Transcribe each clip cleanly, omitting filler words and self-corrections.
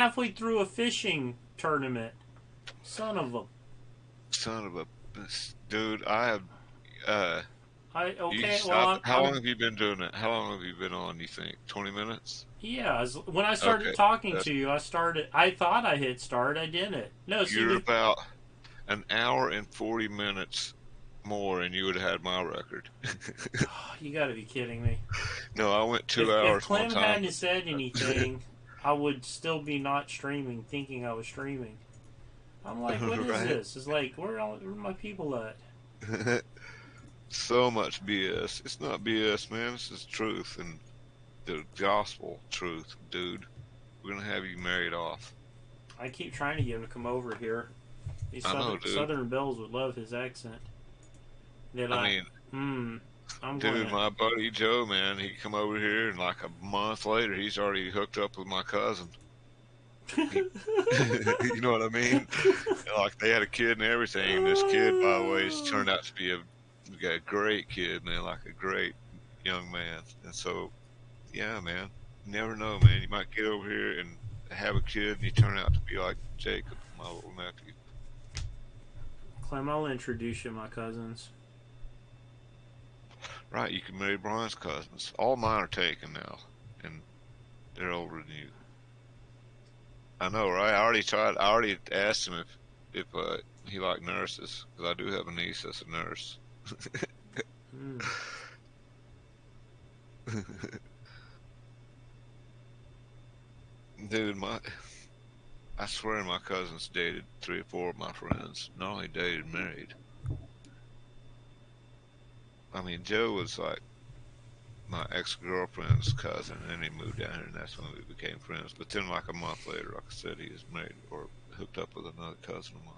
halfway through a fishing tournament. Son of a. Son of a dude. I have. Uh, I you okay. Well, stop. How long I'm have you been doing it? How long have you been on? You think 20 minutes? yeah. When I started Okay, talking that's to you, I started. I thought I hit start. I didn't. No, see you're the. about an hour and 40 minutes more, and you would have had my record. You got to be kidding me. No, I went two If hours one Clem time. hadn't said anything, I would still be not streaming, thinking I was streaming. I'm like, what is Right? this? It's like, where are my people at? So much BS. It's not BS, man. This is truth and the gospel truth, dude. We're gonna have you married off. I keep trying to get him to come over here. These I know, dude. Southern Bells would love his accent. They're I like, mean, hmm, I'm going dude, to. my buddy Joe, man, he come over here and like a month later, he's already hooked up with my cousin. He, you know what I mean? Like they had a kid and everything. And this kid, by the way, has turned out to be a great kid, man, like a great young man. And so, yeah, man, you never know, man. You might get over here and have a kid, and you turn out to be like Jacob, my little nephew. Clem, I'll introduce you to my cousins. Right? You can marry Brian's cousins. All mine are taken now, and they're older than you. I know, right? I already tried. I already asked him if he liked nurses because I do have a niece that's a nurse. Hmm. Dude, I swear my cousins dated three or four of my friends. Not only dated, married. I mean, Joe was like my ex-girlfriend's cousin, and then he moved down here, and that's when we became friends. But then, like a month later, like I said, he was married or hooked up with another cousin of mine.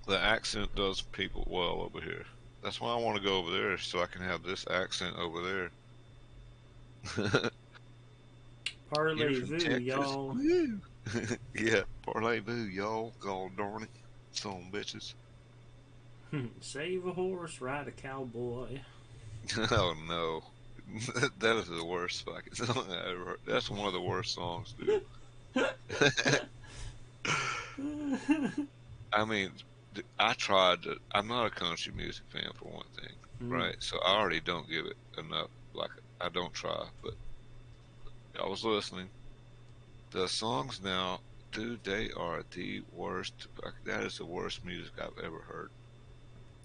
The accent does people well over here. That's why I want to go over there, so I can have this accent over there. You're from Parlez-vous, Texas? y'all. Woo! Yeah, parlay boo, y'all. God darn it. Son bitches. Save a horse, ride a cowboy. Oh no. That is the worst fucking song I ever heard. That's one of the worst songs, dude. I mean, I tried to. I'm not a country music fan for one thing, Mm. right? So I already don't give it enough. Like I don't try, but I was listening. The songs now, dude, they are the worst. That is the worst music I've ever heard.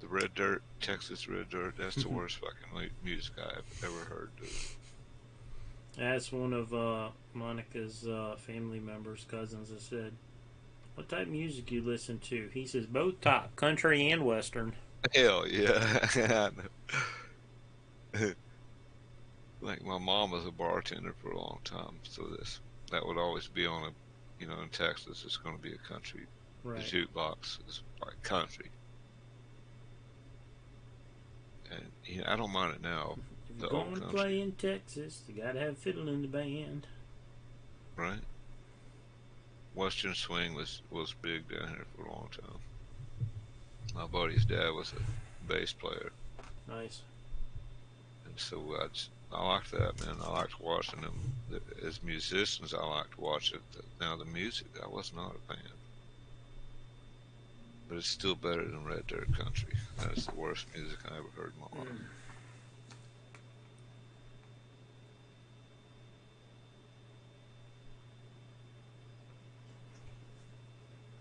The Red Dirt, Texas Red Dirt. That's the worst fucking music I've ever heard, dude. That's one of Monica's family members' cousins that said, what type of music you listen to? He says, both type, country and western. Hell yeah, I know. Like my mom was a bartender for a long time, so this that would always be on a, in Texas, it's going to be a country. The Right. jukebox is like country, and I don't mind it now, If the you're old going to country, play in Texas, you got to have fiddle in the band. right? Western swing was big down here for a long time. My buddy's dad was a bass player, Nice. and so I liked that, man. I liked watching them as musicians. I liked watching it. Now the music, I was not a fan, but it's still better than Red Dirt Country. That is the worst music I ever heard in my life. Mm.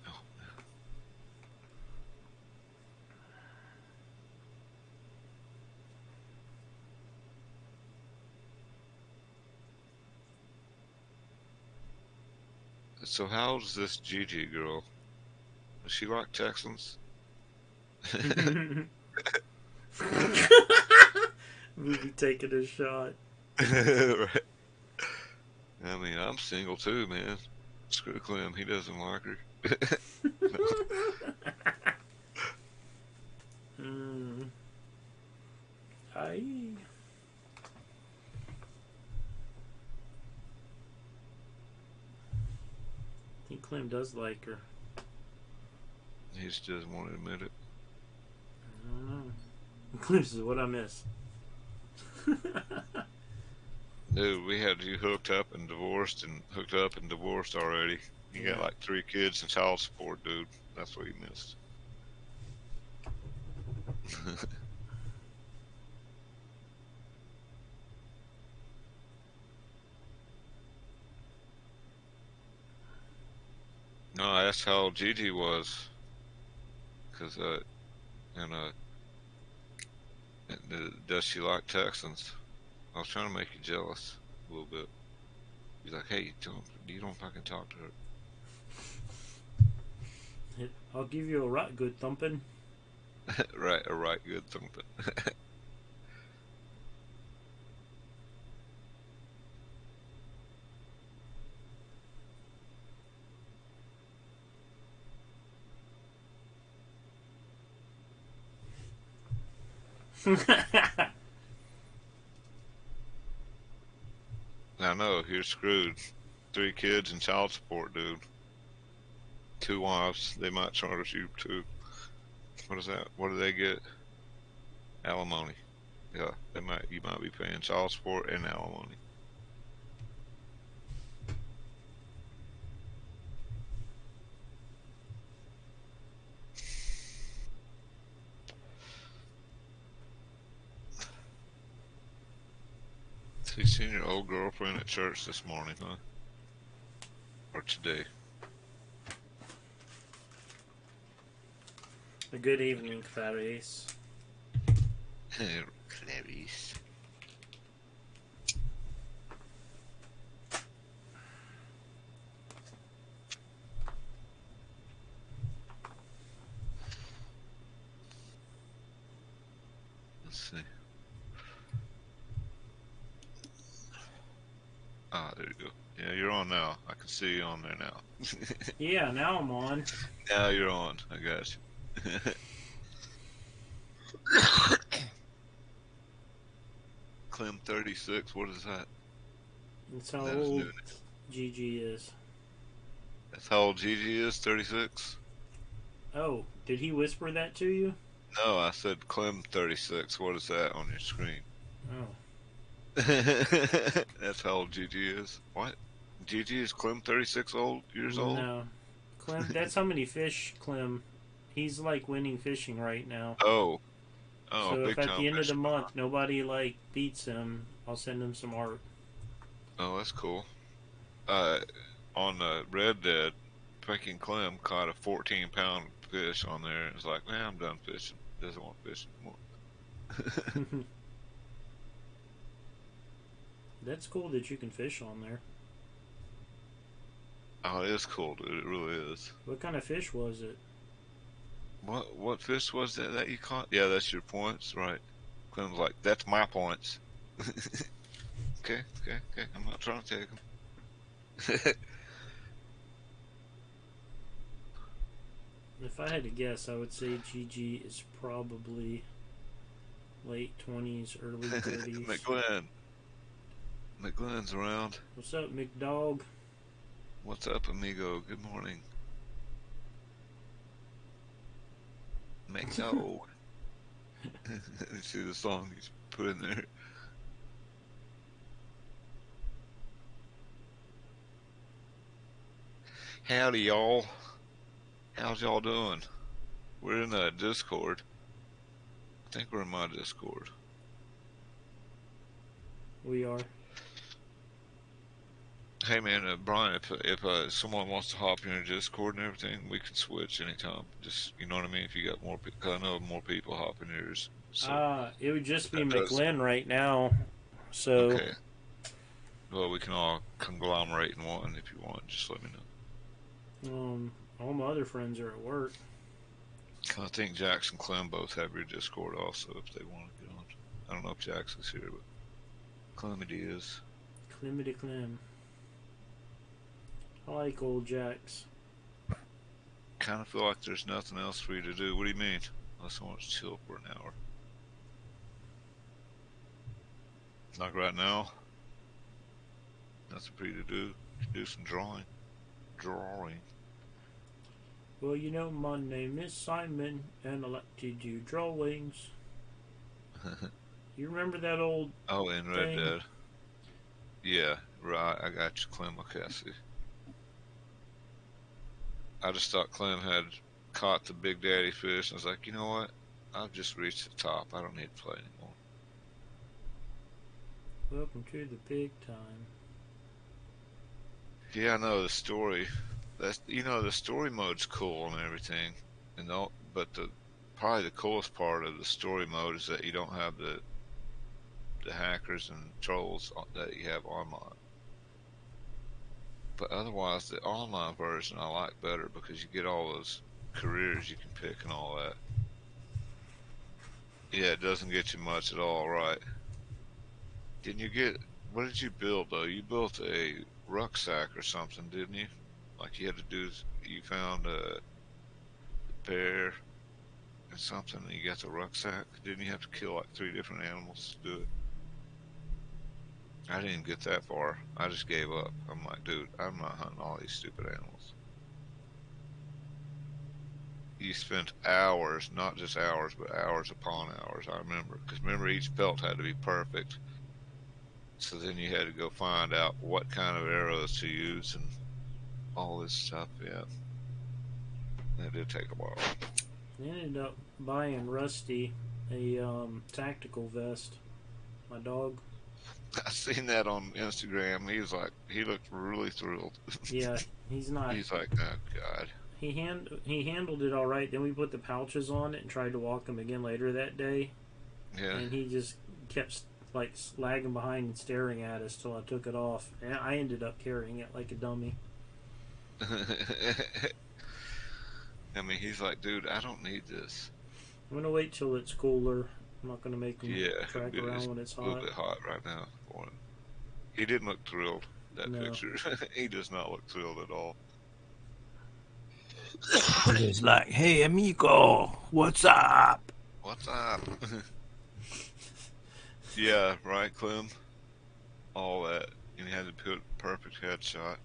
Oh. So how's this Gigi girl? Does she like Texans? Movie taking a shot. Right. I mean, I'm single too, man. Screw Clem, he doesn't like her. No. Mm. I think Clem does like her. He just doesn't want to admit it. I don't know. Clem says, what I miss. Dude, we had you hooked up and divorced and hooked up and divorced already. You got Yeah. like 3 kids and child support, dude. That's what you missed. No, I asked how old Gigi was, cause and does she like Texans? I was trying to make you jealous a little bit. He's like, hey, you don't fucking talk to I'll give you a right good thumping. her. Right, a right good thumping. I know, you're screwed. 3 kids and child support, dude. 2 wives, they might charge you too. What is that? What do they get? Alimony. Yeah, you might be paying child support and alimony. So you seen your old girlfriend at church this morning, huh? Or today? A good evening, Clarice. Clarice. Let's see. Ah, there you go. Yeah, you're on now. I can see you on there now. Yeah, now I'm on. Now you're on. I got you. Clem 36. What is that? That's how That is old new. Gigi is. That's how old Gigi is. 36. Oh, did he whisper that to you? No, I said Clem 36. What is that on your screen? Oh. That's how old Gigi is. What? Gigi is Clem 36 years old? No. Clem, that's how many fish, Clem. He's like winning fishing right now. Oh, oh, So if big at time the end of the fishing. month nobody like beats him, I'll send him some art. Oh, that's cool. Uh, on Red Dead, freaking Clem caught a 14-pound fish on there. It's like, man, I'm done fishing. Doesn't want to fish anymore. That's cool that you can fish on there. Oh, it is cool, dude. It really is. What kind of fish was it? What fish was that you caught? Yeah, that's your points, right? Clem's like, that's my points. Okay, okay, okay. I'm not trying to take them. If I had to guess, I would say Gigi is probably late 20s, early 30s. McGlynn's around. What's up, McDog? What's up, amigo? Good morning. McDog. You see the song he's put in there. Howdy, y'all. How's y'all doing? We're in the Discord. I think we're in my Discord. We are. Hey man, Brian, if someone wants to hop in your Discord and everything, we can switch anytime. Just, you know what I mean? If you got more people, cause I know more people hop in yours. So It would just be that does. McGlynn right now. So, Okay. Well, we can all conglomerate in one if you want. Just let me know. all my other friends are at work. I think Jax and Clem both have your Discord also if they want to get on. I don't know if Jax is here, but Clemedy is. Clemity Clem. I like old Jax. Kind of feel like there's nothing else for you to do. What do you mean? Unless I want to chill for an hour. Like right now. Nothing for you to do. You can do some drawing. Drawing. Well, you know, my name is Simon, and I like to do drawings. You remember that old Oh, in Red thing? Dead. Yeah, right. I got you, Clem. Okay, I see. I just thought Clem had caught the big daddy fish. And I was like, you know what? I've just reached the top. I don't need to play anymore. Welcome to the big time. Yeah, I know the story. That's the story mode's cool and everything, but the probably the coolest part of the story mode is that you don't have the hackers and trolls that you have online. But otherwise, the online version I like better because you get all those careers you can pick and all that. Yeah, it doesn't get you much at all, right? Didn't you get? What did you build though? You built a rucksack or something, didn't you? Like you had to do. You found a bear and something, and you got the rucksack. Didn't you have to kill like 3 different animals to do it? I didn't get that far. I just gave up. I'm like, dude, I'm not hunting all these stupid animals. You spent hours, not just hours, but hours upon hours. I remember, because remember each pelt had to be perfect. So then you had to go find out what kind of arrows to use and all this stuff. Yeah, that did take a while. I ended up buying Rusty a tactical vest. My dog. I seen that on Instagram. He looked really thrilled. Yeah, he's not. He's like, oh god. He handled it all right. Then we put the pouches on it and tried to walk him again later that day, Yeah. and he just kept like lagging behind and staring at us till I took it off. And I ended up carrying it like a dummy. I mean, he's like, dude, I don't need this. I'm gonna wait till it's cooler. I'm not gonna make him Yeah, track it's around when it's a little hot. bit hot right now for him. He didn't look thrilled, that No. picture. He does not look thrilled at all. He's like, hey, amigo, what's up? What's up? Yeah, right, Clem? All that. And he had to put perfect headshot.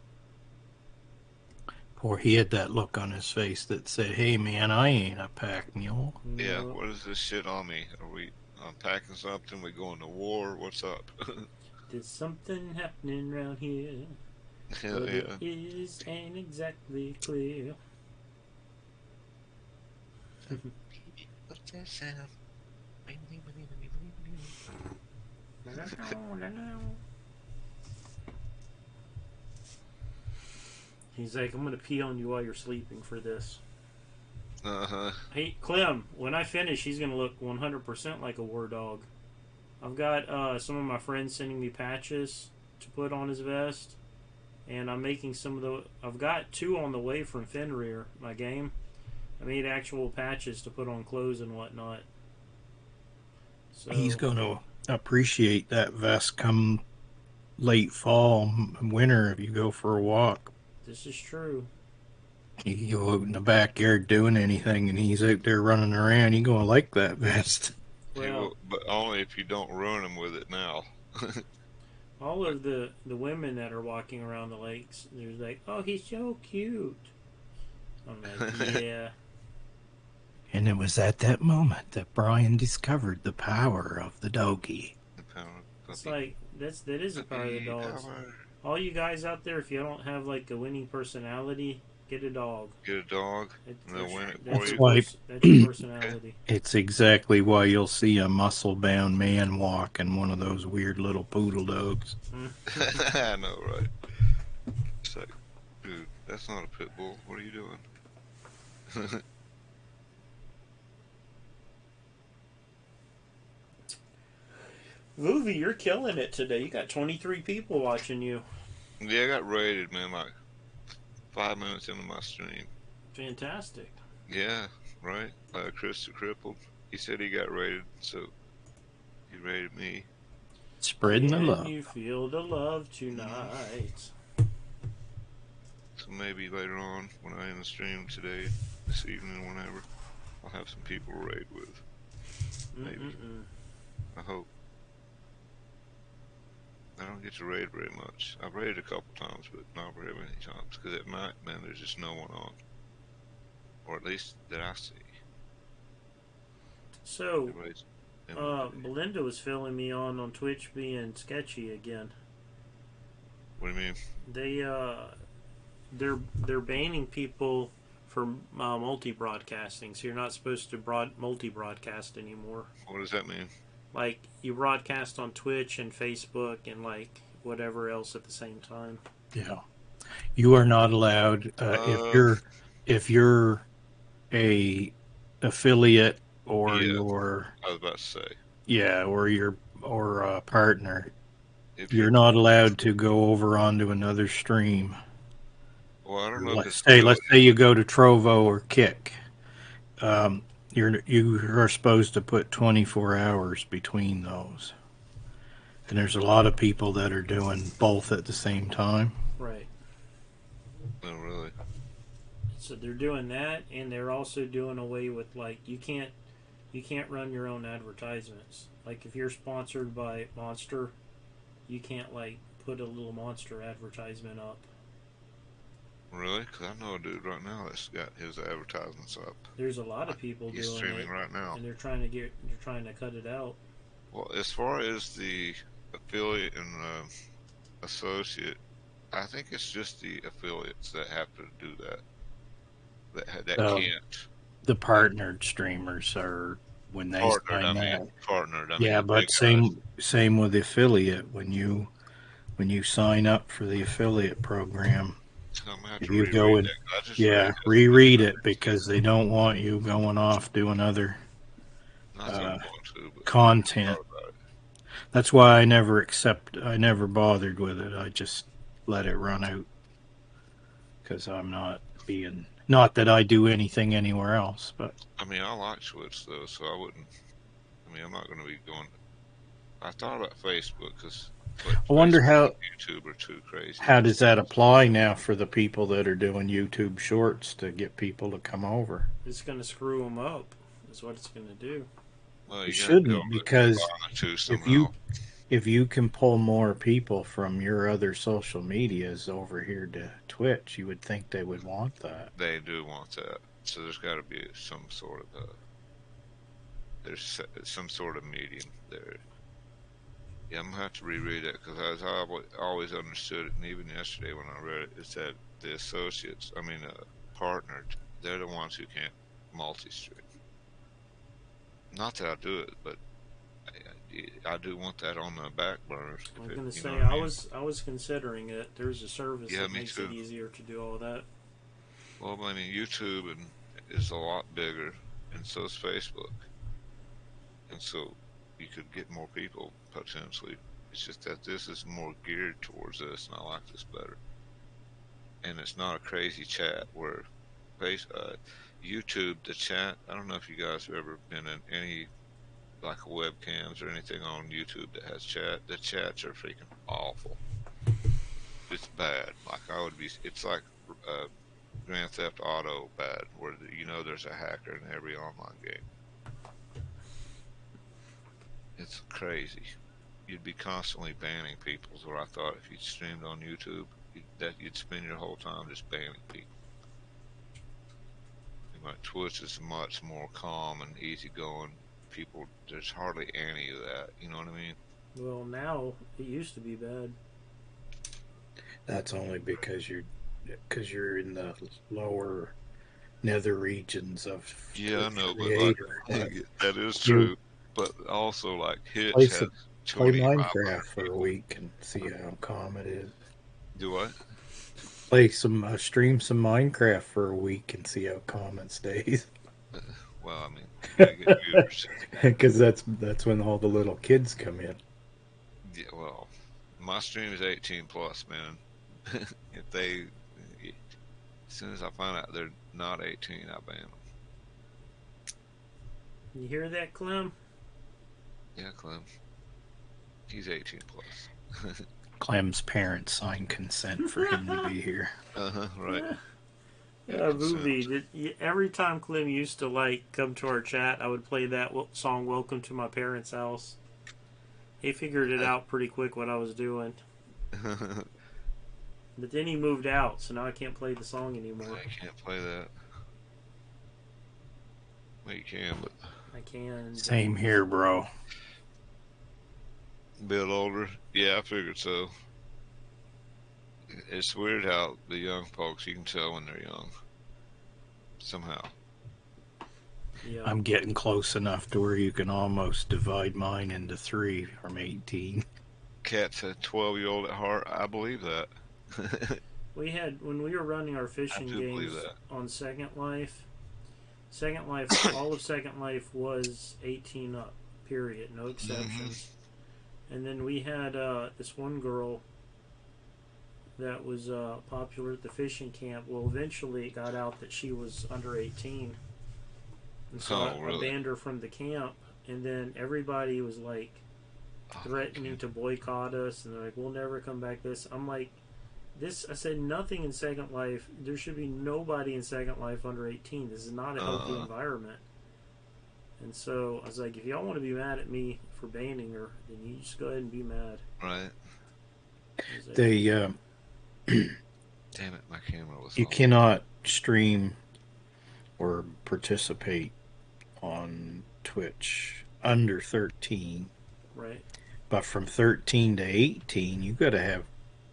Poor, he had that look on his face that said, hey, man, I ain't a pack mule. No. Yeah, what is this shit on me? Are we unpacking something? We going to war? What's up? There's something happening around here. Hell What yeah. it is ain't exactly clear. What's that sound? He's like, I'm gonna pee on you while you're sleeping for this. Uh-huh. Hey, Clem, when I finish, he's gonna look 100% like a war dog. I've got some of my friends sending me patches to put on his vest, and I'm making some of the. I've got 2 on the way from Fenrir, my game. I made actual patches to put on clothes and whatnot. So He's going to appreciate that vest come late fall, winter, if you go for a walk. this is true. You go out in the backyard doing anything, and he's out there running around. You're going to like that vest. He Well, will, but only if you don't ruin him with it now. all of the women that are walking around the lakes, they're like, "Oh, he's so cute." I'm like, "Yeah." And it was at that moment that Brian discovered the power of the doggy. The power of It's puppy. like that is a part of the dogs. Power. All you guys out there, if you don't have like a winning personality, get a dog. Get a dog, and they'll win it for That's you. why That's your personality. it's exactly why you'll see a muscle-bound man walk and one of those weird little poodle dogs. I know, right? It's like, dude, that's not a pit bull. What are you doing? Movie, you're killing it today. You got 23 people watching you. Yeah, I got raided, man, like 5 minutes into my stream. Fantastic. Yeah, right? Chris the Crippled. He said he got raided, so he raided me. Spreading the Can love. you feel the love tonight? So maybe later on, when I end the stream today, this evening, whenever, I'll have some people to raid with. Maybe. I hope. I don't get to raid very much. I've raided a couple times, but not very many times. Because at night, man, there's just no one on. Or at least that I see. So, Everybody's in the day. Belinda was filling me on Twitch being sketchy again. What do you mean? They they're banning people from multi-broadcasting, so you're not supposed to multi-broadcast anymore. What does that mean? Like you broadcast on Twitch and Facebook and like whatever else at the same time. Yeah. You are not allowed Uh, if you're a affiliate or yeah, your I was about to say. yeah or a partner. If you're, You're not allowed to go over onto another stream. well, I don't know if Let's it's say affiliate. let's say you go to Trovo or Kick. You are supposed to put 24 hours between those. And there's a lot of people that are doing both at the same time. Right. No, really. So they're doing that, and they're also doing away with like you can't run your own advertisements. Like if you're sponsored by Monster, you can't like put a little Monster advertisement up. Really? Because I know a dude right now that's got his advertisements up. There's a lot of Like, people he's doing streaming it, right now. and they're trying to cut it out. Well, as far as the affiliate and associate, I think it's just the affiliates that have to do that. That So can't. the partnered streamers are when they Partnered, I sign mean, that. partnered. I mean, Yeah, the big but guys. same with the affiliate. When you sign up for the affiliate program, I'm gonna have to you reread go that. and 'Cause I just read yeah, that today. reread it because they don't want you going off doing other Not that I'm uh, going to, but I just content. thought about it. That's why I never bothered with it. I just let it run out because I'm not being, not that I do anything anywhere else, but I mean, I like Twitch though, so I wouldn't. I mean, I'm not going to be going. I thought about Facebook but I wonder Facebook and YouTube are too crazy. how does that apply now for the people that are doing YouTube shorts to get people to come over? It's going to screw them up. Is what it's going to do. Well, It you got to be able shouldn't to because combine the two if somehow. you can pull more people from your other social medias over here to Twitch, you would think they would want that. They do want that, so there's got to be some sort of there's some sort of medium there. Yeah, I'm gonna have to reread it because as I always understood it, and even yesterday when I read it, is that the associates, I mean, partnered, they're the ones who can't multi-stream. Not that I do it, but I do want that on the back burners. I was If it, going to you know say what I mean? I was considering it. There's a service Yeah, that me makes too. it easier to do all that. Well, I mean, YouTube is a lot bigger, and so is Facebook, and so you could get more people potentially. It's just that this is more geared towards this, and I like this better. And it's not a crazy chat where YouTube, the chat. I don't know if you guys have ever been in any like webcams or anything on YouTube that has chat. The chats are freaking awful. It's bad. Like I would be. It's like uh, Grand Theft Auto bad, where there's a hacker in every online game. It's crazy. You'd be constantly banning people. Is what I thought if you streamed on YouTube, you'd spend your whole time just banning people. Like Twitch is much more calm and easygoing. People, there's hardly any of that. You know what I mean? Well, now it used to be bad. That's only because you're in the lower nether regions of Yeah, I Twitch know, but like Creator. But that is you true. But also, like play Hitch has play 2,500 Minecraft for a people. week and see how calm it is. Do what? Stream some Minecraft for a week and see how calm it stays. Well, I mean, you gotta get viewers. Because that's when all the little kids come in. Yeah, well, my stream is 18 plus, man. If they, as soon as I find out they're not 18, I ban them. You hear that, Clem? Yeah, Clem. He's 18 plus. Clem's parents signed consent for him to be here. Right. Yeah, movie. Every time Clem used to like come to our chat, I would play that song "Welcome to My Parents' House." He figured it out pretty quick what I was doing, but then he moved out, so now I can't play the song anymore. I can't play that. Well, you can, but I can. Same here, bro. a bit older. Yeah, I figured so. It's weird how the young folks, you can tell when they're young somehow. Yeah. I'm getting close enough to where you can almost divide mine into three from 18. Cat's a 12-year-old at heart. I believe that. We had when we were running our I fishing do believe games that. on Second Life. Second Life, all of Second Life was 18 up. Period, no Hmm. exceptions. And then we had this one girl that was popular at the fishing camp. Well, eventually it got out that she was under 18, and so Oh, I really? banned her from the camp. And then everybody was like Oh, threatening to boycott us, and they're like, "We'll never come back." I'm like, this. I said nothing in Second Life. There should be nobody in Second Life under 18. This is not a healthy uh, environment. And so I was like, if y'all want to be mad at me for banning her, then you just go ahead and be mad. right. Like, They Damn it, my camera was You on. cannot stream or participate on Twitch under 13, right? but from 13 to 18, you got to have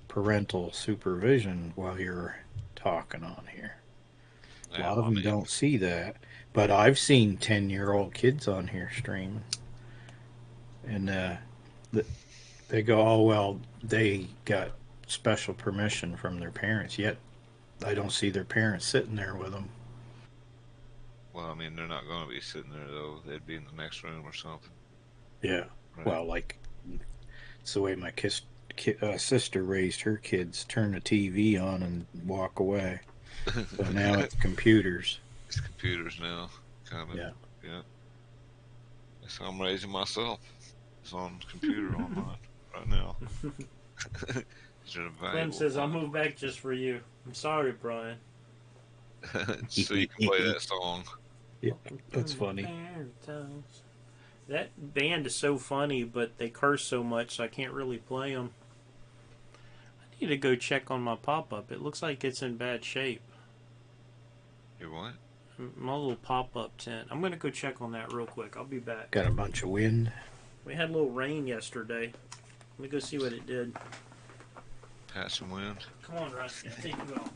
parental supervision while you're talking on here. A Yeah, lot of I them mean, don't see that, but I've seen 10-year-old kids on here streaming, and they go, "Oh well, they got special permission from their parents." Yet I don't see their parents sitting there with them. well, I mean, they're not going to be sitting there though. They'd be in the next room or something, Yeah, right? well, like it's the way my sister raised her kids: turn the TV on and walk away. So now it's computers. It's computers now, kind of. Yeah. Yeah, that's how I'm raising myself. It's on computer on mine right now. It's a Clem valuable says, I'll time move back just for you. I'm sorry, Brian. so you can play that song. Yeah, Welcome that's to funny. paradise. That band is so funny, but they curse so much, so I can't really play them. I need to go check on my pop up. It looks like it's in bad shape. You what? My little pop up tent. I'm going to go check on that real quick. I'll be back. Got a bunch of wind. We had a little rain yesterday. Let me go see what it did. Passing wind. Come on, Rusty. I'll take you out.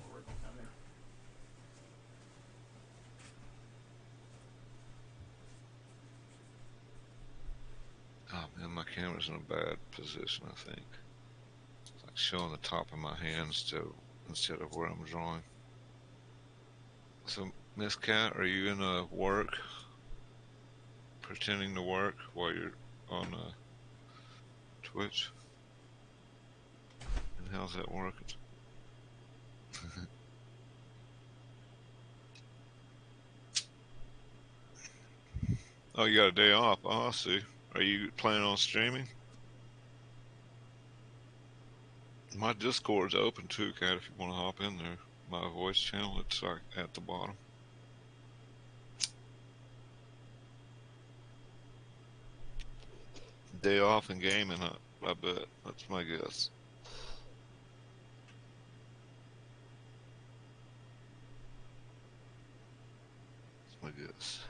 Oh man, my camera's in a bad position. I think it's like showing the top of my hands to instead of where I'm drawing. So, Miss Cat, are you in work, pretending to work while you're on Twitch? And how's that working? Oh, you got a day off. Oh, I see. Are you planning on streaming? My Discord's open too, Cat, if you want to hop in there. My voice channel, it's like at the bottom. Day off and gaming, I bet. That's my guess. That's my guess.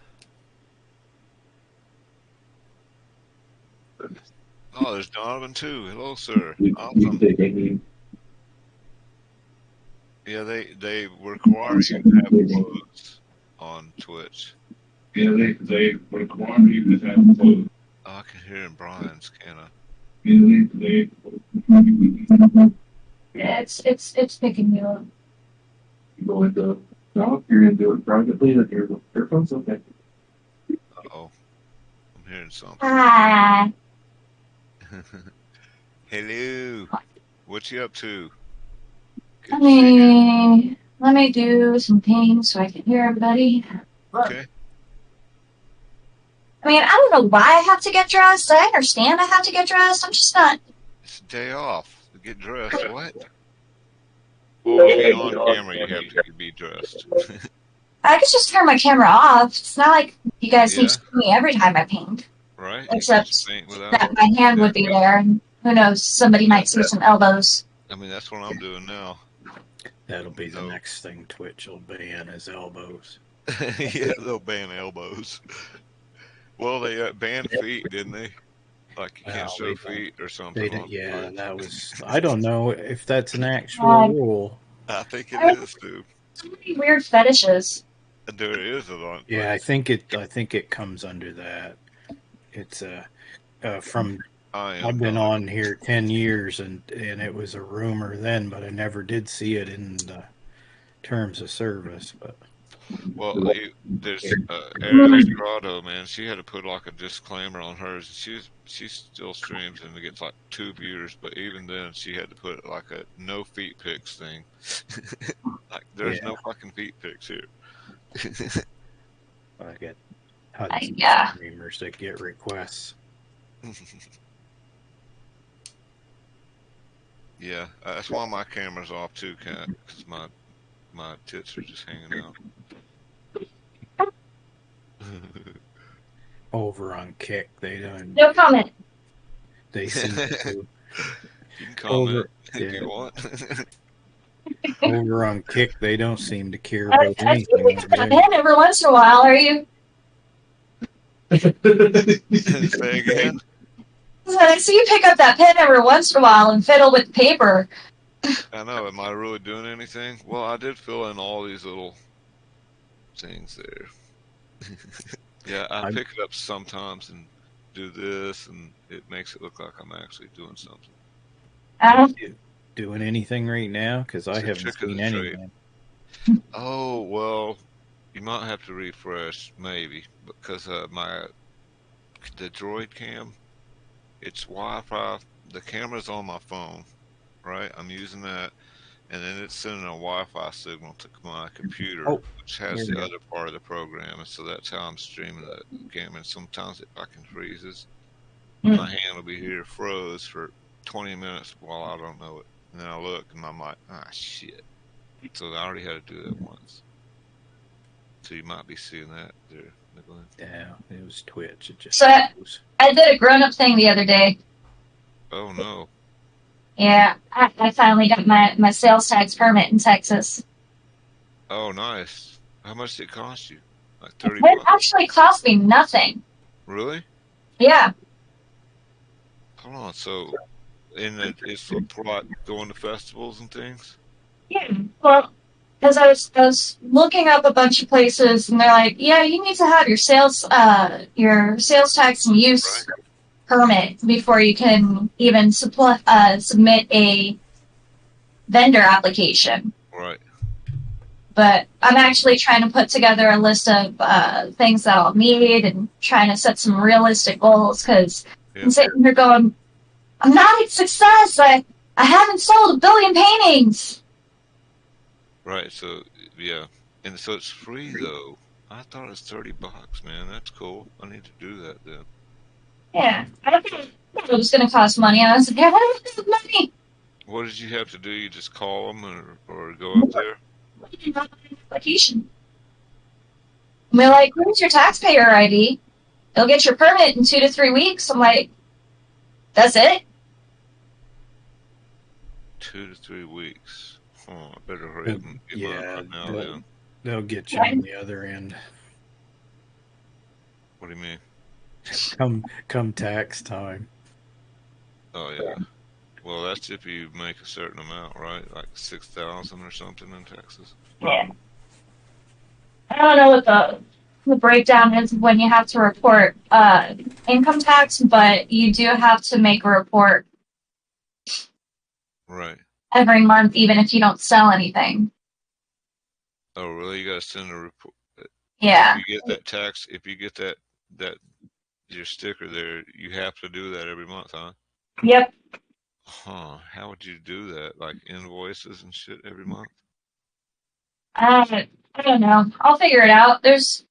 Oh, there's Donovan too. Hello, sir. Awesome. Yeah, they require you to have clothes on Twitch. Yeah, they require you to have clothes. Oh, I can hear in Brian's, can I? Yeah, they Yeah, it's picking you up. go into talk, you're gonna do it privately, that your earphones okay. Uh-oh. I'm hearing something. Hi. Hello. What you up to? Good Let to see you. me do some things so I can hear everybody. Okay. I mean, I don't know why I have to get dressed. I understand I have to get dressed. I'm just not. It's a day off. Get dressed. What? Oh, you mean on camera you have to be dressed. I could just turn my camera off. It's not like you guys need Yeah, to see me every time I paint. right? You can just Except paint without. that my hand Yeah. would be there, and who knows, somebody might see some elbows. I mean, that's what I'm doing now. That'll be the No. next thing Twitch will ban is elbows. Yeah, they'll ban elbows. Well, they banned feet, didn't they? Like you can't Well, show they don't. feet or something They on don't. Yeah, footage. that was. I don't know if that's an actual God. rule. I think it I is, dude. so many weird fetishes. There is a lot. Yeah, Like, I think it. I think it comes under that. It's from. I I've am been not. on here 10 years, and it was a rumor then, but I never did see it in the terms of service. But Well, there's Ariel Estrada, man. She had to put like a disclaimer on hers. She still streams and gets like 2 viewers, but even then she had to put like a no feet pics thing. Like there's yeah, no fucking feet pics here. I get tons of Yeah. streamers that get requests. Yeah, that's why my camera's off too, Cat, because my tits are just hanging out. Over on Kick, they don't. No comment. They seem to You can comment over. if Yeah, you want. over on Kick, they don't seem to care about I see you anything pick over up a there. pen every once in a while, are you? Say again. I see you pick up that pen every once in a while and fiddle with paper. I know. Am I really doing anything? Well, I did fill in all these little things there. Yeah, I I'm pick it up sometimes and do this, and it makes it look like I'm actually doing something. doing anything right now because I It's a haven't trick of the seen trade. anything. Oh, well, you might have to refresh, maybe, because the Droid Cam, it's Wi-Fi. The camera's on my phone, right? I'm using that, and then it's sending a Wi-Fi signal to my computer, Oh, which here has we the go. other part of the program, and so that's how I'm streaming the game. And sometimes it fucking freezes. My hand will be here froze for 20 minutes while I don't know it, and then I look and I'm like, ah, shit. So I already had to do that once. So you might be seeing that there, Nicolene. Yeah, it was Twitch. It just So goes. I did a grown-up thing the other day. Oh no. Yeah, I finally got my sales tax permit in Texas. Oh, nice. How much did it cost you? Like 30 It bucks? actually cost me nothing. Really? Yeah. Hold on. So, it's for like going to festivals and things? Yeah. Well, because I was looking up a bunch of places, and they're like, yeah, you need to have your sales tax and use Right. permit before you can even submit a vendor application. Right. But I'm actually trying to put together a list of things that I'll need and trying to set some realistic goals because Yeah. I'm sitting here going, I'm not a success. I haven't sold 1 billion paintings. Right. So, yeah. And so it's free though. I thought it was 30 bucks, man. That's cool. I need to do that then. Yeah, I thought it was going to cost money. I was like, I don't have money. What did you have to do? You just call them or go up there? Application. And they're like, where's your taxpayer ID? You'll get your permit in 2 to 3 weeks. I'm like, that's it? 2 to 3 weeks. Oh, I better hurry up and get mine Yeah, right now then. they'll get you on the other end. What do you mean? Come tax time. Oh yeah. Well, that's if you make a certain amount, right? Like 6,000 or something in Texas. Yeah. I don't know what the breakdown is when you have to report income tax, but you do have to make a report Right. every month, even if you don't sell anything. Oh, really? You gotta send a report. Yeah. If you get that tax, if you get that your sticker there, you have to do that every month, huh? Yep. Huh? How would you do that? Like invoices and shit every month? I don't know. I'll figure it out. It's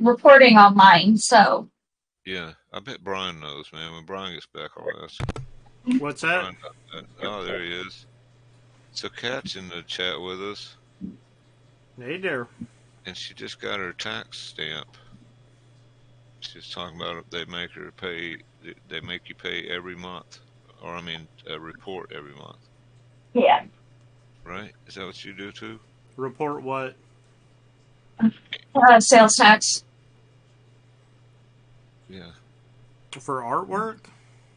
reporting online, so. Yeah, I bet Brian knows, man. When Brian gets back, I'll ask. What's that? Brian, oh, there he is. So Kat's in the chat with us, Hey there. and she just got her tax stamp. She's talking about it. They make her pay. They make you pay every month, or I mean, a report every month, Yeah. right? Is that what you do too? Report what? Sales tax. Yeah. For artwork?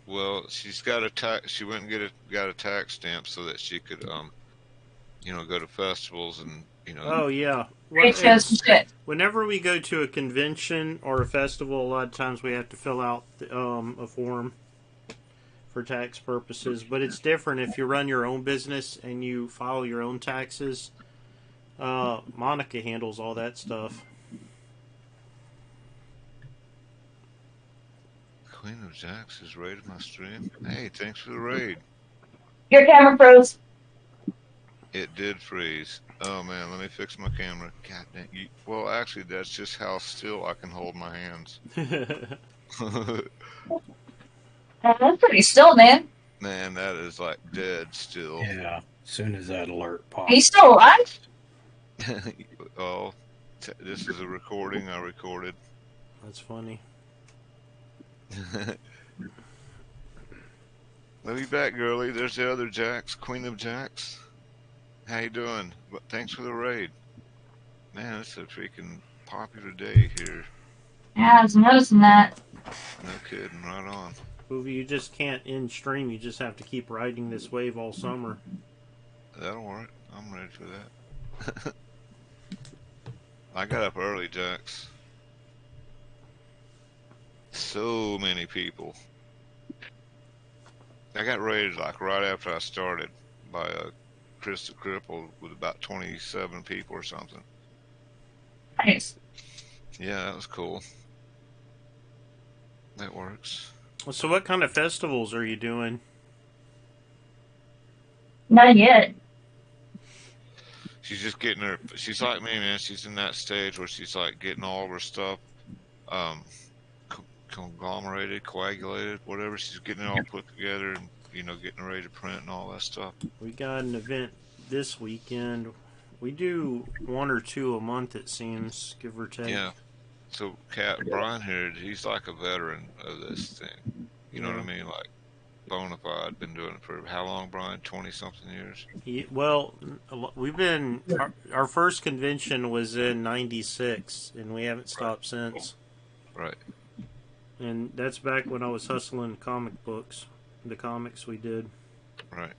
Well, she's got a tax. She went and got a tax stamp so that she could go to festivals and Oh yeah. Well, Trade shows and shit. whenever we go to a convention or a festival, a lot of times we have to fill out a form for tax purposes. But it's different if you run your own business and you file your own taxes. Monica handles all that stuff. Queen of Jacks has raided my stream. Hey, thanks for the raid. Your camera froze. It did freeze. Oh man, let me fix my camera. God damn you. Well, actually, that's just how still I can hold my hands. That's pretty still, man. Man, that is like dead still. Yeah. As soon as that alert Are you pops. still alive? Oh, this is a recording I recorded. That's funny. Let me back, girlie. There's the other Jax, Queen of Jacks. How you doing? Thanks for the raid. Man, it's a freaking popular day here. Yeah, I was noticing that. No kidding, right on. Movie, you just can't end stream. You just have to keep riding this wave all summer. That'll work. I'm ready for that. I got up early, Jax. So many people. I got raided like right after I started by Chris the Cripple with about 27 people or something. Nice. Yeah, that was cool. That works. So, what kind of festivals are you doing? Not yet. She's just getting her. She's like me, man. She's in that stage where she's like getting all of her stuff conglomerated, coagulated, whatever. She's getting it all put together and getting ready to print and all that stuff. We got an event this weekend. We do one or two a month, it seems, give or take. Yeah. So, Brian here, he's like a veteran of this thing. You know what I mean? Like, bona fide. Been doing it for how long, Brian? 20-something years? Well, we've been... Our first convention was in 96, and we haven't stopped since. Right. And that's back when I was hustling comic books. The comics we did. Right.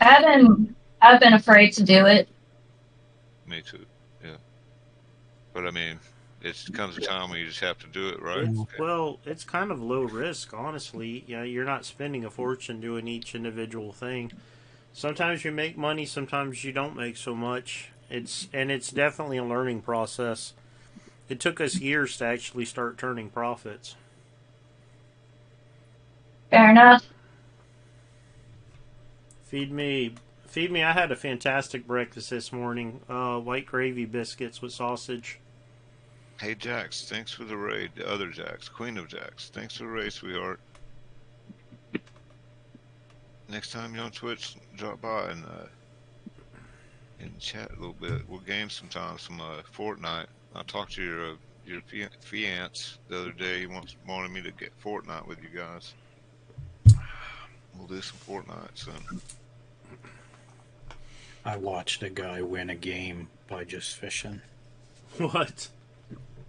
I've been afraid to do it. Me too. Yeah. But I mean, it comes a time when you just have to do it, right? Well, it's kind of low risk, honestly. You're not spending a fortune doing each individual thing. Sometimes you make money, sometimes you don't make so much. It's definitely a learning process. It took us years to actually start turning profits. Fair enough. Feed me. I had a fantastic breakfast this morning. White gravy biscuits with sausage. Hey, Jax, thanks for the raid. The other Jax, Queen of Jax, thanks for the raid, sweetheart. Next time you're on Twitch, drop by and chat a little bit. We'll game sometimes some Fortnite. I talked to your fiance the other day. He wanted me to get Fortnite with you guys. We'll do some Fortnite soon. I watched a guy win a game by just fishing. What?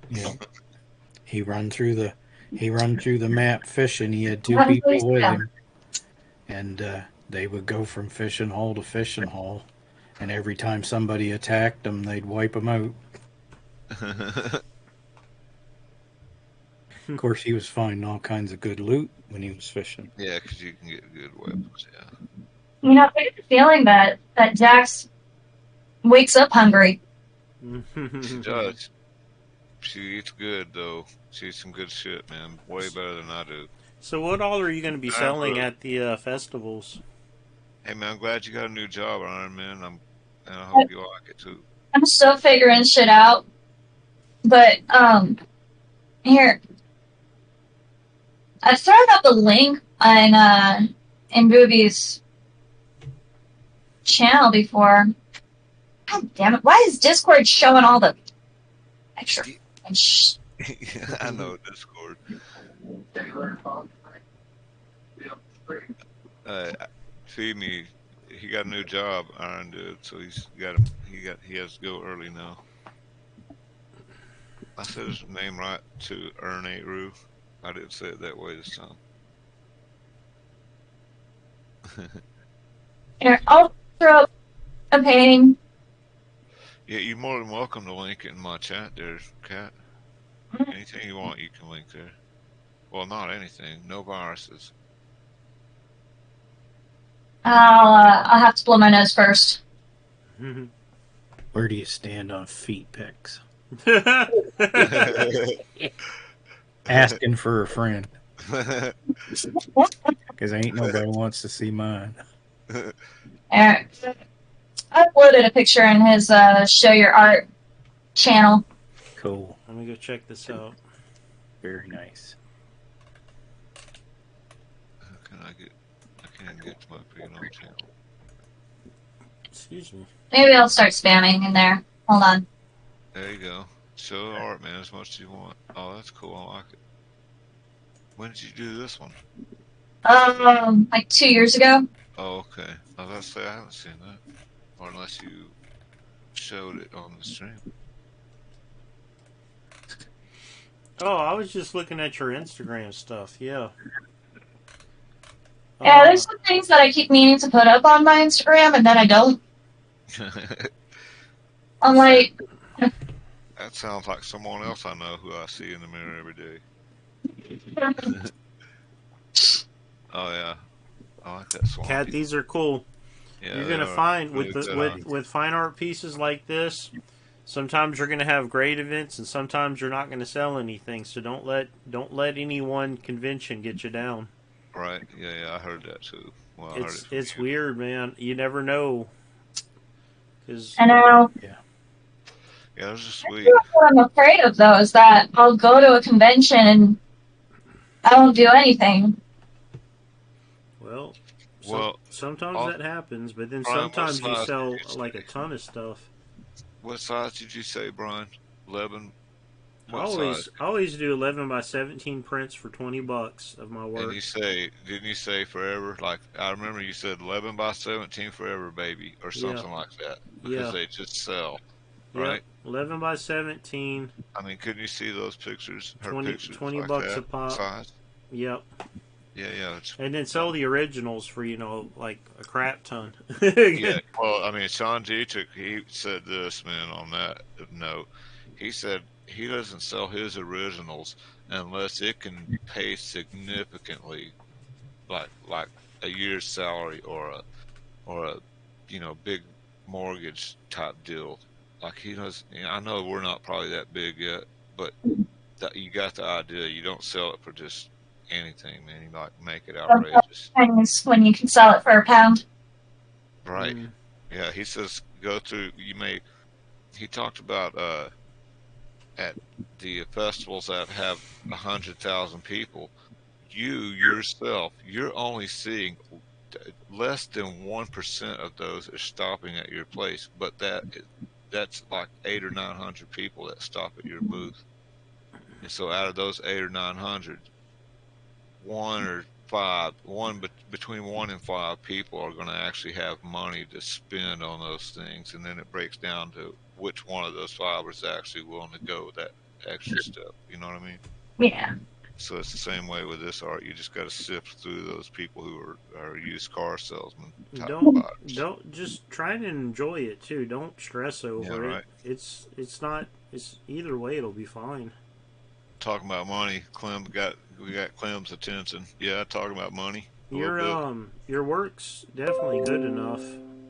Yeah. He run through the map fishing. He had two people with him. And they would go from fishing hole to fishing hole. And every time somebody attacked them, they'd wipe them out. Of course, he was finding all kinds of good loot when he was fishing. Yeah, because you can get good weapons, yeah. I get the feeling that Jax wakes up hungry. She does. She eats good, though. She eats some good shit, man. Way better than I do. So what all are you going to be selling at the festivals? Hey, man, I'm glad you got a new job, Iron Man. And I hope you like it, too. I'm still figuring shit out. But, here. I've thrown up a link on, in Booby's channel before. God damn it. Why is Discord showing all the extra I know, Discord. Feed me. He got a new job, Iron dude, so he has to go early now. I said his name right to Erne Rue. I didn't say it that way this time. Here, I'll throw up a painting. Yeah, you're more than welcome to link it in my chat there, Kat. Anything you want, you can link there. Well, not anything. No viruses. I'll have to blow my nose first. Where do you stand on feet pics? Asking for a friend. Because ain't nobody wants to see mine. Eric, I uploaded a picture in his Show Your Art channel. Cool. Let me go check this out. Very nice. How can I can't get to my P&O channel. Excuse me. Maybe I'll start spamming in there. Hold on. There you go. Show the art, man, as much as you want. Oh, that's cool. I like it. When did you do this one? Like 2 years ago. Oh, okay. I was about to say I haven't seen that, or unless you showed it on the stream. Oh, I was just looking at your Instagram stuff. Yeah. Yeah, there's some things that I keep meaning to put up on my Instagram, and then I don't. I'm like, That sounds like someone else I know who I see in the mirror every day. Oh yeah, I like that swampy. Kat, these are cool. Yeah, You're they gonna are. find Really with good with fine art pieces like this. Sometimes you're gonna have great events, and sometimes you're not gonna sell anything. So don't let any one convention get you down. Right? Yeah, I heard that too. Well, I heard it from It's you. weird, man. You never know. Cause I know. Yeah, those are sweet. What I'm afraid of, though, is that I'll go to a convention and I won't do anything. well, Well, sometimes that happens, but then Brian, what sometimes you size sell did you like a say? ton of stuff. What size did you say, Brian? 11. I What size? always do 11 by 17 prints for $20 of my work. And didn't you say forever? Like, I remember you said 11 by 17 forever, baby, or something like that. Because Yeah. they just sell, Yep. right? 11 by 17. I mean, couldn't you see those pictures? Her 20 pictures like bucks that a pop. size? Yep. Yeah. It's, And then sell the originals for, like a crap ton. yeah. Well, I mean, Sean Dietrich, he said this, man, on that note. He said he doesn't sell his originals unless it can pay significantly, like a year's salary or a big mortgage type deal. Like he does. I know we're not probably that big yet, but you got the idea. You don't sell it for just anything, man. You like make it outrageous, Things when you can sell it for a pound. right? Yeah. He says go through. He talked about at the festivals that have 100,000 people. You yourself, you're only seeing less than 1% of those are stopping at your place, but that's like 800 or 900 people that stop at your booth. And so out of those 800 or 900, between 1 and 5 people are going to actually have money to spend on those things, and then it breaks down to which one of those 5 is actually willing to go that extra step. You know what I mean? Yeah. So it's the same way with this art. You just got to sift through those people who are used car salesmen. Don't just try and enjoy it too. Don't stress over it. Right. It's either way it'll be fine. Talking about money, we got Clem's attention. Yeah, talking about money. Your work's definitely good enough.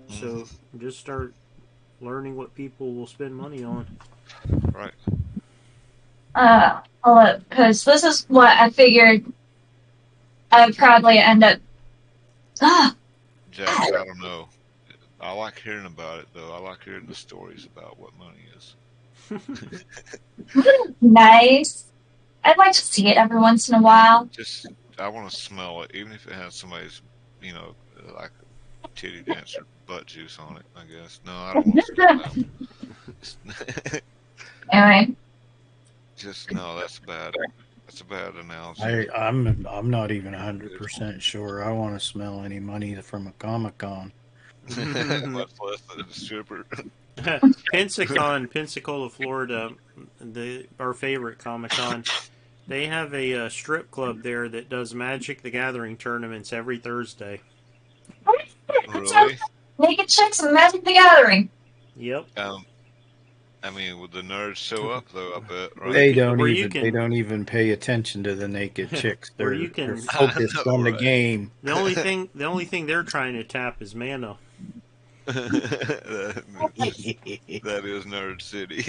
So just start learning what people will spend money on. Right. Because this is what I figured I would probably end up. Jack, I don't know. I like hearing about it, though. I like hearing the stories about what money is. Nice. I'd like to see it every once in a while. I want to smell it, even if it has somebody's, like a titty dancer butt juice on it, I guess. No, I don't want to smell that. Anyway. No, that's bad. That's a bad analogy. I'm not even 100% sure I want to smell any money from a Comic-Con. Much less than a stripper. Pensacola, Florida, our favorite Comic Con. They have a strip club there that does Magic the Gathering tournaments every Thursday. That sounds Really? naked chicks and Magic the Gathering. Yep. I mean, would the nerds show up though? I bet, Where right? you They can don't even pay attention to the naked chicks. where They're you they're can. I focused know, on the right? game. The only thing they're trying to tap is mana. that, that is Nerd City.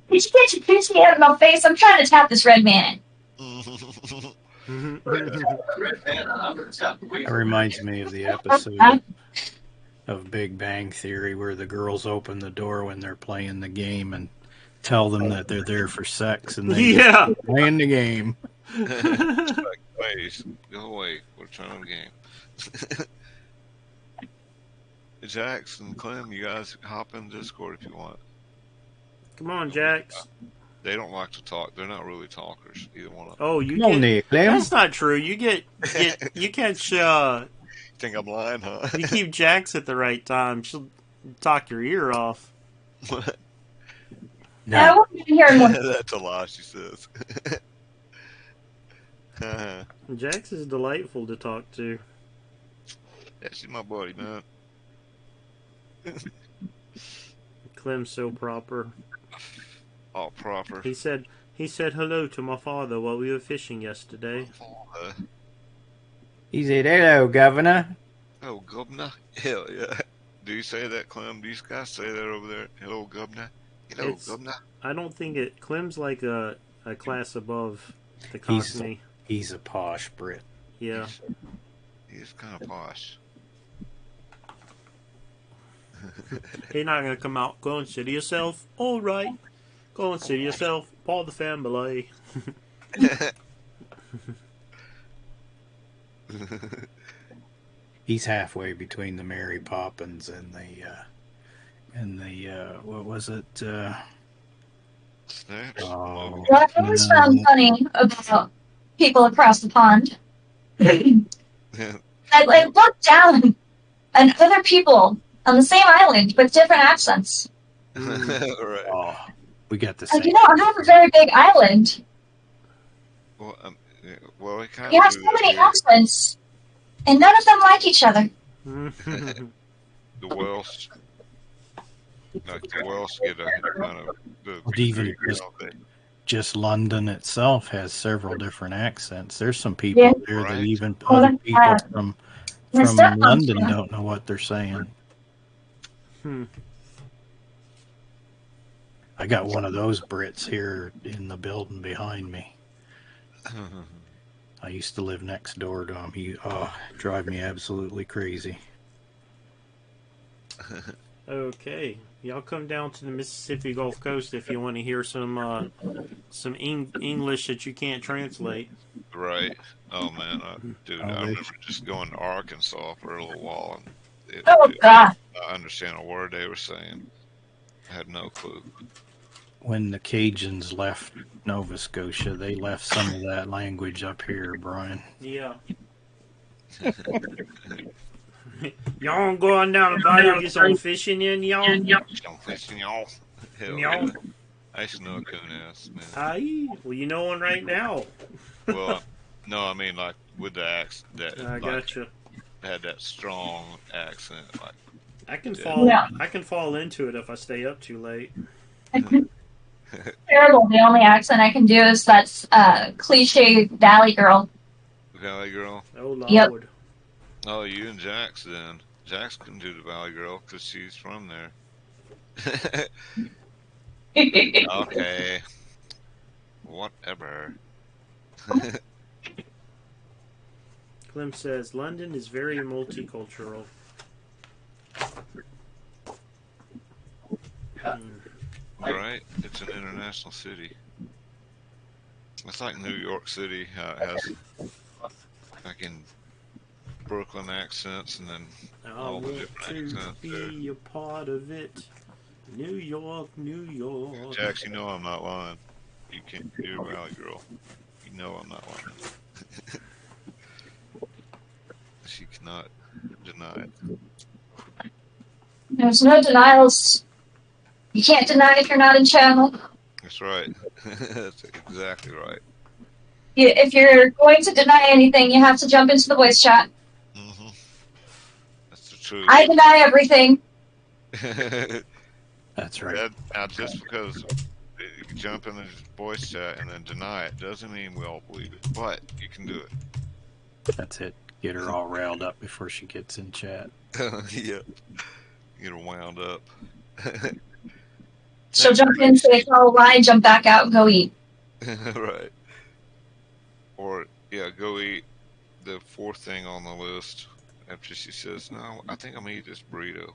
Did you get your PC out of my face? I'm trying to tap this red man. That reminds me of the episode of Big Bang Theory where the girls open the door when they're playing the game and tell them that they're there for sex, and they Yeah. just playing the game. Like, please, go away. We're trying the game. Jax and Clem, you guys hop in Discord if you want. Come on, Jax. They don't like to talk. They're not really talkers, either one of them. Oh, you No get. need, Clem. That's not true. You catch. Think I'm lying, huh? You keep Jax at the right time. She'll talk your ear off. I No, want to hear more. That's a lie, she says. Jax is delightful to talk to. Yeah, she's my buddy, man. Clem's so proper. All proper. He said hello to my father while we were fishing yesterday. he said, "Hello, Governor." Oh, governor? Hell yeah. Do you say that, Clem? Do you guys say that over there? Hello, governor? Hello, It's- governor? I don't think it. Clem's like a class above the He's- Cockney. He's a posh Brit. Yeah. He's kind of posh. He's not gonna come out. Go and sit yourself. All right. Go and sit yourself. Part of the family. He's halfway between the Mary Poppins and the what was it? Snaps? Oh, What I always found funny about people across the pond, I looked down at other people on the same island with different accents. Right. oh, we got the Like, same. I have a very big island. Well, yeah, well, we kind You of have do so that many here. accents, and none of them like each other. The Welsh, like the Welsh get a kind of the But even you just- know, they- Just London itself has several different accents. There's some people Yeah. there that Right. even Well, other people from My stepmom's London from- don't know what they're saying. I got one of those Brits here in the building behind me. I used to live next door to him. He drive me absolutely crazy. Okay, y'all come down to the Mississippi Gulf Coast if you want to hear some English that you can't translate. Right. Oh man, dude, Oh, I they- remember just going to Arkansas for a little while, and Oh God! I understand a word they were saying. I had no clue. When the Cajuns left Nova Scotia, they left some of that language up here, Brian. Yeah. Y'all going down the bayou get some fishing in, y'all? Don't listen, y'all. Hell Y'all. yeah. I used to know a coon ass, man. Aye. Well, you know one right now. Well, no, I mean like with the accent that I like, gotcha. had that strong accent. Like, I can Yeah. fall. Yeah. I can fall into it if I stay up too late. Terrible. The only accent I can do is that cliche Valley girl. Valley Girl. Oh Lord. Yep. Oh, you and Jax then. Jax can do the Valley Girl because she's from there. Okay. Whatever. Clem says London is very multicultural. Right? It's an international city. It's like New York City, how it has like in Brooklyn accents and then I all the want different to accents be a part of it. New York, New York. Jax, you know I'm not lying. You can't. You're a Valley Girl. You know I'm not lying. she cannot deny it. There's no denials. You can't deny if you're not in channel. That's right. That's exactly right. If you're going to deny anything, you have to jump into the voice chat. Hmm. That's the truth. I deny everything. That's right. Now, just because you jump in the voice chat and then deny it doesn't mean we all believe it, but you can do That's it. Get her all riled up before she gets in chat. it. Yep. Get her wound up. She'll jump in, say it's all a lie, jump back out, and go eat. Right. Or, yeah, go eat the fourth thing on the list after she says, no, I think I'm going to eat this burrito.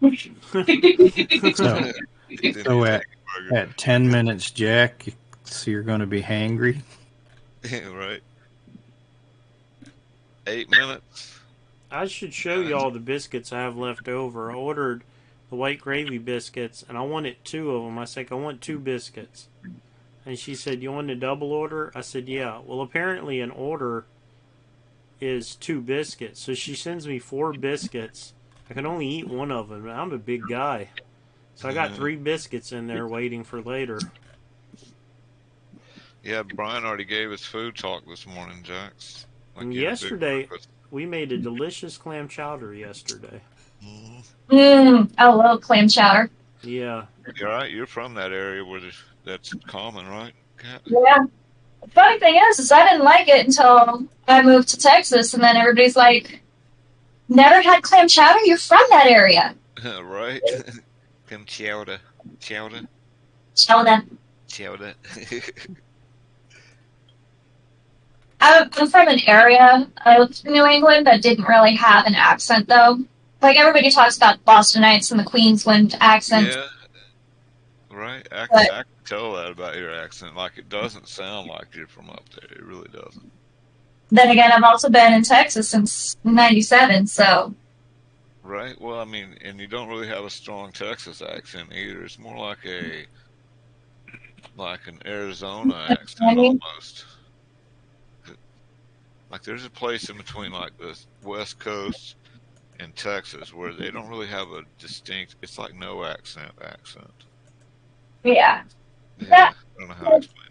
So, Then so you at, take a burger. at 10 minutes, Jack, so you're going to be hangry? Right. 8 minutes. I should show y'all the biscuits I have left over. I ordered the white gravy biscuits, and I wanted 2 of them. I said, I want 2 biscuits. And she said, you want a double order? I said, yeah. Well, apparently an order is 2 biscuits. So she sends me 4 biscuits. I can only eat 1 of them. I'm a big guy. So I got 3 biscuits in there waiting for later. Yeah, Brian already gave us food talk this morning, Jax. And he had a big yesterday, breakfast. we made a delicious clam chowder yesterday. I love clam chowder. Yeah. You're right. You're from that area where that's common, right, Kat? Yeah. The funny thing is I didn't like it until I moved to Texas, and then everybody's like, never had clam chowder? You're from that area. Right? Clam chowder. Chowder. Chowder. Chowder. I'm from an area of New England that didn't really have an accent, though. Like, everybody talks about Bostonites and the Queensland accent. Yeah. Right? I But- can tell that about your accent. Like, it doesn't sound like you're from up there. It really doesn't. Then again, I've also been in Texas since '97, so Right? Well, I mean, and you don't really have a strong Texas accent either. It's more like an Arizona accent almost. Like, there's a place in between, like, the West Coast and Texas where they don't really have a distinct, it's like no accent. yeah. Yeah, I don't know how to explain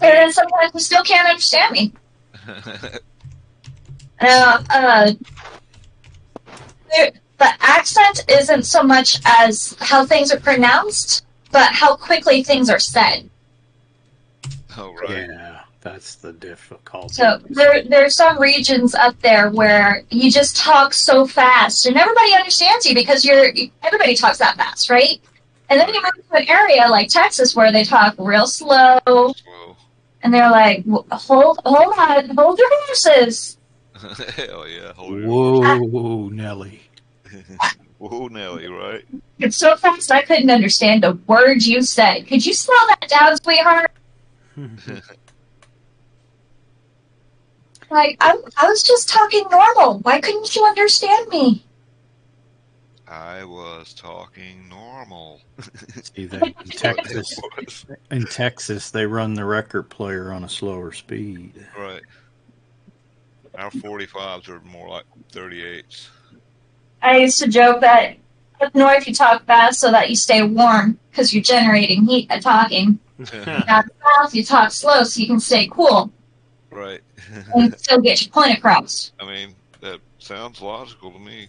And then sometimes you still can't understand me. that. The accent isn't so much as how things are pronounced, but how quickly things are said. Oh, right. Yeah, that's the difficulty. So there's some regions up there where you just talk so fast, and everybody understands you because everybody talks that fast, right? And then you move to an area like Texas where they talk real slow, Well, and they're like, hold on, hold your horses. hell yeah. Hold your Whoa, Nelly. Whoa, Nelly, right? It's so fast I couldn't understand a word you said. Could you slow that down, sweetheart? Like, I was just talking normal. Why couldn't you understand me? I was talking normal. See that in Texas, they run the record player on a slower speed. Right. Our 45s are more like 38s. I used to joke that up north you talk fast so that you stay warm because you're generating heat by talking. Down south you talk slow so you can stay cool Right. and still get your point across. I mean, that sounds logical to me.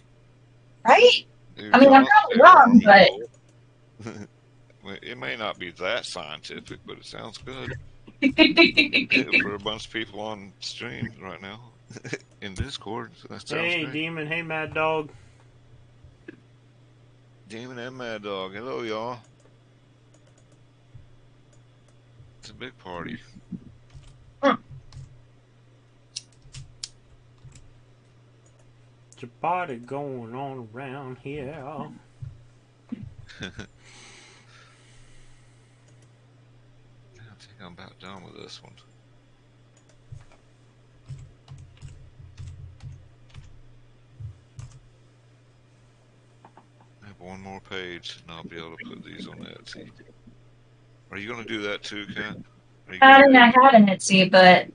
Right? Dude, I mean, I'm probably wrong, but Well, it may not be that scientific, but it sounds good for a bunch of people on stream right now in Discord. So that sounds Hey, great. Demon. Hey, Mad Dog. Demon and Mad Dog. Hello, y'all. It's a big party. It's a party going on around here. I think I'm about done with this one. I have one more page, and I'll be able to put these on Etsy. Are you going to do that too, Kat? Are you I gonna didn't have an Etsy, but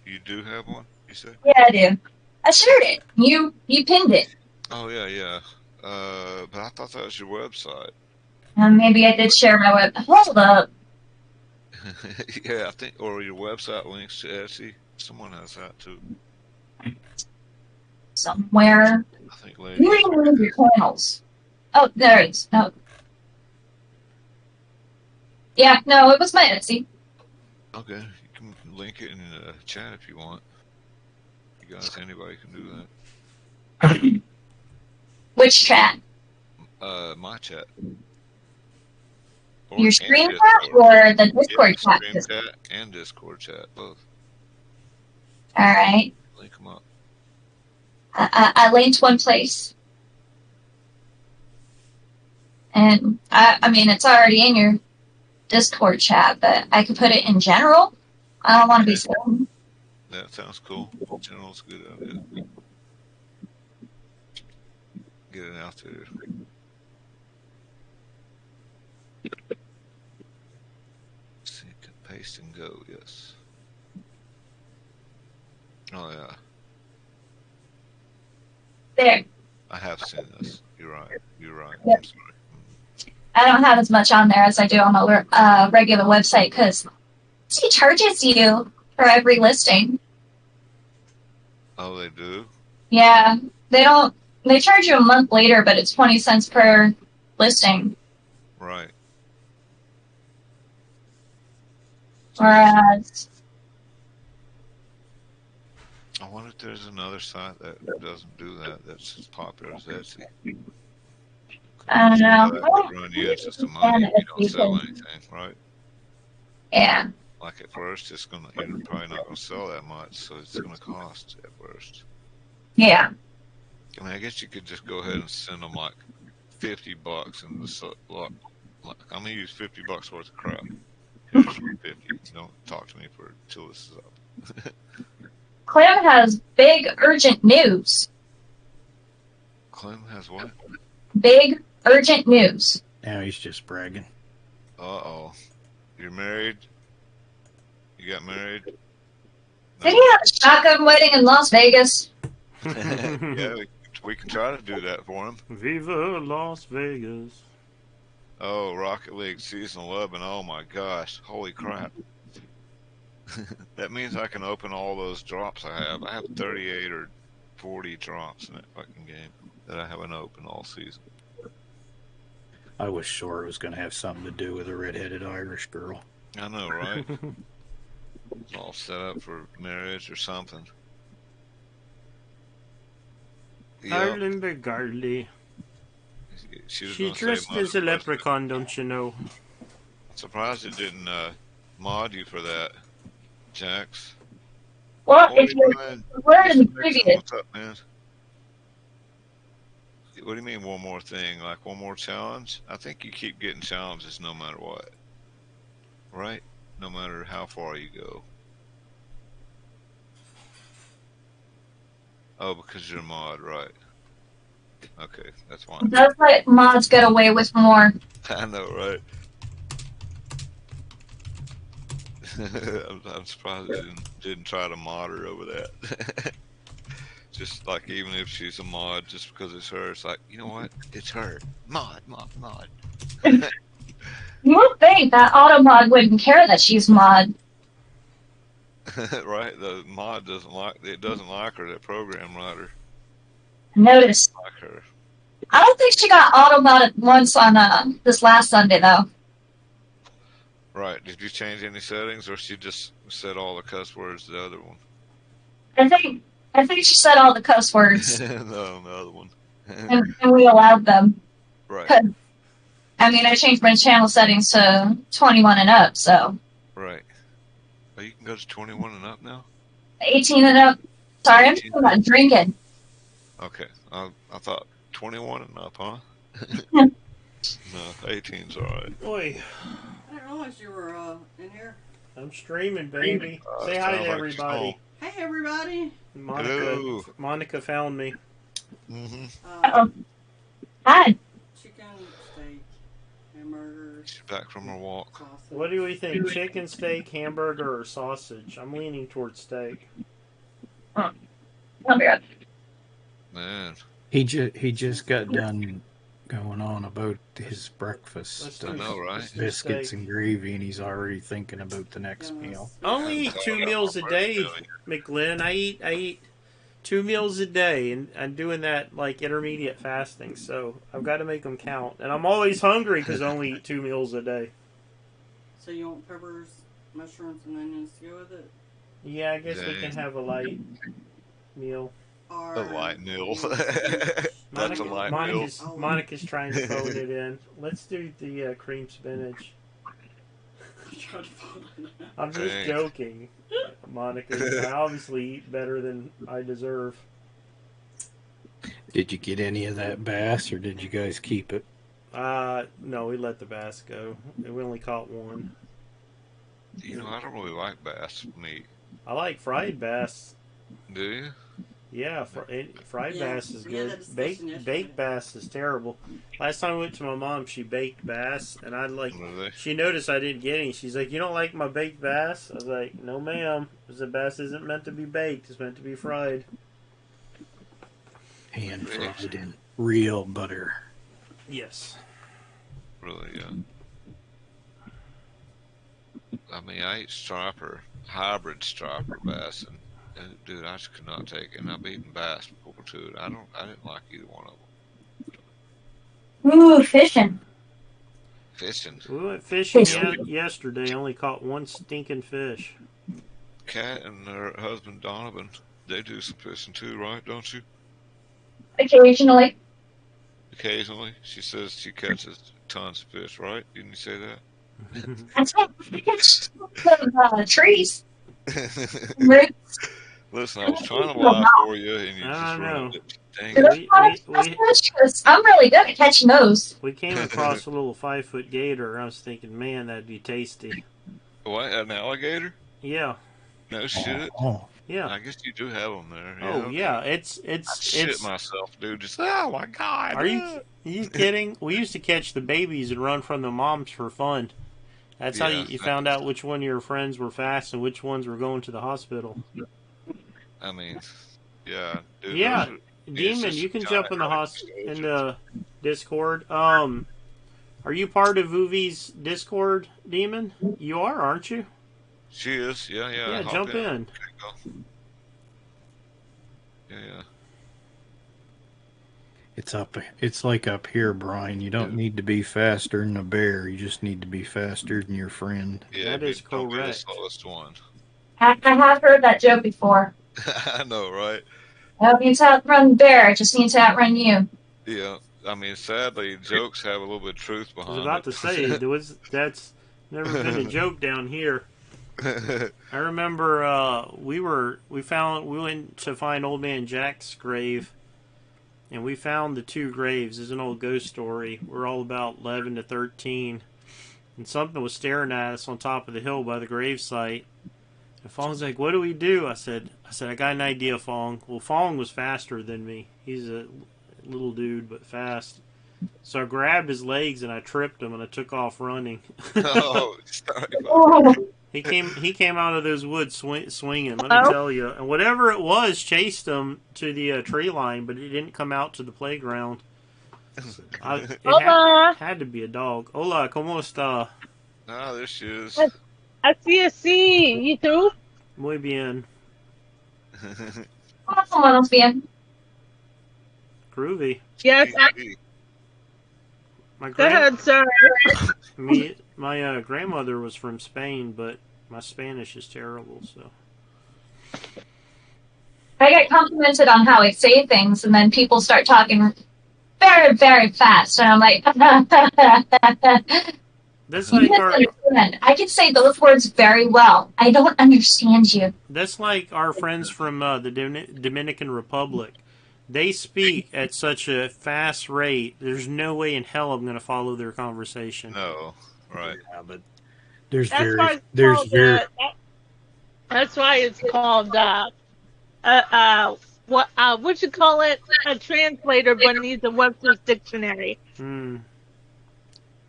You do have one, you said? yeah, I do. I shared it. You pinned it. Oh yeah, yeah. But I thought that was your website. Maybe I did share my web. Hold up. Yeah, I think, or your website links to Etsy. Someone has that too. Somewhere. I think You Lady. didn't remove your channels. Oh, there it is. No. Yeah, no, it was my Etsy. Okay, you can link it in the chat if you want. You guys, anybody can do that. Which chat? My chat. Or, Your and screen chat Discord. or the Discord Yeah, chat? stream chat and Discord chat, both. All right. Link them up. I linked one place. And I mean, it's already in your Discord chat, but I could put it in general. I don't want to be silly. That sounds cool. General's a good idea. Get it out there. See, paste and go, yes. Oh, yeah. There. I have seen this. You're right. You're right. Yep. I'm sorry. I don't have as much on there as I do on my regular website because he charges you for every listing. Oh, they do? Yeah, they don't. They charge you a month later, but it's 20 cents per listing. Right. Whereas, I wonder if there's another site that doesn't do that. That's as popular as Etsy. I don't know. That run you, it's just the money. You don't sell anything, right? Yeah. Like at first, you're probably not gonna sell that much, so it's gonna cost at first. Yeah. I mean, I guess you could just go ahead and send them like $50 and like, I'm gonna use $50 worth of crap. Here's 50. Don't talk to me till this is up. Clem has big urgent news. Clem has what? Big urgent news. Now he's just bragging. Uh-oh. You're married? You got married? No. Did he have a shotgun wedding in Las Vegas? Yeah, we can try to do that for him. Viva Las Vegas. Oh, Rocket League Season 11. Oh my gosh. Holy crap. That means I can open all those drops I have. I have 38 or 40 drops in that fucking game that I haven't opened all season. I was sure it was going to have something to do with a redheaded Irish girl. I know, right? It's all set up for marriage or something. Yep. Ireland Garley. She dressed as a leprechaun, don't you know? I'm surprised it didn't mod you for that, Jax. Well, if you're in the previous. What's up, man? What do you mean one more thing? Like one more challenge? I think you keep getting challenges no matter what. Right? No matter how far you go. Oh, because you're a mod, right. Okay, that's fine. Does let mods get away with more. I know, right? I'm surprised they didn't try to mod her over that. Just like even if she's a mod, just because it's her, it's like, you know what? It's her. Mod. You would think that auto mod wouldn't care that she's mod. Right? The mod doesn't like her. That program writer. Notice. Like her. I don't think she got auto modded once on this last Sunday though. Right. Did you change any settings, or she just said all the cuss words to the other one? I think she said all the cuss words. No, the other one. and we allowed them. Right. I mean, I changed my channel settings to 21 and up, so. Right. Oh, you can go to 21 and up now? 18 and up. Sorry, I'm talking about drinking. Okay. I thought 21 and up, huh? No, 18's alright. Oi, I didn't realize you were in here. I'm streaming, baby. Say hi to everybody. Hey, everybody. Monica found me. Mm-hmm. Hi. Chicken, steak, hamburgers. She's back from her walk. Sausage. What do we think? Chicken, steak, hamburger, or sausage? I'm leaning towards steak. I'll be right back. man. He just got done going on about his breakfast, I know, right? biscuits steak. and gravy, and he's already thinking about the next meal. I only I'm eat talking 2 about meals my a first day, meal. McGlynn. I eat 2 meals a day, and I'm doing that like intermediate fasting. So I've got to make them count, and I'm always hungry because I only eat 2 meals a day. So you want peppers, mushrooms, and onions to go with it? Yeah, I guess we can Dang. have a light meal. Or A light meal. spinach? That's a light meal. Monica's trying to phone it in. Let's do the cream spinach. I'm just Dang. joking, Monica. I obviously eat better than I deserve. Did you get any of that bass, or did you guys keep it? No, we let the bass go. We only caught one. You know, I don't really like bass meat. I like fried bass. Do you? Yeah, fried Yeah, bass is we had that good. discussion yesterday. Baked bass is terrible. Last time I went to my mom, she baked bass, and Really? she noticed I didn't get any. She's like, "You don't like my baked bass?" I was like, "No, ma'am. The bass isn't meant to be baked. It's meant to be fried." Hand fried in real butter. Yes. Really, yeah. I mean, I eat striper, hybrid striper bass, and dude, I just could not take it. And I've eaten bass before too. I didn't like either one of them. Ooh, fishing. Fishing. We went fishing Fishing. yesterday. Only caught one stinking fish. Kat and her husband Donovan, they do some fishing too, right? Don't you? Occasionally. Occasionally, she says she catches tons of fish, right? Didn't you say That's what trees. that? Roots. Listen, I was trying to lie for you, and you just I know. ruined it. Dang There's it. a lot of fish. I'm really good at catching those. We came across a little 5-foot gator. I was thinking, man, that'd be tasty. What, an alligator? Yeah, No shit. Oh, yeah. I guess you do have them there. Oh okay. yeah, I it's shit myself, dude. Just oh my god. Are you kidding? We used to catch the babies and run from the moms for fun. That's how Yeah, you found out which one of your friends were fast and which ones were going to the hospital. I mean, yeah, dude. Yeah, those are- Demon, it's you just can giant jump in the honey in the Discord. Are you part of Uvi's Discord, Demon? You are, aren't you? She is. Yeah, yeah. Yeah, hop jump in. Okay, go. Yeah. it's like up here, Brian. You don't need to be faster than a bear. You just need to be faster than your friend. Yeah, That is don't be the correct. slowest one. I have heard that joke before. I know, right? I don't need to outrun the bear. I just need to outrun you. Yeah. I mean, sadly, jokes have a little bit of truth I was behind about it. to say that's never been a joke down here. I remember we went to find Old Man Jack's grave, and we found the two graves. It's an old ghost story. We're all about 11 to 13, and something was staring at us on top of the hill by the gravesite. And Fong's like, "What do we do?" I said, "I got an idea, Fong." Well, Fong was faster than me. He's a little dude, but fast. So I grabbed his legs and I tripped him, and I took off running. Oh, sorry. Oh, He came out of those woods swinging. Let me tell you, and whatever it was chased him to the tree line, but it didn't come out to the playground. Hola. Had to be a dog. Hola, cómo está? Ah, there she is. Así. ¿Y tú? Muy bien. someone else being. Groovy. Yes. My Go ahead, sir. my grandmother was from Spain, but my Spanish is terrible. So I get complimented on how I say things, and then people start talking very, very fast, and I'm like, that's you like misunderstand. I can say those words very well. I don't understand you. that's like our friends from the Dominican Republic. They speak at such a fast rate. There's no way in hell I'm going to follow their conversation. No, right. Yeah, but there's That's why very it's called, that's why it's called what you call it? A translator, but needs a Webster's dictionary.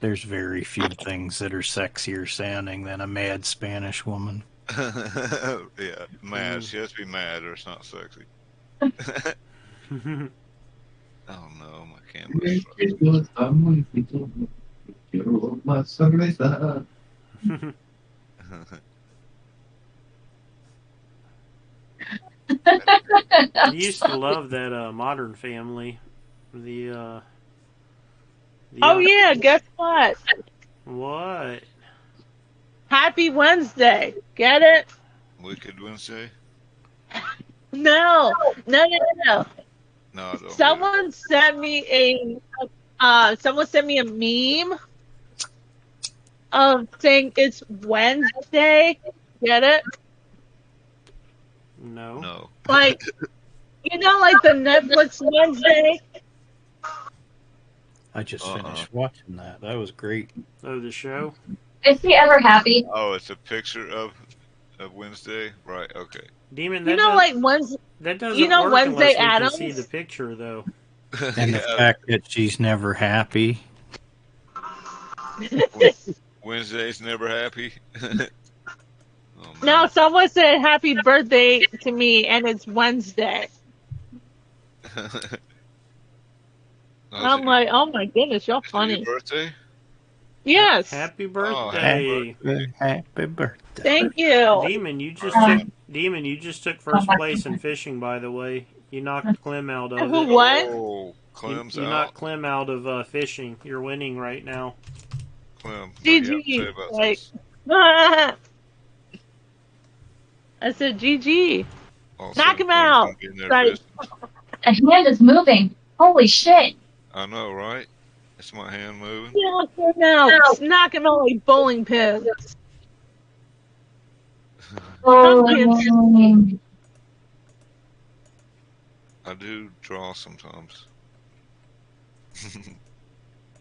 there's very few things that are sexier sounding than a mad Spanish woman. Yeah, mad. She has to be mad or it's not sexy. Oh no, my camera's Quiero más cerveza. I used to love that Modern Family. The Oh yeah, guess what? what? Happy Wednesday. Get it? Wicked Wednesday? No, no, no, no. No, I don't get it. Someone sent me a meme of saying it's Wednesday. Get it? No. No. Like, like the Netflix Wednesday. I just finished watching that. That was great. Oh, the show? Is he ever happy? Oh, it's a picture of Wednesday? Right, okay. Demon, Like Wednesday. that doesn't work Wednesday unless we Addams? can see the picture, though. And the fact that she's never happy. Wednesday's never happy? Oh, No, someone said happy birthday to me, and it's Wednesday. I'm like, oh my goodness, you're funny. Your birthday? Yes. Happy Oh, birthday. Happy birthday. Thank you. Demon, you just took first place in fishing, by the way. You knocked Clem out of it. What? Oh, Clem's You out. knocked Clem out of fishing. You're winning right now. Clem, what do you have to say GG. about Like, this? I said GG. Also, Knock him Clem's out. gonna be in there Right. fishing. A hand is moving. Holy shit. I know, right? It's my hand moving. Knock him out. Knock him out like bowling pins. Oh. I do draw sometimes.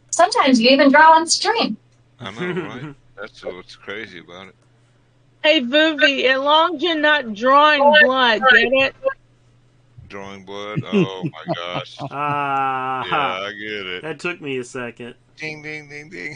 Sometimes you even draw on stream. I know, right? That's what's crazy about it. Hey, Boobie, as long as you're not drawing blood, get it? Drawing blood? Oh my gosh. Ah, Yeah, I get it. that took me a second. Ding, ding, ding, ding.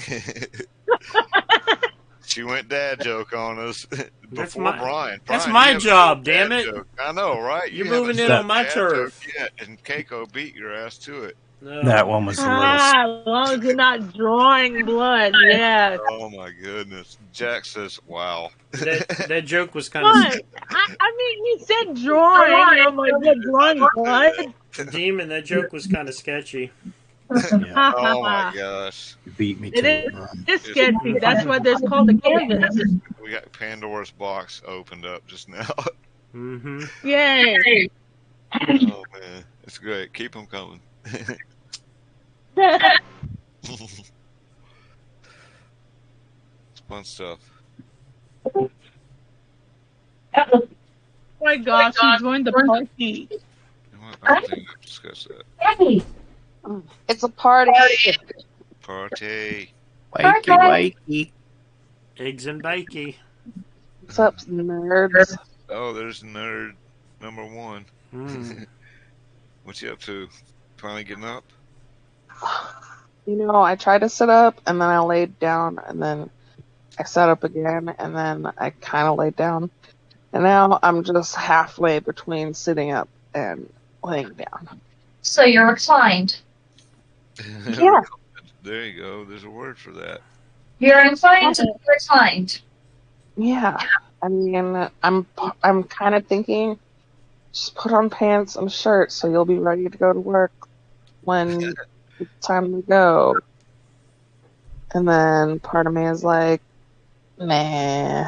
She went dad joke on us before Brian. That's Brian, my you haven't job, done damn dad it. joke. I know, right? You're You moving haven't in done on my dad turf. joke yet, and Keiko beat your ass to it. No. That one was a little. As long as you're not drawing blood, yes. Oh my goodness. Jack says, wow. That joke was kind What? I mean, you said drawing. I'm like, what, drawing blood? of Demon. That joke was kind of sketchy. Yeah, Oh my gosh. you beat me It to it, is. Ron. It's sketchy. That's why there's called a canvas. We got Pandora's box opened up just now. Mm-hmm. Yay. Oh man. It's great. Keep them coming. It's fun stuff. Oh my gosh, he joined the party. I don't think I've discussed that. Hey, It's a party. Party. Wakey, wakey. Eggs and bakey. What's up, nerds? Oh, there's nerd number one. Mm. What you up to? Finally getting up? I tried to sit up, and then I laid down, and then I sat up again, and then I kind of laid down. And now I'm just halfway between sitting up and laying down. so you're reclined. Yeah. There you go. There's a word for that. You're inclined to be reclined. Yeah. I mean, I'm kind of thinking, just put on pants and a shirt so you'll be ready to go to work when it's time to go. And then part of me is like, nah,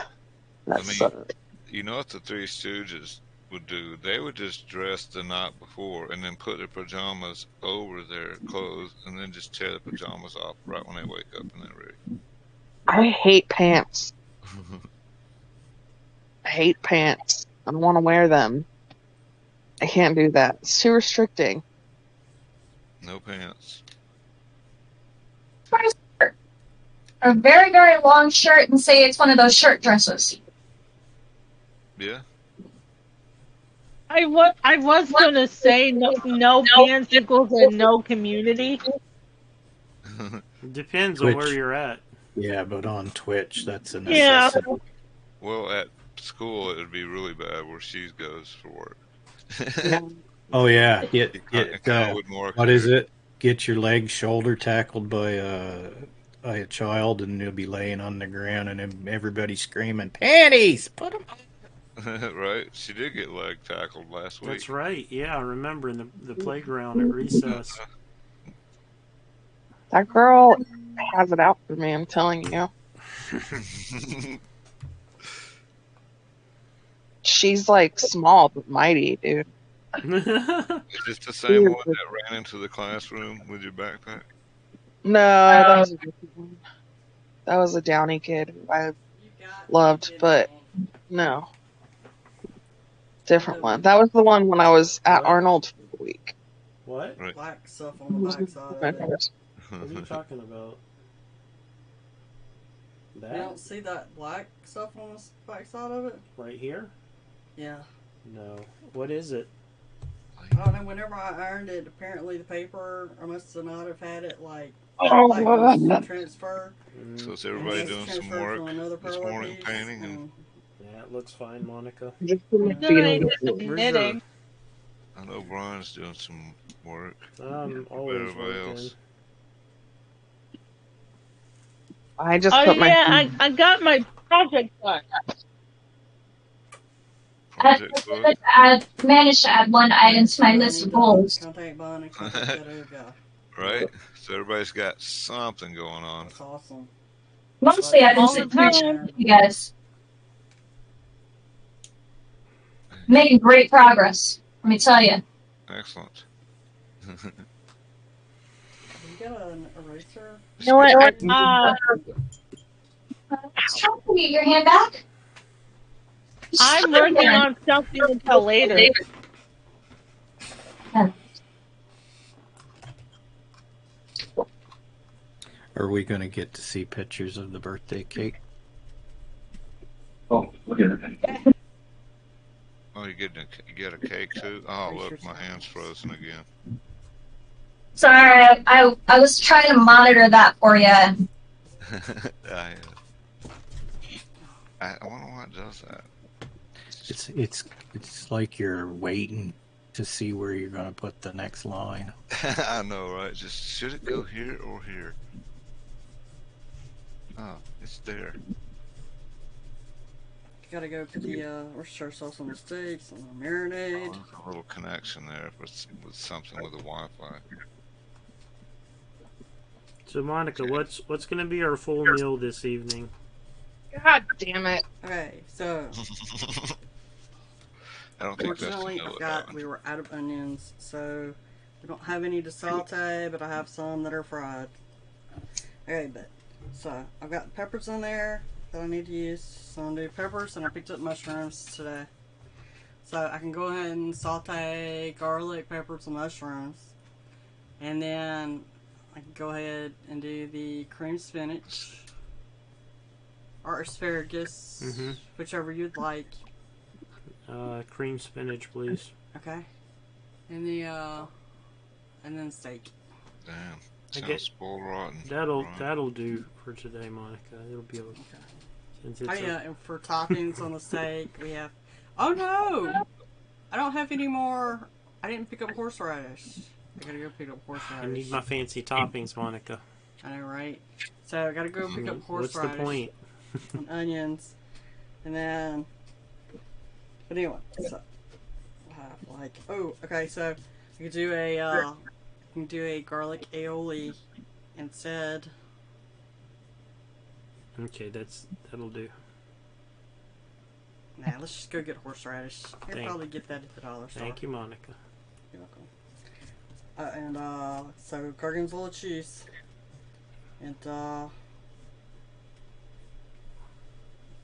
that sucks. You know what the Three Stooges would do? They would just dress the night before and then put their pajamas over their clothes and then just tear the pajamas off right when they wake up and they're ready. I hate pants. I hate pants. I don't want to wear them. I can't do that. It's too restricting. No pants. A very, very long shirt and say it's one of those shirt dresses. Yeah. I was gonna say no pants equals a no community. Depends on where Twitch. you're at. Yeah, but on Twitch, that's a Yeah. necessity. Well, at school it would be really bad where she goes for work. Yeah. Oh yeah, It kind of wouldn't work. what there. is it? Get your leg shoulder tackled by a child, and you'll be laying on the ground, and everybody screaming, "Panties! Put them!" Right? She did get leg tackled last week. That's right. Yeah, I remember in the playground at recess. That girl has it out for me, I'm telling you. She's like small but mighty, dude. Is this the same one that ran into the classroom with your backpack? No, that was a different one. That was a Downey kid who I You got loved, to get but it. no. Different one. That was the one when I was at What? Arnold for a week. What? Right. Black stuff on the back side of it. What are you talking about? You That don't see that black stuff on the back side of it? right here? Yeah. No. What is it? I don't know. Whenever I ironed it, apparently the paper, I must not have had it like Oh, black was transfer. So is And everybody it's doing some transferred work from another this parlor morning, piece, painting? And Yeah, it looks fine, Monica. just Doing Where's knitting. I know Brian's doing some work. Always Everybody working. else. I just Oh put my yeah, I got my project done. Project book. I managed to add one item to my list of goals. Contact bond and contact that other guy. Right? So everybody's got something going on. That's awesome. Mostly I've been All the sitting here time. with you guys. Making great progress, let me tell you. Excellent. You got an eraser? You know what? Can you get your hand back? I'm working on something until later. Are we going to get to see pictures of the birthday cake? Oh, look at it. Oh, you get a cake too? Oh, look, my hand's frozen again. Sorry, I was trying to monitor that for you. I wonder why it does that. It's like you're waiting to see where you're going to put the next line. I know, right? Just should it go here or here? Oh, it's there. You gotta go put the Worcestershire sauce on the steaks and the Oh, marinade. there's a little connection there with something with the Wi-Fi. So Monica, what's going to be our full meal this evening? God damn it. Okay, so I don't think that's fortunately vanilla. we were out of onions, so we don't have any to saute, but I have some that are fried. Okay, but so I've got peppers in there that I need to use. So I'm gonna do peppers, and I picked up mushrooms today. So I can go ahead and saute garlic, peppers, and mushrooms, and then I can go ahead and do the cream spinach or asparagus, whichever you'd like. Cream spinach, please. Okay. And then steak. Damn, I sounds get- spoiled rotten. That'll do for today, Monica. It'll be okay. Since Oh it's yeah, and for toppings on the steak, we have. Oh no! I don't have any more. I didn't pick up horseradish. I gotta go pick up I horseradish. need my fancy toppings, Monica. I know, right? So I gotta go pick up What's the horseradish point? and onions, and then. But anyway, so okay. So you can do a garlic aioli instead. Okay, that'll do. Nah, let's just go get horseradish. You'll Thank- probably get that at the dollar store. Thank you, Monica. You're welcome. So gorgonzola cheese, and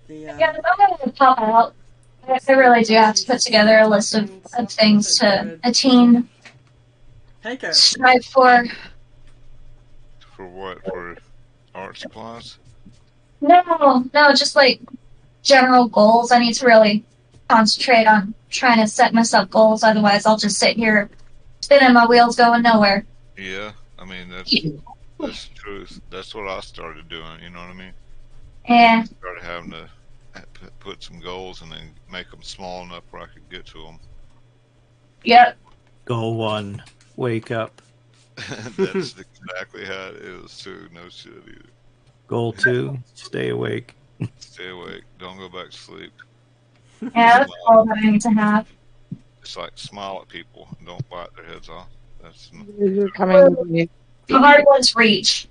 Yeah, I'm gonna pop out. I really do have to put together a list of things to attain, Heiko. strive for. For what? For art supplies? No, just like general goals. I need to really concentrate on trying to set myself goals. Otherwise, I'll just sit here spinning my wheels going nowhere. Yeah, I mean that's the truth. That's what I started doing. You know what I mean? And Started having to put some goals and then make them small enough where I could get to them. yep, Goal 1, wake up. That's exactly how it is too. No shit either. Goal 2, stay awake. Stay awake. Don't go back to sleep. Yeah, that's all that I need to have. Just like smile at people and don't bite their heads off. That's You're coming with me. The hard ones reach.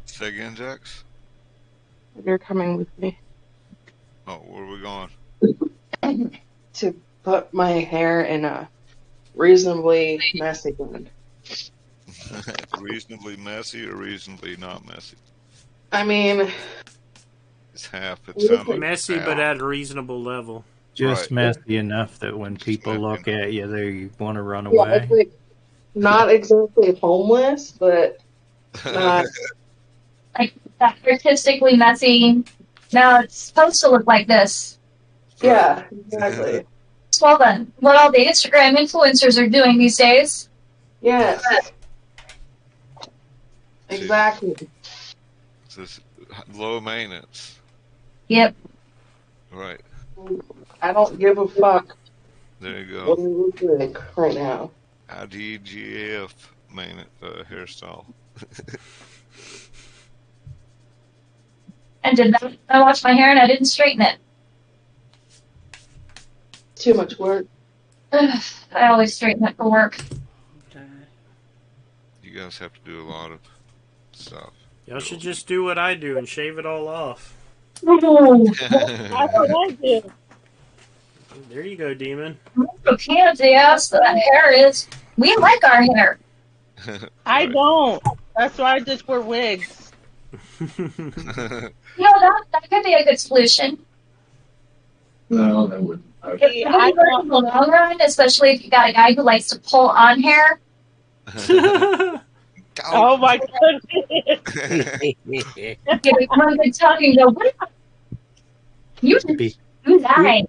Say again, Jax. You're coming with me Oh, where are we going? to put my hair in a reasonably messy bun. Reasonably messy or reasonably not messy? I mean, It's half. It sounds like Messy, half. but at a reasonable level. Just Right. messy enough that when people messy look at you, they want to run yeah, away. it's like not exactly homeless, but not. Like that artistically messy. No, it's supposed to look like this. Yeah, exactly. Well then, what all the Instagram influencers are doing these days. Yes. Exactly. It's just low maintenance. Yep. Right. I don't give a fuck There you what go. you look like right now. IDGF hairstyle. And did that. I washed my hair and I didn't straighten it. Too much work. Ugh, I always straighten it for work. Okay. You guys have to do a lot of stuff. Y'all should just do what I do and shave it all off. That's what I do. There you go, Demon. You can't see us. That hair is. We like our hair. I don't. That's why I just wear wigs. You know, that could be a good solution. No, that wouldn't. It would work in the long run, especially if you got a guy who likes to pull on hair. Oh my goodness. Give it one good tug and go, what? You lied.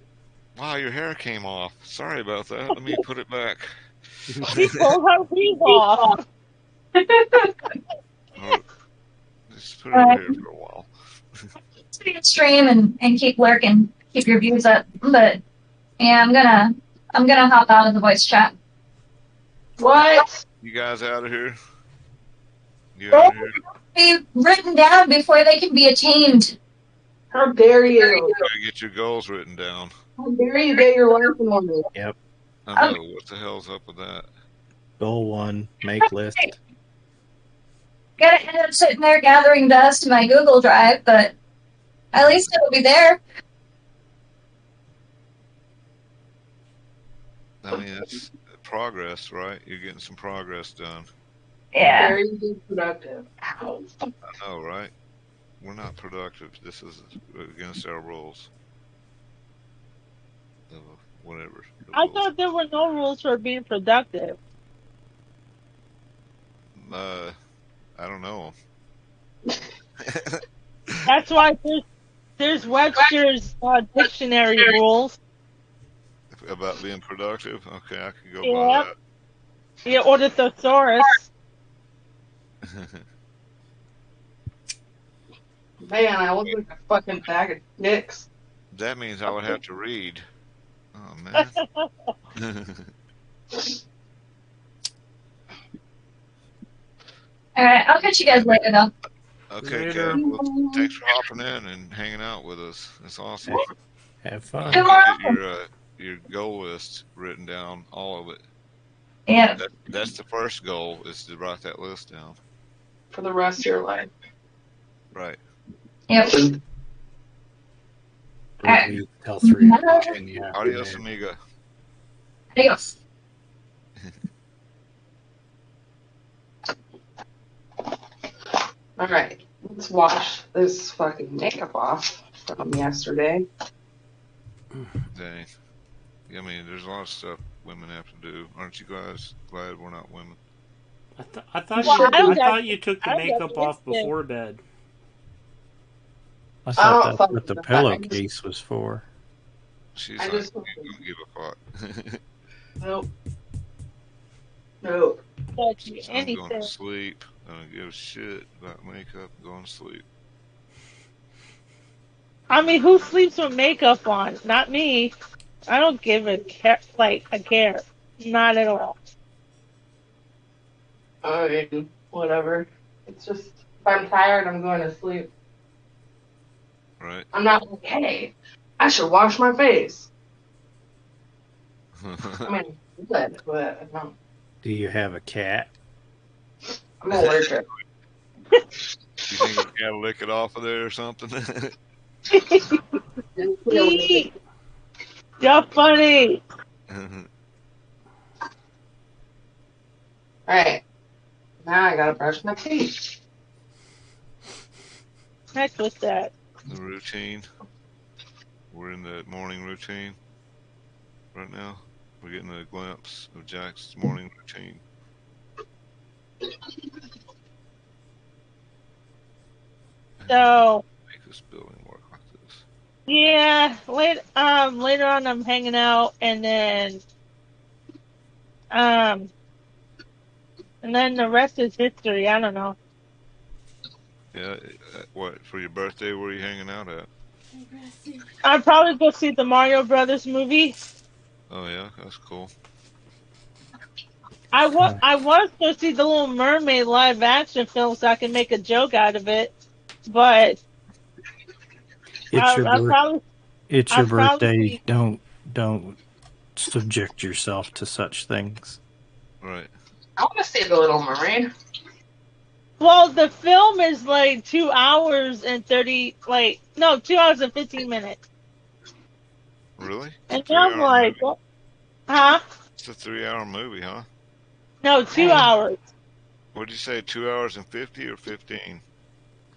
Wow, your hair came off. Sorry about that. Let me put it back. She pulled her wig off. Oh, just put it over here for a while. Stay stream and keep lurking, keep your views up. But yeah, I'm gonna hop out of the voice chat. What? You guys out of here? You out of here? Be written down before they can be attained. How dare you? You gotta get your goals written down. How dare you get your life in order? I know. What the hell's up with that? Goal 1, make list. Gotta end up sitting there gathering dust in my Google Drive, but at least it'll be there. I mean, it's progress, right? You're getting some progress done. Yeah. Very productive. Ow. I know, right? We're not productive. This is against our rules. Whatever. I thought there were no rules for being productive. I don't know. That's why there's Webster's dictionary rules. About being productive? Okay, I could go Yeah. by that. Yeah, or the thesaurus. Man, I look like a fucking bag of dicks. That means I would have to read. Oh, man. Alright, I'll catch you guys later though. Okay, Later. Kat. Well, thanks for hopping in and hanging out with us. That's awesome. Have fun. Get your goal list written down, all of it. Yeah. That's the first goal, is to write that list down. For the rest of your life. Right. Yep. Review till 3 o'clock in the Adios, afternoon. amiga. Adios. Alright, let's wash this fucking makeup off from yesterday. Dang. I mean, there's a lot of stuff women have to do. Aren't you guys glad we're not women? I thought Well, I thought you took the I don't makeup got off lipstick. before bed. I I thought don't that's fuck what the with that. pillowcase was for. She's I like, just don't give a fuck. Nope. Nope. But I'm going anything. to sleep. I don't give a shit about makeup. Going to sleep. I mean, who sleeps with makeup on? Not me. I don't give a care. Like I care, not at all. I mean, whatever. It's just if I'm tired, I'm going to sleep. Right. I'm not like, hey, I should wash my face. I mean, good, but I don't. Do you have a cat? I'm allergic. You think you gotta lick it off of there or something? Eee, you're funny. Alright, now I gotta brush my teeth. Heck with that. The routine. We're in the morning routine right now. We're getting a glimpse of Jack's morning routine. So Make this building work like this. yeah, later on I'm hanging out, and then um, and then the rest is history. I don't know. Yeah. What for your birthday? Where are you hanging out at? I'd probably go see the Mario Brothers movie. Oh yeah, that's cool. I was going to see the Little Mermaid live action film so I can make a joke out of it, but It's your birth. It's your I'll probably birthday. see. Don't subject yourself to such things. Right. I want to see The Little Mermaid. Well, the film is like 2 hours and 30, like no, 2 hours and 15 minutes, Really? and Three I'm hour like, movie? huh? It's a 3 hour movie, huh? No, 2 hours, What'd you say? 2 hours and 50 or 15?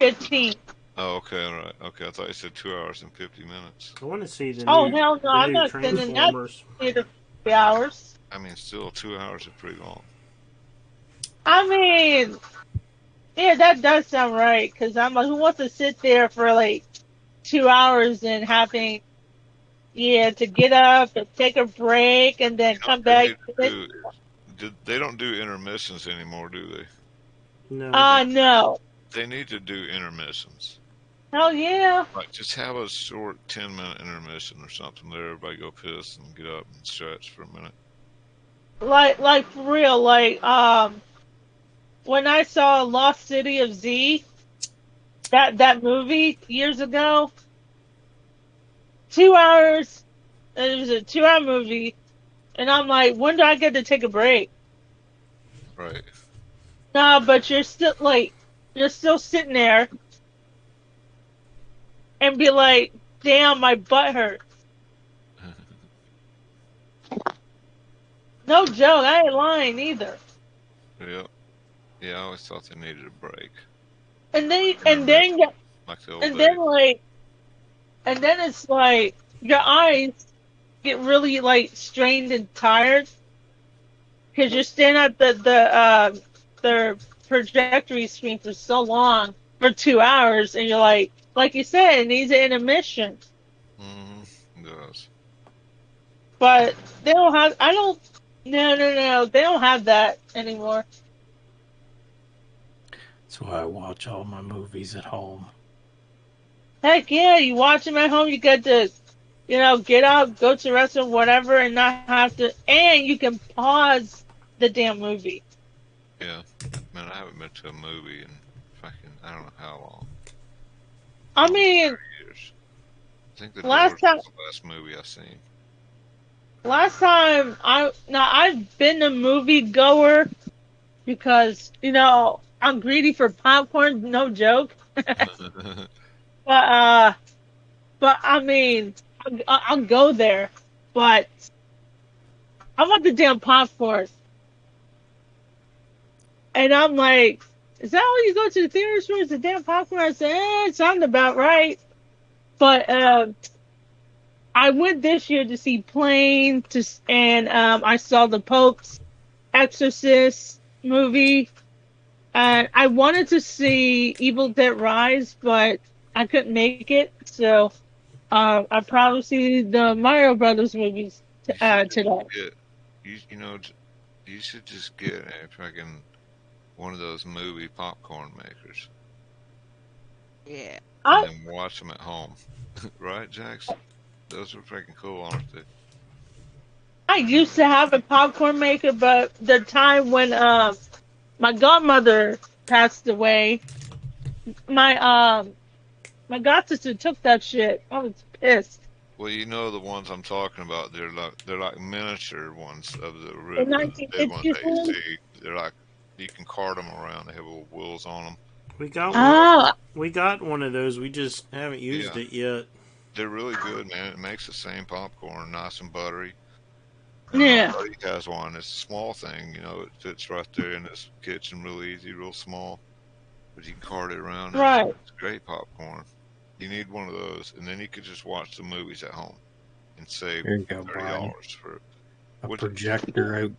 15. Oh, okay, all right. Okay, I thought you said 2 hours and 50 minutes. I want to see Oh hell no, I'm new not spending that Transformers. theater 3 hours. I mean, still 2 hours is pretty long. I mean, yeah, that does sound right. Because I'm like, who wants to sit there for like 2 hours and having, yeah, to get up and take a break and then You know come what they back need to to it? they don't do intermissions anymore, do they? No. No. They need to do intermissions. Hell yeah. Like, just have a short 10-minute intermission or something. Let everybody go piss and get up and stretch for a minute. Like for real, like, when I saw Lost City of Z, that movie years ago, 2 hours, it was a 2 hour movie, and I'm like, when do I get to take a break? Right. Nah, but you're still sitting there and be like, damn, my butt hurts. No joke, I ain't lying either. Yep. Yeah, I always thought they needed a break. And then, Intermission, like the old and days. then like, and then it's like, your eyes get really like strained and tired because you're staring at the trajectory screen for so long for 2 hours, and you're like you said, it needs an intermission. Mm-hmm. It does. But they don't have. I don't. No. They don't have that anymore. That's why I watch all my movies at home. Heck yeah, you watch them at home. You get to, get out, go to the restaurant, whatever, and not have to. And you can pause the damn movie. Yeah. Man, I haven't been to a movie in I don't know how long. I mean, Years. I think the last Doors time. was the last movie I seen. Last time I've been a movie goer because I'm greedy for popcorn, no joke. But I mean I'll go there, but I want the damn popcorn, and I'm like, is that all you go to the theaters for? Is the damn popcorn? I said, it sounds about right, but I went this year to see Plane, and I saw the Pope's Exorcist movie. And I wanted to see Evil Dead Rise, but I couldn't make it. So I probably see the Mario Brothers movies today. You should just get a fucking one of those movie popcorn makers. Yeah. And then watch them at home. Right, Jax? Those are freaking cool, aren't they? I used to have a popcorn maker, but the time when my godmother passed away, my my godsister took that shit. I was pissed. Well, you know the ones I'm talking about. They're like miniature ones of In the big ones 1950s that you one? see. They're like you can cart them around. They have little wheels on them. We got one. Oh, We got one of those. We just haven't used Yeah, it yet. they're really good, man. It makes the same popcorn, nice and buttery. And my yeah. buddy has one. It's a small thing, you know. It fits right there in his kitchen, real easy, real small. But you can cart it around. And Right. it's great popcorn. You need one of those, and then you could just watch the movies at home and save There you go, $30 Brian. for A what? projector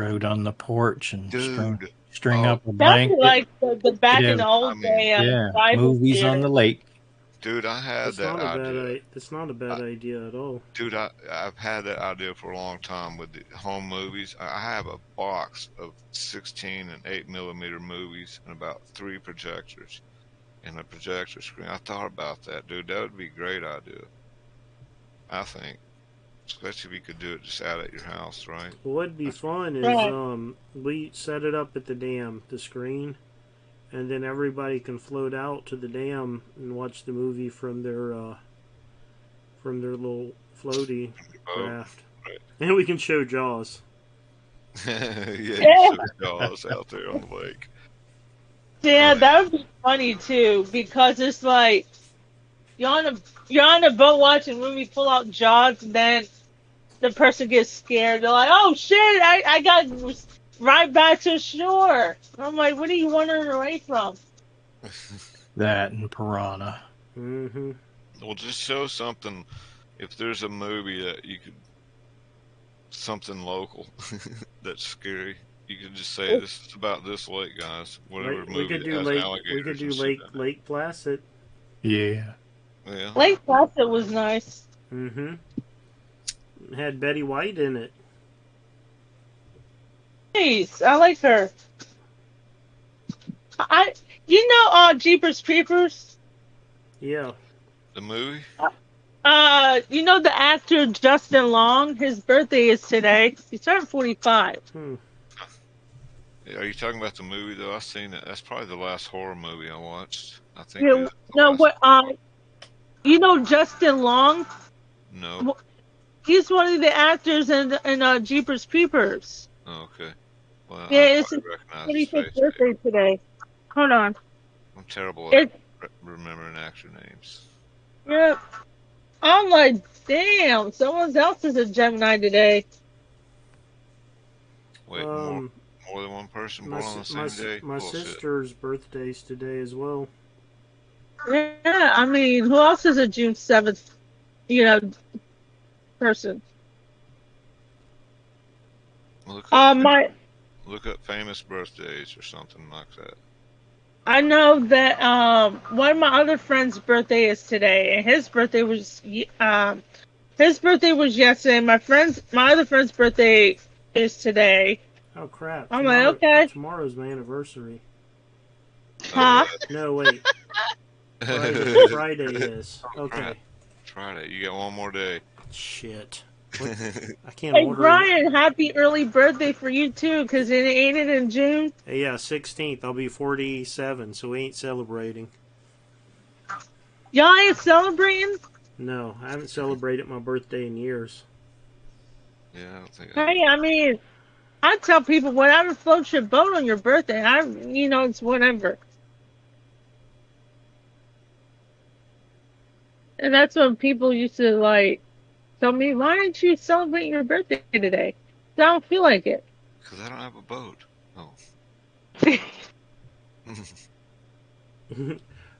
out on the porch and Dude, string oh, up a That's blanket. like the back in have, the I old mean, day yeah, Bible movies on theater. the lake. dude, I had That's that not a bad. idea. That's not a bad idea at all. Dude, I've had that idea for a long time with the home movies. I have a box of 16 and 8mm movies and about 3 projectors and a projector screen. I thought about that, dude. That would be a great idea. I think, especially if you could do it just out at your house, right? What'd be fun is Right. we set it up at the dam, the screen, and then everybody can float out to the dam and watch the movie from their little floaty Oh, craft, right. and we can show Jaws. Yeah, you Yeah. should Jaws out there on the lake. Yeah, Right. that would be funny too, because it's like you're on a boat watching a movie, pull out Jaws, and then the person gets scared. They're like, "Oh shit! I got right back to shore." I'm like, "What are you wandering away from?" That and Piranha. Mm-hmm. Well, just show something. If there's a movie that you could, something local that's scary, you could just say this is about this lake, guys. Whatever We movie could that do has Lake. We alligators could do and shit in Lake Placid. Yeah. it. Yeah. Lake Placid was nice. Mm-hmm. Had Betty White in it. Nice, I like her. I Jeepers Creepers. Yeah. The movie? You know the actor Justin Long. His birthday is today. He turned 45. Yeah, are you talking about the movie though? I've seen it. That's probably the last horror movie I watched. I think it Yeah, is the no, last. what? You know Justin Long. No. He's one of the actors in Jeepers Creepers. Oh, okay. Well, Yeah, I it's his probably recognize his 45th face. birthday today. Hold on. I'm terrible at It's remembering actor names. yeah. I'm like, damn, someone else is a Gemini today. Wait, more than one person born on the same day? My Bullshit. sister's birthday's today as well. Yeah, I mean, who else is a June 7th, person? Look up, My look up famous birthdays or something like that. I know that one of my other friends' birthday is today, and his birthday was yesterday. My other friend's birthday is today. Oh crap! I'm like, okay. Tomorrow's my anniversary. Huh? No, wait. Friday is. Okay. Crap. Friday. You got one more day. Shit. What? I can't Hey, order. Brian, happy early birthday for you too, because it ain't it in June. Yeah, 16th. I'll be 47, so we ain't celebrating. Y'all ain't celebrating? No, I haven't celebrated my birthday in years. Yeah, I don't think. Hey, I mean, I tell people whatever floats your boat on your birthday. It's whatever. And that's when people used to like tell me, "Why didn't you celebrate your birthday today?" I don't feel like it. Because I don't have a boat. Oh.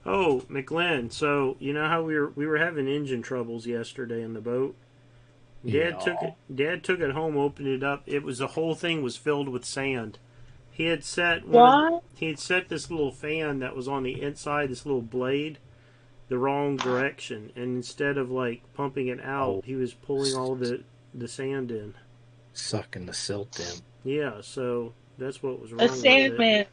Oh, McLean. So you know how we were having engine troubles yesterday in the boat. Dad took it home, opened it up. The whole thing was filled with sand. He had set this little fan that was on the inside, this little blade, the wrong direction, and instead of like pumping it out, he was pulling all the sand in, sucking the silt in. Yeah, so that's what was wrong. A Sandman.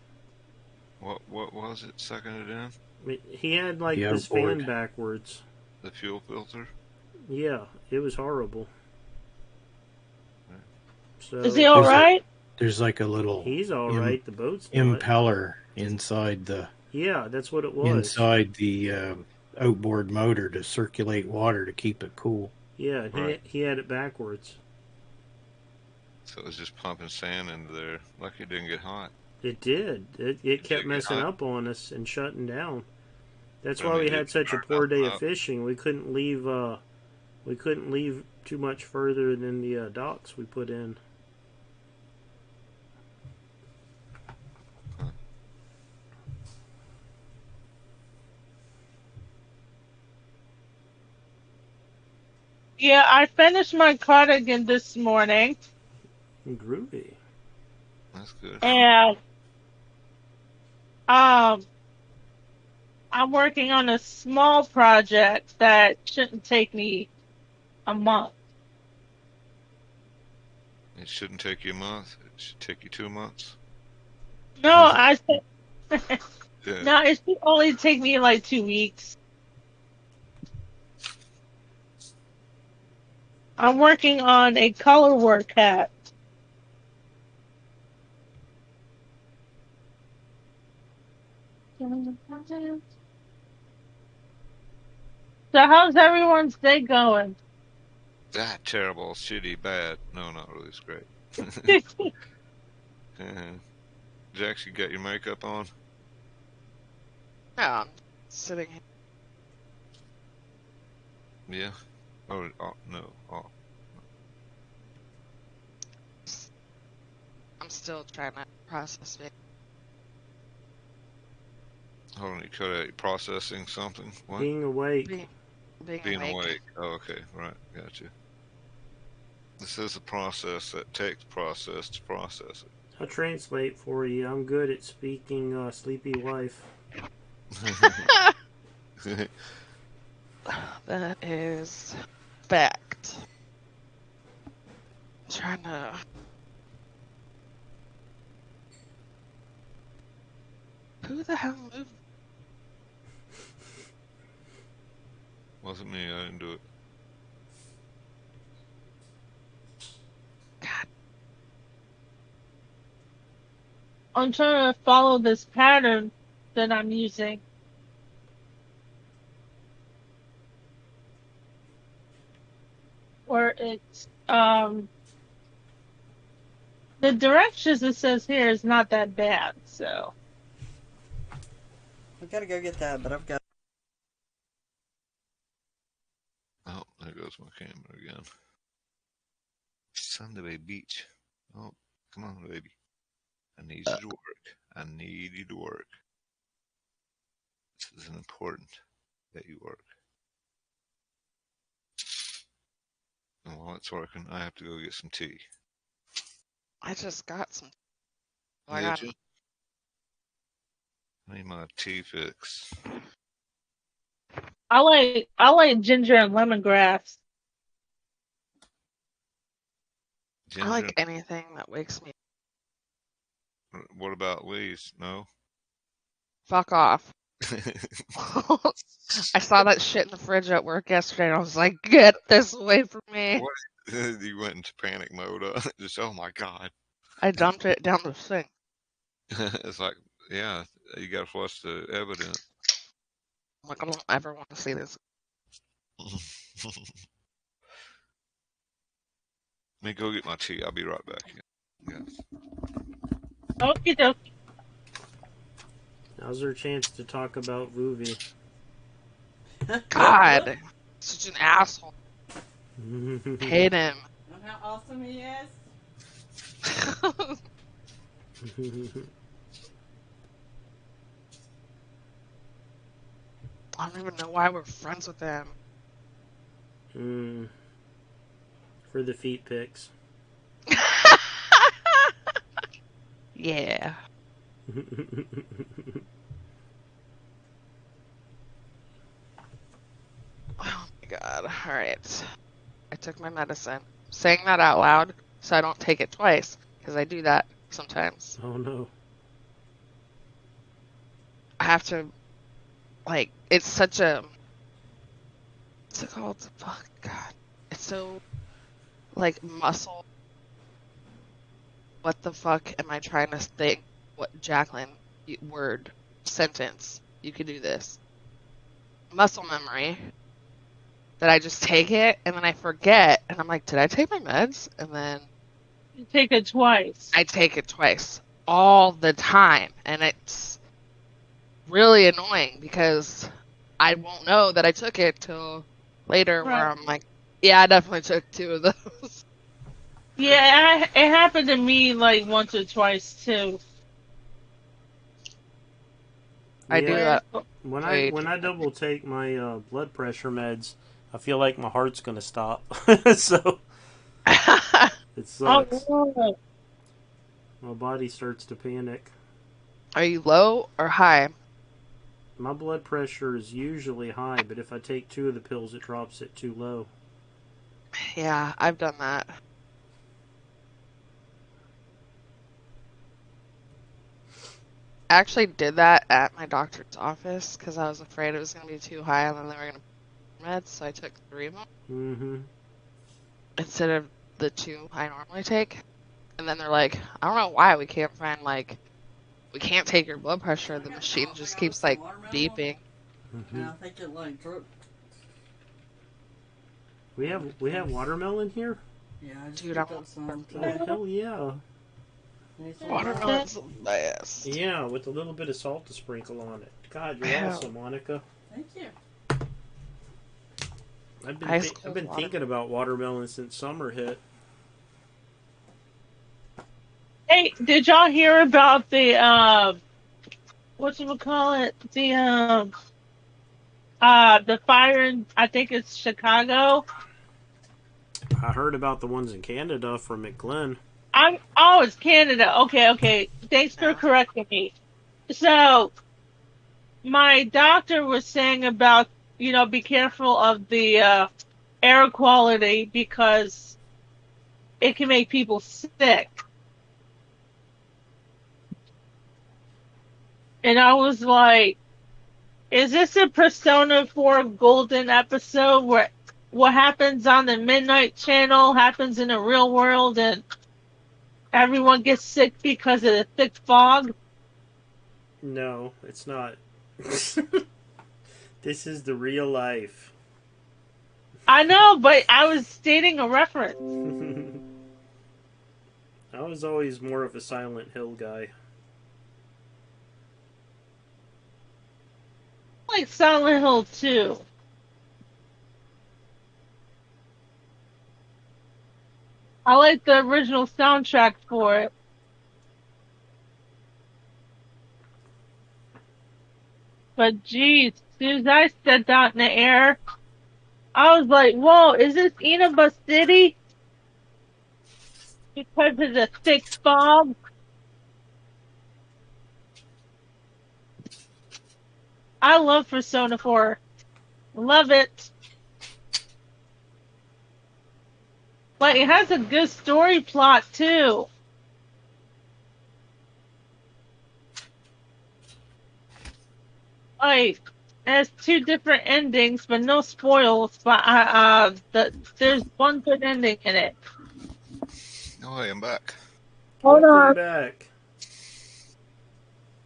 What was it? Sucking it in? I mean, he had like this fan backwards. The fuel filter? Yeah, it was horrible. So Is he all right? There's like a little he's all right. The boat's not. impeller inside the Yeah, that's what it was. outboard motor to circulate water to keep it cool. Yeah, Right. he had it backwards. So it was just pumping sand into there. Lucky it didn't get hot. It did. It kept get messing hot? up on us and shutting down. That's I why mean, we it had such a turned poor up day and of up. fishing. We couldn't leave. We couldn't leave too much further than the docks we put in. Yeah, I finished my cardigan this morning, Groovy. That's good. and um, I'm working on a small project that shouldn't take me a month. It shouldn't take you a month. It should take you 2 months. No, I said Yeah. no. It should only take me like 2 weeks. I'm working on a color work hat. So how's everyone's day going? That terrible, shitty, bad. No, not really. It's great. Jax, you got your makeup on? No, I'm sitting here. Yeah. Oh no. Oh. I'm still trying to process it. Hold on, you cut out processing something? What? Being awake. Being awake. Oh, okay. Right. Gotcha. This is a process that takes process to process it. I'll translate for you. I'm good at speaking sleepy wife. That is fact. I'm trying to. Who the hell moved? Wasn't me. I didn't do it. God, I'm trying to follow this pattern that I'm using. Where it's the directions it says here is not that bad, so I gotta go get that, but I've got. Oh, there goes my camera again. Sunday Beach. Oh, come on, baby. I need you to work. I need you to work. This is important that you work. And while it's working, I have to go get some tea. I just got some. Oh, I Did got you? I need my tea fix. I like ginger and lemongrass. I Ginger? like anything that wakes me. What about Lee's? No? Fuck off. I saw that shit in the fridge at work yesterday, and I was like, "Get this away from me!" What? You went into panic mode. Just, oh my God. I dumped it down the sink. It's like, yeah, you gotta flush the evidence. I'm like, I don't ever want to see this. Let me go get my tea. I'll be right back. Yeah. Okie dokie. Now's our chance to talk about Voovie. God, such an asshole. Hate him. Know how awesome he is? I don't even know why we're friends with him. For the feet pics. Yeah. Oh my God. Alright. I took my medicine. Saying that out loud so I don't take it twice, because I do that sometimes. Oh no. I have to, like, it's such a. What's it called? Fuck, God. It's so, like, muscle what the fuck am I trying to think? What Jacqueline word sentence? You could do this. Muscle memory. That I just take it and then I forget and I'm like, did I take my meds? And then You take it twice. I take it twice all the time, and it's really annoying because I won't know that I took it till later where Right. I'm like, yeah, I definitely took 2 of those. Yeah, it happened to me like once or twice too. I do Yeah. that When I way when too I much. double take my blood pressure meds, I feel like my heart's gonna stop. So it sucks. Oh, My body starts to panic. Are you low or high? My blood pressure is usually high, but if I take 2 of the pills, it drops it too low. Yeah, I've done that. I actually did that at my doctor's office because I was afraid it was going to be too high and then they were going to put meds, so I took 3 of them Mm-hmm. instead of the 2 I normally take. And then they're like, I don't know why we can't find, like, we can't take your blood pressure. The machine just keeps, like, beeping. Mm-hmm. And I think it like drip. We have watermelon here. Yeah, I just Dude, picked I'm up some Oh today. hell yeah! Need some Watermelon's the best. Yeah, with a little bit of salt to sprinkle on it. God, you're Hell. awesome, Monica. Thank you. Ice I've cold been water. thinking about watermelon since summer hit. hey, did y'all hear about the whatchamacallit? The fire in, I think it's Chicago. I heard about the ones in Canada from McGlenn. It's Canada. Okay. Thanks for Yeah. correcting me. So my doctor was saying about, be careful of the air quality because it can make people sick. And I was like, is this a Persona 4 Golden episode where what happens on the Midnight Channel happens in the real world and everyone gets sick because of the thick fog? No, it's not. This is the real life. I know, but I was stating a reference. I was always more of a Silent Hill guy. Like Silent Hill 2. I like the original soundtrack for it. But geez, as soon as I stepped out in the air, I was like, whoa, is this Inaba City? Because of the thick fog. I love Persona 4. Love it. Like, it has a good story plot, too. Like, it has 2 different endings, but no spoils. But there's one good ending in it. Oh, hey, I'm back. Hold Welcome on. back.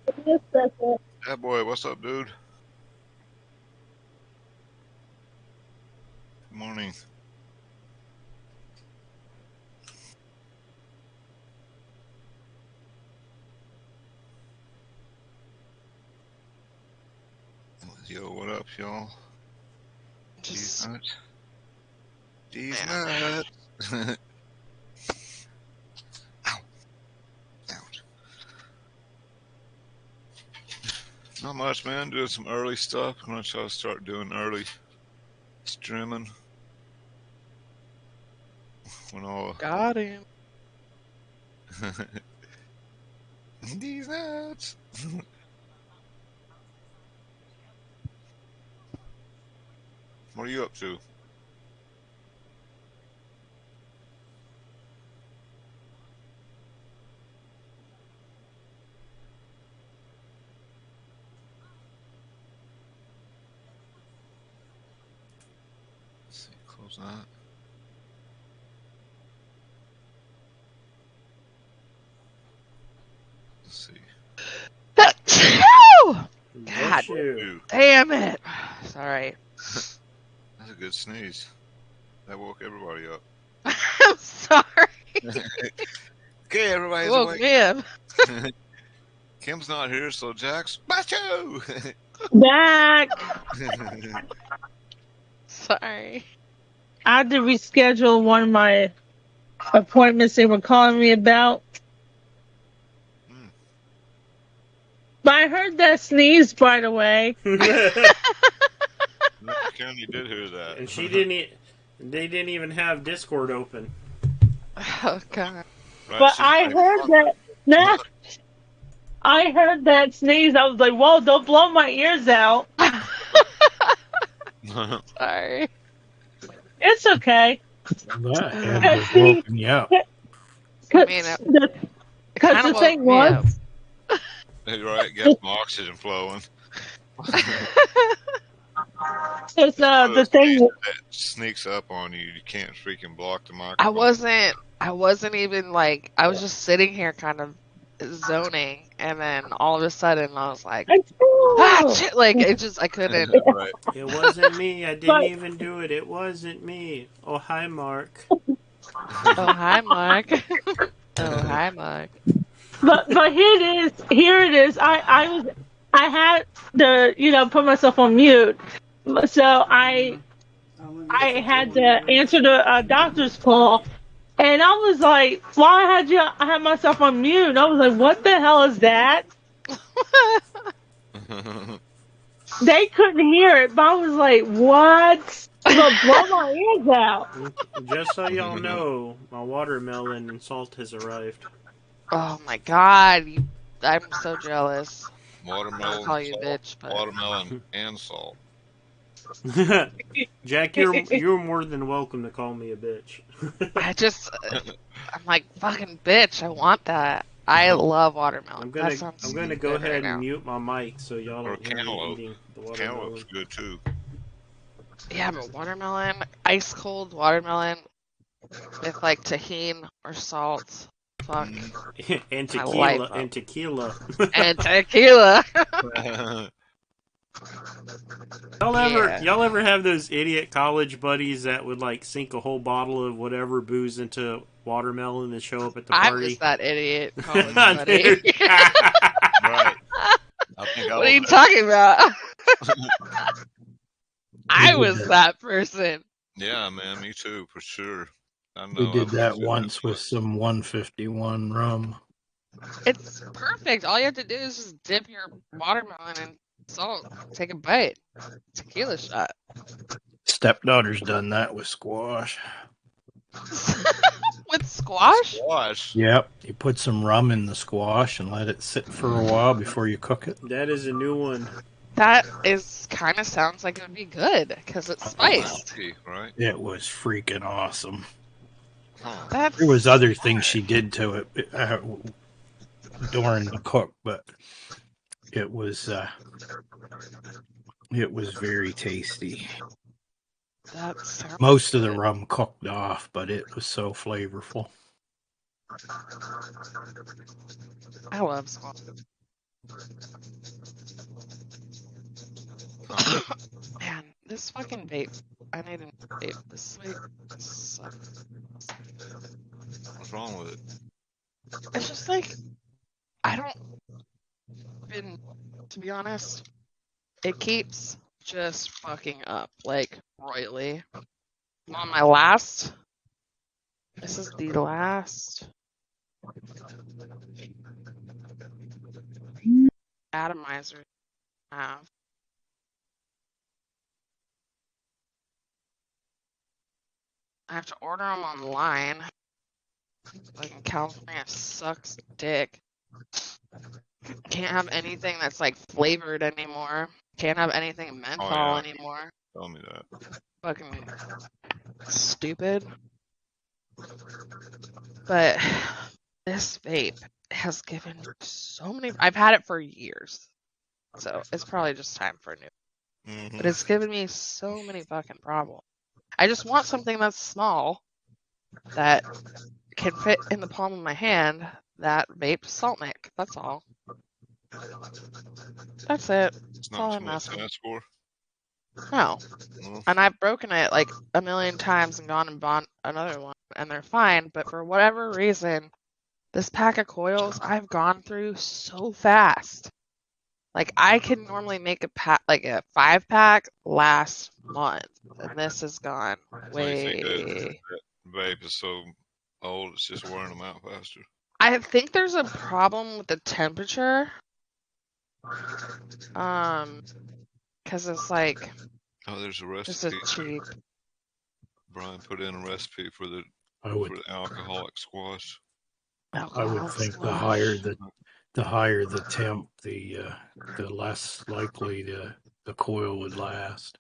Give me a second. Hey, boy, what's up, dude? Good morning. Yo, what up, y'all? These Just, nuts. These man. nuts. Ow. Ouch. Not much, man. Doing some early stuff. I'm gonna try to start doing early streaming. When all Got him. these nuts. What are you up to? Let's see, close that. bless you. Damn it. Sorry. That's a good sneeze. That woke everybody up. I'm sorry. Okay, everybody's Woke awake. me up. Kim's not here, so Jack's Macho. Back. Sorry. I had to reschedule one of my appointments they were calling me about. But I heard that sneeze, by the way. County did hear that. And she didn't. They didn't even have Discord open. Oh God. Right, But she's I like, heard that. Nah, I heard that sneeze. I was like, "Whoa! Don't blow my ears out." Sorry. It's okay. That had to Cause have see, woken you up. I mean, it because kinda the woke thing me was, up. right, get some oxygen flowing. because the thing. That sneaks up on you. You can't freaking block the microphone. I wasn't even like, I was just sitting here kind of zoning, and then all of a sudden I was like, shit, like, I couldn't. Right. It wasn't me. I didn't But- even do it. It wasn't me. Oh, hi, Mark. Oh, hi, Mark. Oh, hi, Mark. But here it is. I had to put myself on mute, so I had to answer the doctor's call, and I was like, "Why I had myself on mute?" I was like, "What the hell is that?" They couldn't hear it, but I was like, "What?" It's gonna blow my ears out. Just so y'all know, my watermelon and salt has arrived. Oh my God, I'm so jealous. Watermelon, I'll call you salt, bitch, but watermelon, and salt. Jack, you're more than welcome to call me a bitch. I'm like, fucking bitch, I want that. I love watermelon. I'm That gonna sounds go good ahead right now. and mute my mic so y'all Or don't hear me cantaloupe. eating the watermelon. Cantaloupe's good too. Yeah, but watermelon, ice cold watermelon with like tahini or salt. Fuck. And My life tequila. up. And tequila. And tequila. Y'all ever have those idiot college buddies that would like sink a whole bottle of whatever booze into watermelon and show up at the I party? was that idiot college buddy. Right. I think What are you talking about? I did was that person. Yeah, man, me too, for sure. I know. We did I've that seen once with some 151 rum. It's perfect. All you have to do is just dip your watermelon in salt. Take a bite. Tequila shot. Stepdaughter's done that with squash. With squash? Squash. Yep. You put some rum in the squash and let it sit for a while before you cook it. That is a new one. That is kind of sounds like it would be good because it's spiced. Right? It was freaking awesome. Huh. There was other things she did to it during the cook, but it was very tasty. That sounds Most of the good. rum cooked off, but it was so flavorful. I love squash. Man, this fucking vape. I need a vape. This vape sucks. What's wrong with it? It's just like, I don't been, to be honest, it keeps just fucking up, like, royally. On my last, this is the last atomizer I have. I have to order them online. Like in California, sucks dick. Can't have anything that's like flavored anymore. Can't have anything menthol anymore. Tell me that. Fucking stupid. But this vape has given so many. I've had it for years, so it's probably just time for a new. But it's given me so many fucking problems. I just want something that's small, that can fit in the palm of my hand, that vape salt nick. That's all. That's it. It's That's all not too I'm much to asking. ask for. No. No. And I've broken it like a million times and gone and bought another one, and they're fine. But for whatever reason, this pack of coils I've gone through so fast. Like I can normally make a pack, like a 5-pack, last month, and this has gone What do you think way. that vape is so old? It's just wearing them out faster. I think there's a problem with the temperature. Because it's like Oh, there's a just a recipe. cheap. Brian put in a recipe for the I would alcoholic squash. I would Alcohol think the squash. higher the temp, the less likely the coil would last.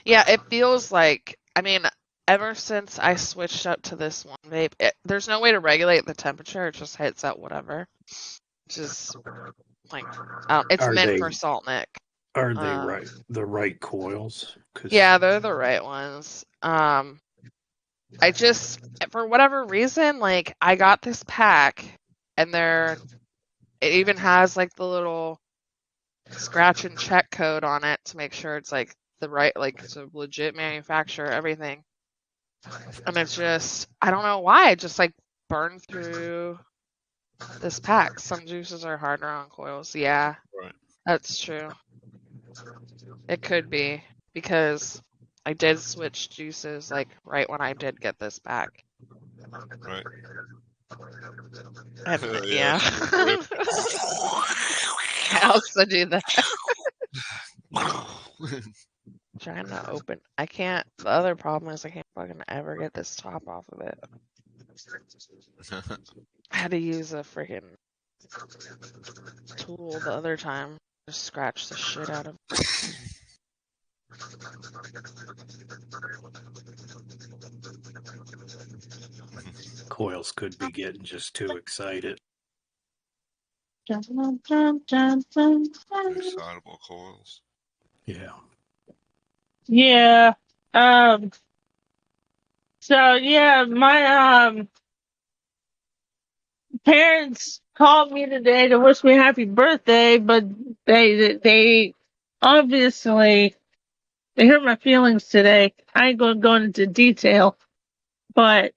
Yeah, it feels like, I mean, ever since I switched up to this one vape, there's no way to regulate the temperature. It just hits at whatever. Which is like, it's Are meant they for Salt Nick. right the right coils? 'Cause Yeah, they're the right ones. I just, for whatever reason, like, I got this pack, and it even has like the little scratch and check code on it to make sure it's like the right, like it's a legit manufacturer, everything. And it's just, I don't know why, it just like burned through this pack. Some juices are harder on coils. Yeah, Right. that's true. It could be because I did switch juices like right when I did get this pack. Right. And Yeah. yeah. I also do that. Trying to open. I can't. The other problem is I can't fucking ever get this top off of it. I had to use a freaking tool the other time to scratch the shit out of it. Coils could be getting just too excited. Excitable coils. Yeah. Yeah. So yeah, my parents called me today to wish me happy birthday, but they obviously they hurt my feelings today. I ain't gonna go into detail, but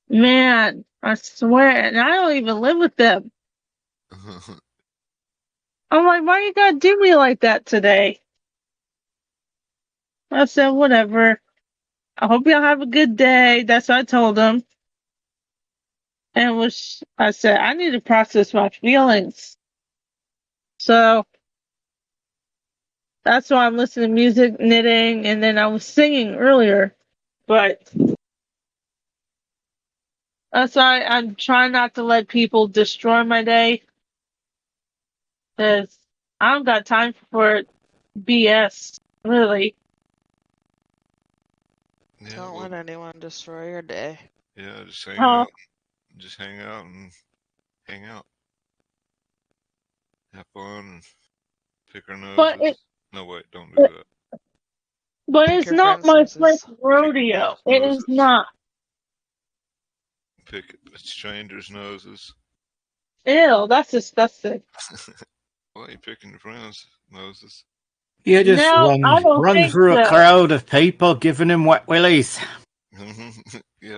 man, I swear, and I don't even live with them. I'm like, why you gotta do me like that today? I said, whatever. I hope y'all have a good day. That's what I told them. And I said, I need to process my feelings. So that's why I'm listening to music, knitting, and then I was singing earlier. But that's why I'm trying not to let people destroy my day. Because I don't got time for BS, really. Yeah, Don't well, let anyone destroy your day. yeah, just hang Oh, out. Just hang out and hang out. Have fun and pick our but noses. No, wait, don't do that. Pick it's your not friends' my first noses. Pick rodeo. It is noses. not. Pick strangers' noses. Ew, that's disgusting. Well, you picking your friends' noses. You just No, I don't run think through a so. crowd of people giving them wet willies. Yeah.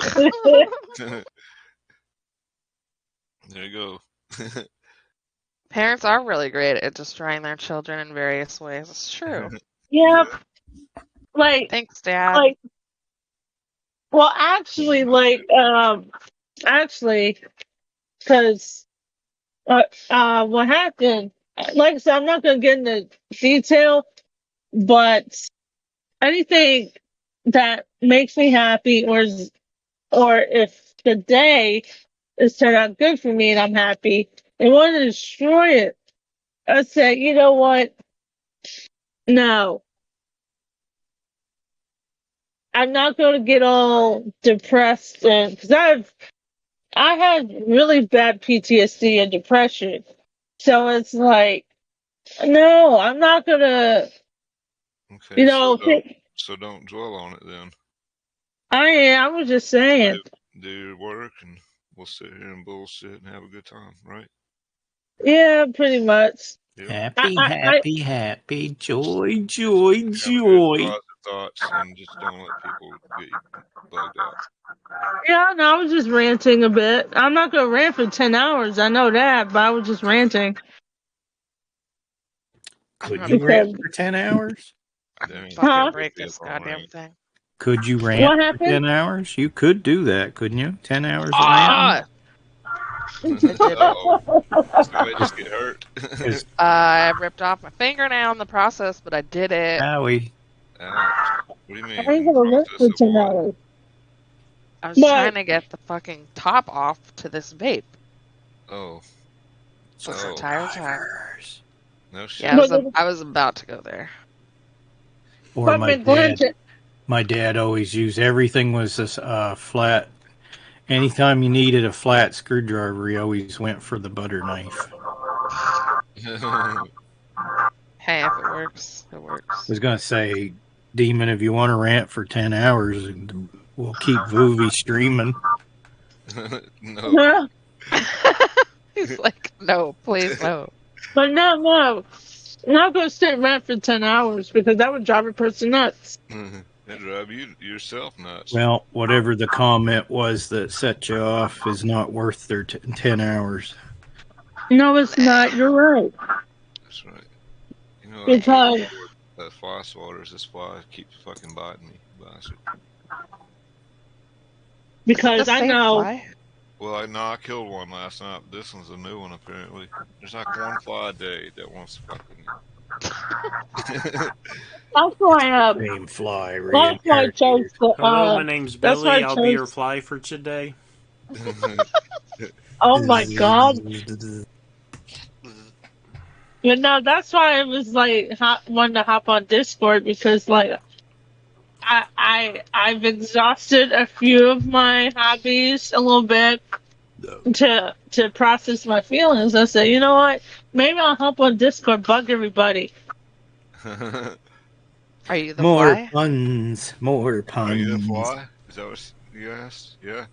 There you go. Parents are really great at destroying their children in various ways. It's true. Yeah, Yeah. like, Thanks, Dad. like, well, actually, because what happened? Like I said, I'm not gonna get into detail, but anything that makes me happy, or if the day is turned out good for me and I'm happy, they want to destroy it. I said, you know what? No, I'm not going to get all depressed, and because I had really bad PTSD and depression, so it's like, no, I'm not gonna, Okay, you know. so don't dwell on it then. I was just saying, Do your work and we'll sit here and bullshit and have a good time, right? yeah, pretty much. Yep. Happy, I, happy, happy, joy, joy, Have good joy. positive thoughts and just don't let people get you bugged out. yeah, no, I was just ranting a bit. I'm not gonna rant for 10 hours. I know that, but I was just ranting. Could I'm you gonna rant Because, for 10 hours? I mean, fucking huh? it would break be a this long goddamn rant. thing. Could you rant What for happened? 10 hours? You could do that, couldn't you? 10 hours of ranting? Ah! I did it. Uh-oh. Somebody just get hurt. 'Cause, I ripped off my fingernail in the process, but I did it. Howie, Ouch. What do you I mean? ain't In the gonna rant process for of 10 what? hours. I was But trying to get the fucking top off to this vape Oh. this Oh. entire time. survivors. No shit. Yeah, but I was about to go there. Or but my McGlynn, dad. My dad always used everything was this flat. Anytime you needed a flat screwdriver, he always went for the butter knife. Hey, if it works, it I works. was going to say, Demon, if you want to rant for 10 hours, we'll keep Voovy streaming. No. He's like, no, please, no. but no. I'm not gonna sit and rant for 10 hours because that would drive a person nuts. That drive you yourself nuts. Well, whatever the comment was that set you off is not worth their 10 hours. No, it's not. You're right. That's right. You know, I Because can't afford that fly swatters. This fly keeps fucking biting me, bastard. because The I same know. fly. Well, I killed one last night. This one's a new one, apparently. There's like one fly a day that wants to fucking. That's why. Same fly, That's why I chose reincarnated. the. Hello, my name's That's why I Billy. I'll be your chose. fly for today. Oh my god. But no, that's why I was like wanting to hop on Discord because like I've exhausted a few of my hobbies a little bit to process my feelings. I said, you know what? Maybe I'll hop on Discord, bug everybody. Are you the More fly? puns. More puns. Are you the fly? Is that what you asked? Yeah.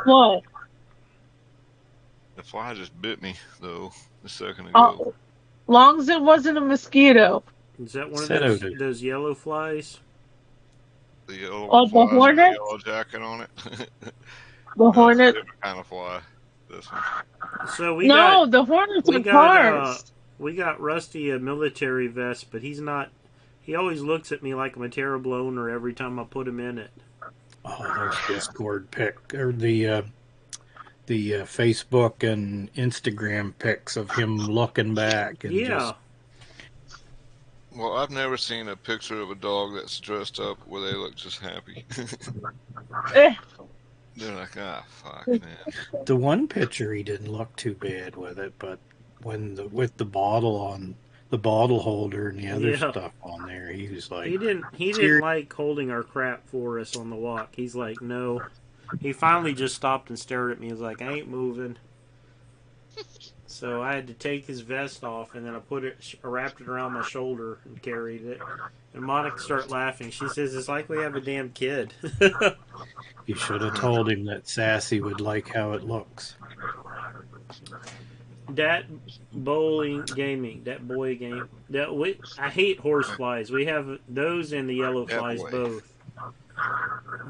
What? The fly just bit me, though, a second ago. Oh, long as it wasn't a mosquito. Is that one of Said those Oda. those yellow flies? The yellow Oh, the flies with the hornet? yellow jacket on it. The No, it's a hornet? different kind of fly. This one. So we No, got the hornets we are got cars. we got Rusty a military vest, but he's not. He always looks at me like I'm a terrible owner every time I put him in it. Oh, there's Discord pic or the Facebook and Instagram pics of him looking back and Yeah. just Well, I've never seen a picture of a dog that's dressed up where they look just happy. Eh, They're like, ah, fuck, man. the one picture he didn't look too bad with it, but with the bottle on the bottle holder and the other Yeah. stuff on there, he was like, He didn't Ser- like holding our crap for us on the walk. He's like, no. He finally just stopped and stared at me. He was like, I ain't moving. So I had to take his vest off, and then I wrapped it around my shoulder and carried it. And Monica started laughing. She says, it's like we have a damn kid. you should have told him that Sassy would like how it looks. That bowling gaming, that boy game. I hate horse flies. We have those and the yellow That flies boy. both.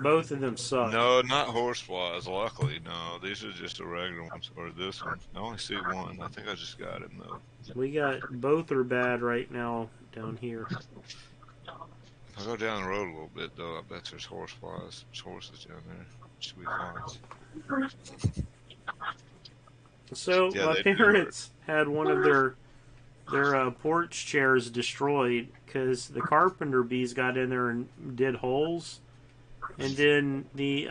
Both of them suck. No, not horse flies, luckily. No, these are just the regular ones. Or this one. I only see one. I think I just got him, though. We got both are bad right now down here. If I go down the road a little bit, though, I bet there's horse flies. There's horses down there. Should be fine. So Yeah, my they do parents had one of their porch chairs destroyed because the carpenter bees got in there and did holes, and then the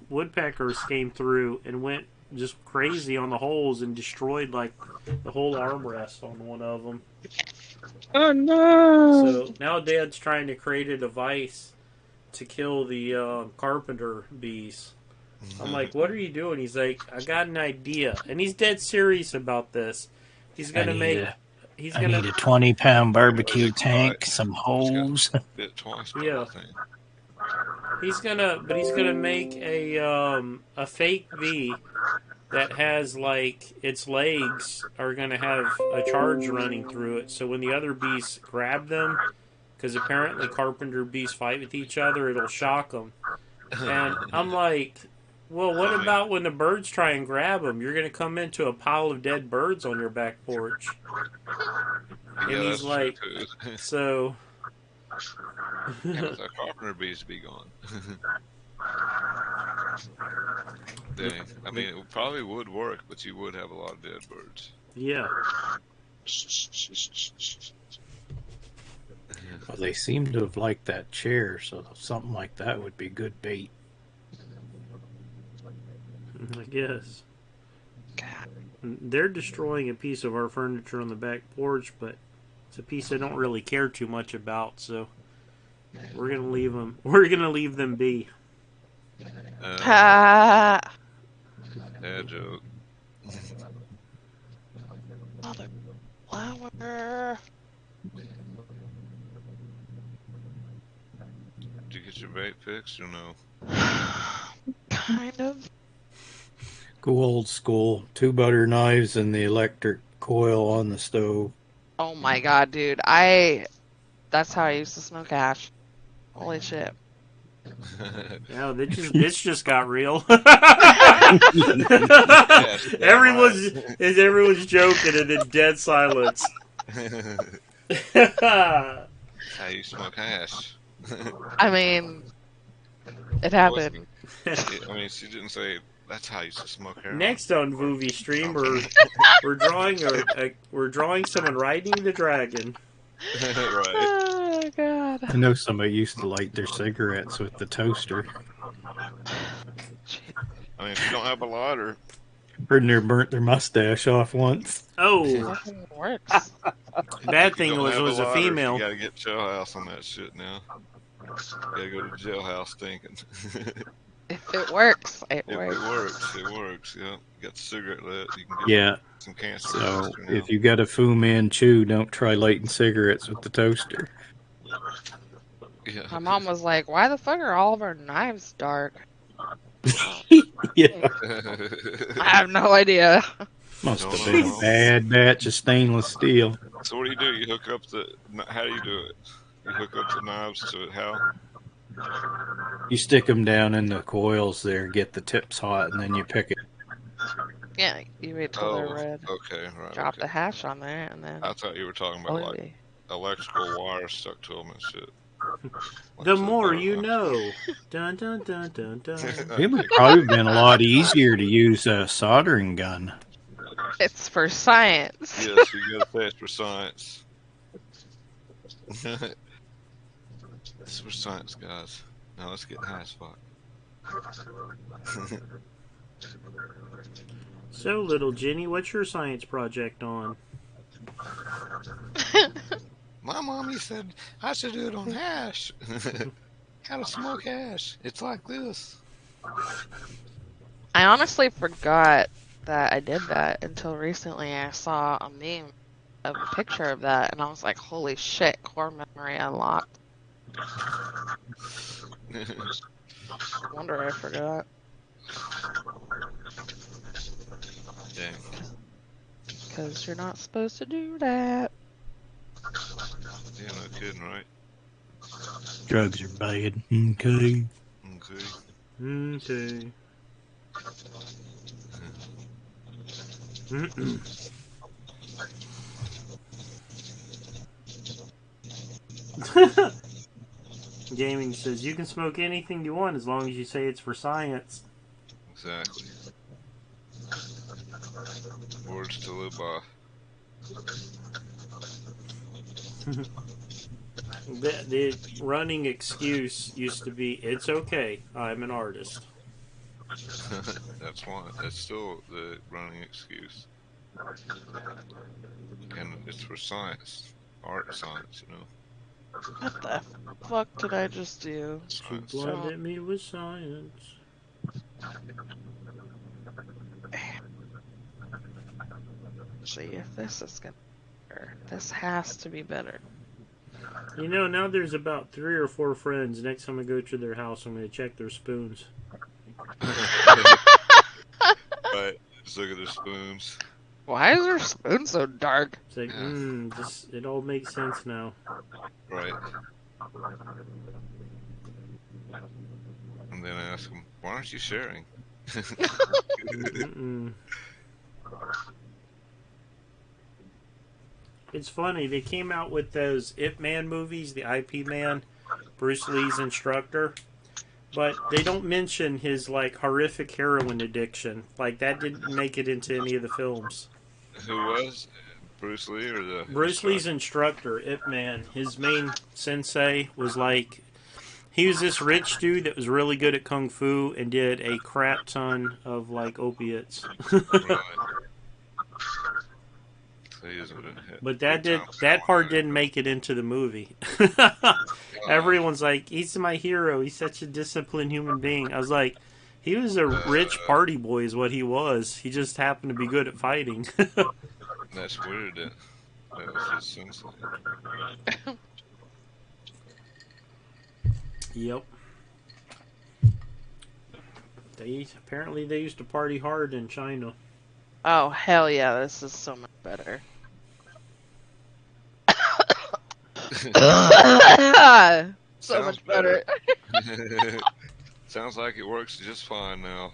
woodpeckers came through and went just crazy on the holes and destroyed like the whole armrest on one of them. oh no. So now Dad's trying to create a device to kill the carpenter bees. I'm like, what are you doing? He's like, I got an idea, and he's dead serious about this. He's gonna I make. need a He's I gonna. need a 20-pound barbecue tank, some holes. Bit twice, Yeah. I think. He's gonna make a fake bee that has like its legs are going to have a charge running through it. So when the other bees grab them, because apparently carpenter bees fight with each other, it'll shock them. And I'm like, well, what about when the birds try and grab them? You're going to come into a pile of dead birds on your back porch. And Yeah, he's that's like, true too. so. Yeah, but the carpenter bees be gone. Dang. I mean, it probably would work, but you would have a lot of dead birds. Yeah. Well, they seem to have liked that chair, so something like that would be good bait. I guess. They're destroying a piece of our furniture on the back porch, but it's a piece I don't really care too much about, so we're gonna leave them. We're gonna leave them be. Ah, Dad joke. mother flower. Did you get your bait fixed or no? Kind of. Go old school. 2 butter knives and the electric coil on the stove. Oh my god, dude. That's how I used to smoke hash. Holy shit. Yeah, this just got real. Yes, everyone's joking and in dead silence. How you smoke hash? I mean, it happened. I mean, she didn't say that's how you used to smoke heroin. Next on Voovie Stream, we're drawing someone riding the dragon. Right. Oh god. I know somebody used to light their cigarettes with the toaster. I mean, if you don't have a lighter, Heard they burnt their mustache off once. Oh, Fucking works. bad you thing don't was have it was a lighter, female. You gotta get jailhouse on that shit now. You gotta go to jailhouse thinking. If it works, it If works. it works, it works. Yeah, you got the cigarette lit. You can get Yeah, some cancer. so faster now. if you got a Fu Manchu, don't try lighting cigarettes with the toaster. Yeah. My mom was like, why the fuck are all of our knives dark? Yeah, I have no idea. must Don't have been know. a bad batch of stainless steel. So what do? You hook up the. How do you do it? You hook up the knives to it. How? You stick them down in the coils there, get the tips hot, and then you pick it. Yeah, you wait till they're red. Okay, right. Drop okay. the hash on there, and then. I thought you were talking about like electrical wires stuck to them and shit. Like The some more power you knives. know. Dun dun dun dun dun. It would probably have been a lot easier to use a soldering gun. It's for science. Yes, you gotta say it's for science. It's for science, guys. Now let's get high as fuck. So, little Jenny, what's your science project on? My mommy said I should do it on hash. How to smoke hash. It's like this. I honestly forgot that I did that until recently. I saw a meme of a picture of that, and I was like, holy shit, core memory unlocked. Wonder I forgot. Dang. Because you're not supposed to do that. Yeah, no kidding, right? Drugs are bad. Okay. Okay. Okay. Gaming says you can smoke anything you want as long as you say it's for science. Exactly. Words to live by. The running excuse used to be, "It's okay, I'm an artist." That's one. That's still the running excuse. And it's for science. Art and science, you know. What the fuck did I just do? She Science. blinded me with science. See if this is gonna be better. This has to be better. You know, now there's about 3 or 4 friends. Next time I go to their house, I'm going to check their spoons. But Just look at the spoons. Why is her spoon so dark? It's like, Yeah. just it all makes sense now. Right. And then ask them, why aren't you sharing? Mm-mm. It's funny, they came out with those Ip Man movies, the IP Man, Bruce Lee's instructor, but they don't mention his like horrific heroin addiction. Like that didn't make it into any of the films. Who was? Bruce Lee or the Bruce Lee's instructor? instructor, Ip Man, his main sensei was like he was this rich dude that was really good at kung fu and did a crap ton of like opiates. Right. So he isn't But good that time part didn't make it into the movie. Everyone's like, he's my hero. He's such a disciplined human being. I was like, he was a rich party boy, is what he was. He just happened to be good at fighting. That's weird. That was his sensei. Yep. Apparently they used to party hard in China. Oh, hell yeah, this is so much better. So Sounds much better. Sounds like it works just fine now.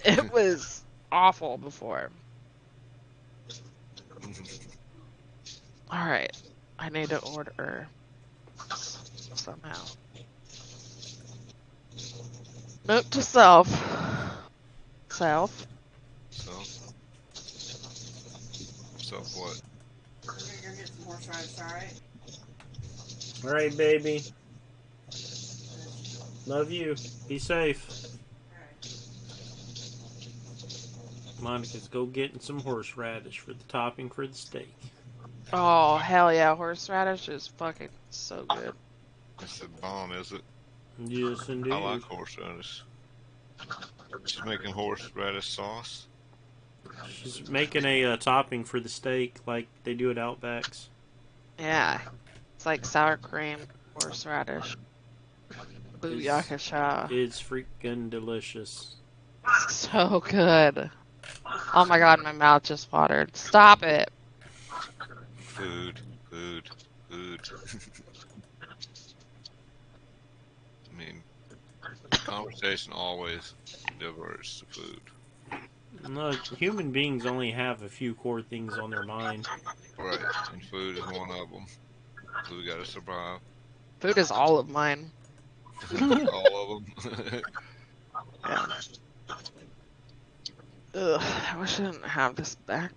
It was awful before. Alright, I need to order somehow. Note to self. Self. So what? You're gonna get some horseradish, alright? All right, baby. Love you. Be safe. Alright. Monica's go getting some horseradish for the topping for the steak. Oh, hell yeah, horseradish is fucking so good. That's the bomb, is it? Yes, indeed. I like horseradish. She's making horseradish sauce. She's making a topping for the steak like they do at Outbacks. Yeah, it's like sour cream, horseradish. Booyakasha. It's freaking delicious. So good. Oh my god, my mouth just watered. Stop it. Food. I mean, conversation always diverts to food. Look, human beings only have a few core things on their mind. Right, and food is one of them. So we gotta survive. Food is all of mine. All of them. Yeah. Ugh, I wish I didn't have this back.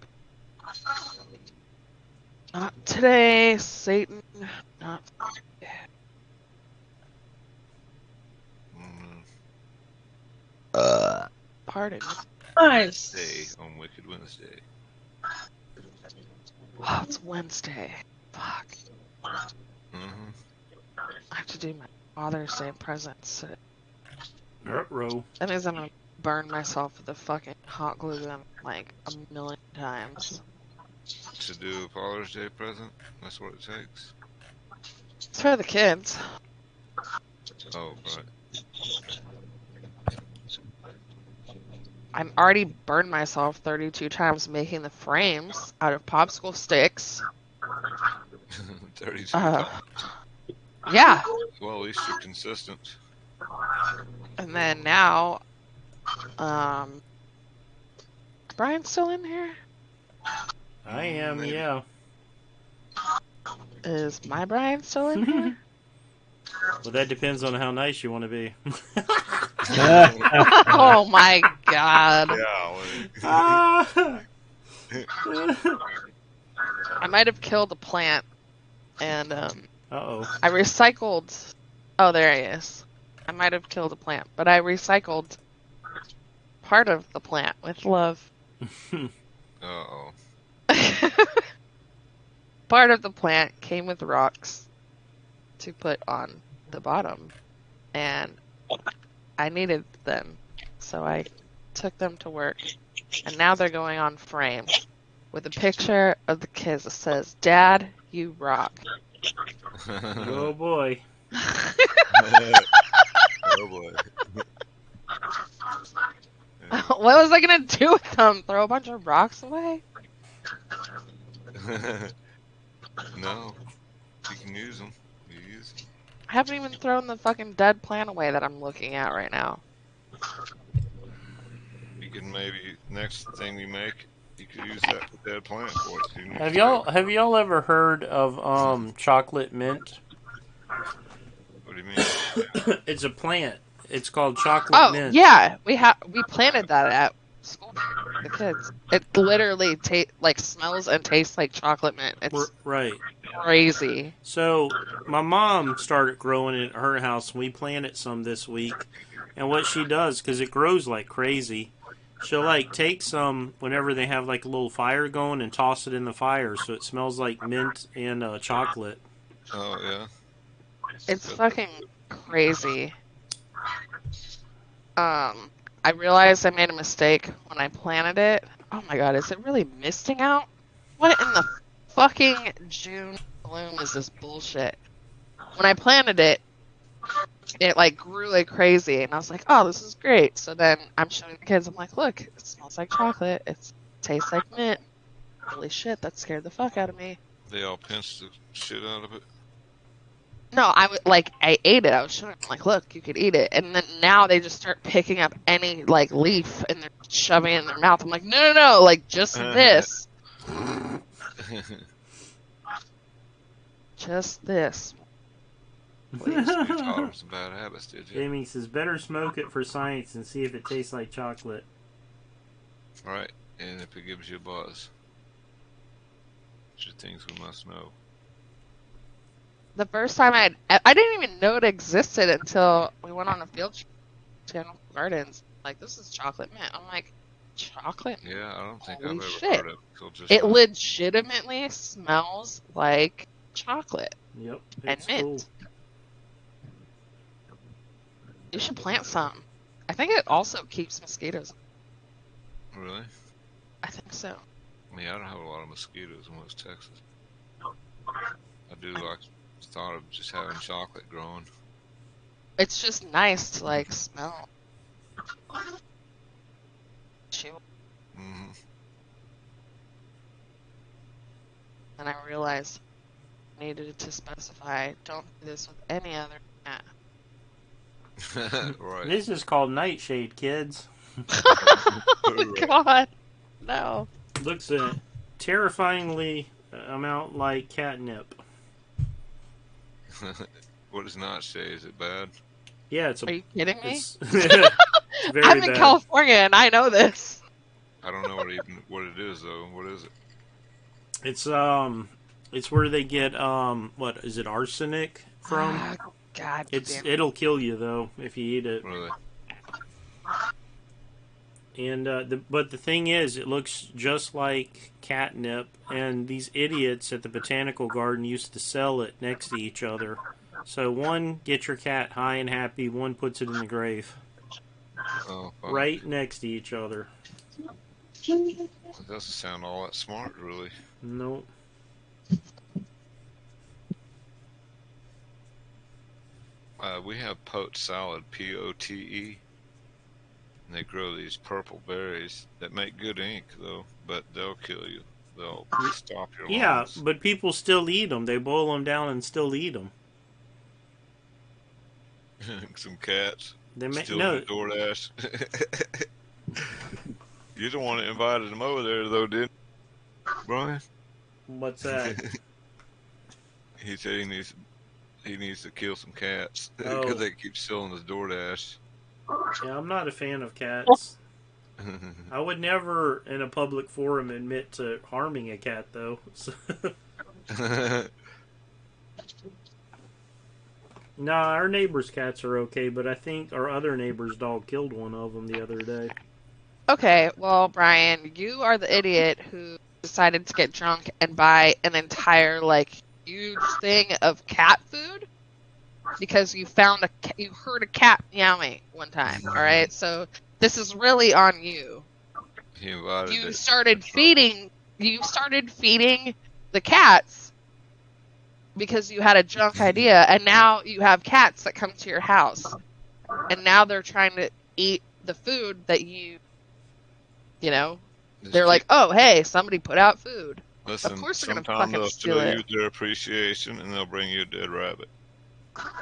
Not today, Satan. Not. Pardon. Nice. Day on Wicked Wednesday. Oh, it's Wednesday. Fuck. Mm-hmm. I have to do my Father's Day presents. Ruh-roh. That means I'm gonna burn myself with a fucking hot glue gun like a million times. To do a Father's Day present? That's what it takes? It's for the kids. Oh, right. I'm already burned myself 32 times making the frames out of popsicle sticks. 32 Uh, times. Yeah. Well, at least you're consistent. And then now, Brian's still in here? I am, Maybe. yeah. Is my Brian still in here? Well, that depends on how nice you want to be. Oh my god. Yeah, I might have killed a plant and Uh-oh. I recycled. Oh, there he is. I might have killed a plant, but I recycled part of the plant with love. Uh-oh. Part of the plant came with rocks to put on the bottom, and I needed them, so I took them to work, and now they're going on frame with a picture of the kids that says, "Dad, you rock." Oh, boy. Oh, boy. What was I gonna do with them? Throw a bunch of rocks away? No, you can use them. You use 'em. I haven't even thrown the fucking dead plant away that I'm looking at right now. You can maybe next thing you make, you could use that dead plant for it. You Have y'all ever heard of chocolate mint? What do you mean? It's a plant. It's called chocolate Oh mint. yeah, we planted that at school for the kids. It literally smells and tastes like chocolate mint. It's Right. crazy. So my mom started growing it at her house, and we planted some this week. And what she does, because it grows like crazy, she'll like take some whenever they have like a little fire going and toss it in the fire, so it smells like mint and chocolate. Oh yeah. It's fucking crazy. I realized I made a mistake when I planted it. Oh my god, is it really misting out? What in the fucking June bloom is this bullshit? When I planted it, it like grew like crazy, and I was like, oh, this is great. So then I'm showing the kids, I'm like, look, it smells like chocolate. It tastes like mint. Holy shit, that scared the fuck out of me. They all pinched the shit out of it. No, I ate it. I was showing them, like, look, you could eat it. And then now they just start picking up any, like, leaf and they're shoving it in their mouth. I'm like, no, like, just this. Just this. Please. You taught them some bad habits, did you? Jamie says, better smoke it for science and see if it tastes like chocolate. Right, and if it gives you a buzz. These are things we must know. The first time I didn't even know it existed until we went on a field trip to Animal Gardens. Like, this is chocolate mint. I'm like, chocolate mint? Yeah, I don't think Holy I've ever shit. heard of it until just It now. legitimately smells like chocolate Yep, and it's mint. cool. You should plant some. I think it also keeps mosquitoes. Really? I think so. I mean, I don't have a lot of mosquitoes in West Texas. I do like thought of just having chocolate growing. It's just nice to like smell. Chew. Mm-hmm. And I realized I needed to specify, don't do this with any other cat. Right. This is called nightshade, kids. Oh god. No. Looks a terrifyingly amount like catnip. What does not say? Is it bad? Yeah, it's a. Are you kidding me? It's, it's very I'm in bad. California and I know this. I don't know what it is though. What is it? It's where they get what is it, arsenic from? Ah, god damn. It'll kill you though if you eat it. Really? And but the thing is, it looks just like catnip, and these idiots at the botanical garden used to sell it next to each other. So one gets your cat high and happy, one puts it in the grave, Oh, fuck. right next to each other. It doesn't sound all that smart, really. Nope. We have pote salad, P-O-T-E. And they grow these purple berries that make good ink, though, but they'll kill you. They'll stop your Yeah, lungs. but people still eat them. They boil them down and still eat them. Some cats. They make Still no. in DoorDash. You're the one that invited them over there, though, didn't you, Brian? What's that? He said he needs to kill some cats Oh. because they keep stealing his DoorDash. Yeah, I'm not a fan of cats. I would never, in a public forum, admit to harming a cat, though. So, nah, our neighbor's cats are okay, but I think our other neighbor's dog killed one of them the other day. Okay, well, Brian, you are the idiot who decided to get drunk and buy an entire, like, huge thing of cat food because you heard a cat meowing one time, alright? So, this is really on you. He invited You it. started feeding the cats because you had a drunk idea, and now you have cats that come to your house. And now they're trying to eat the food that you You know, Just they're like, "Oh, hey, somebody put out food." listen, Of course they're gonna sometimes fucking they'll steal show it. you their appreciation and they'll bring you a dead rabbit.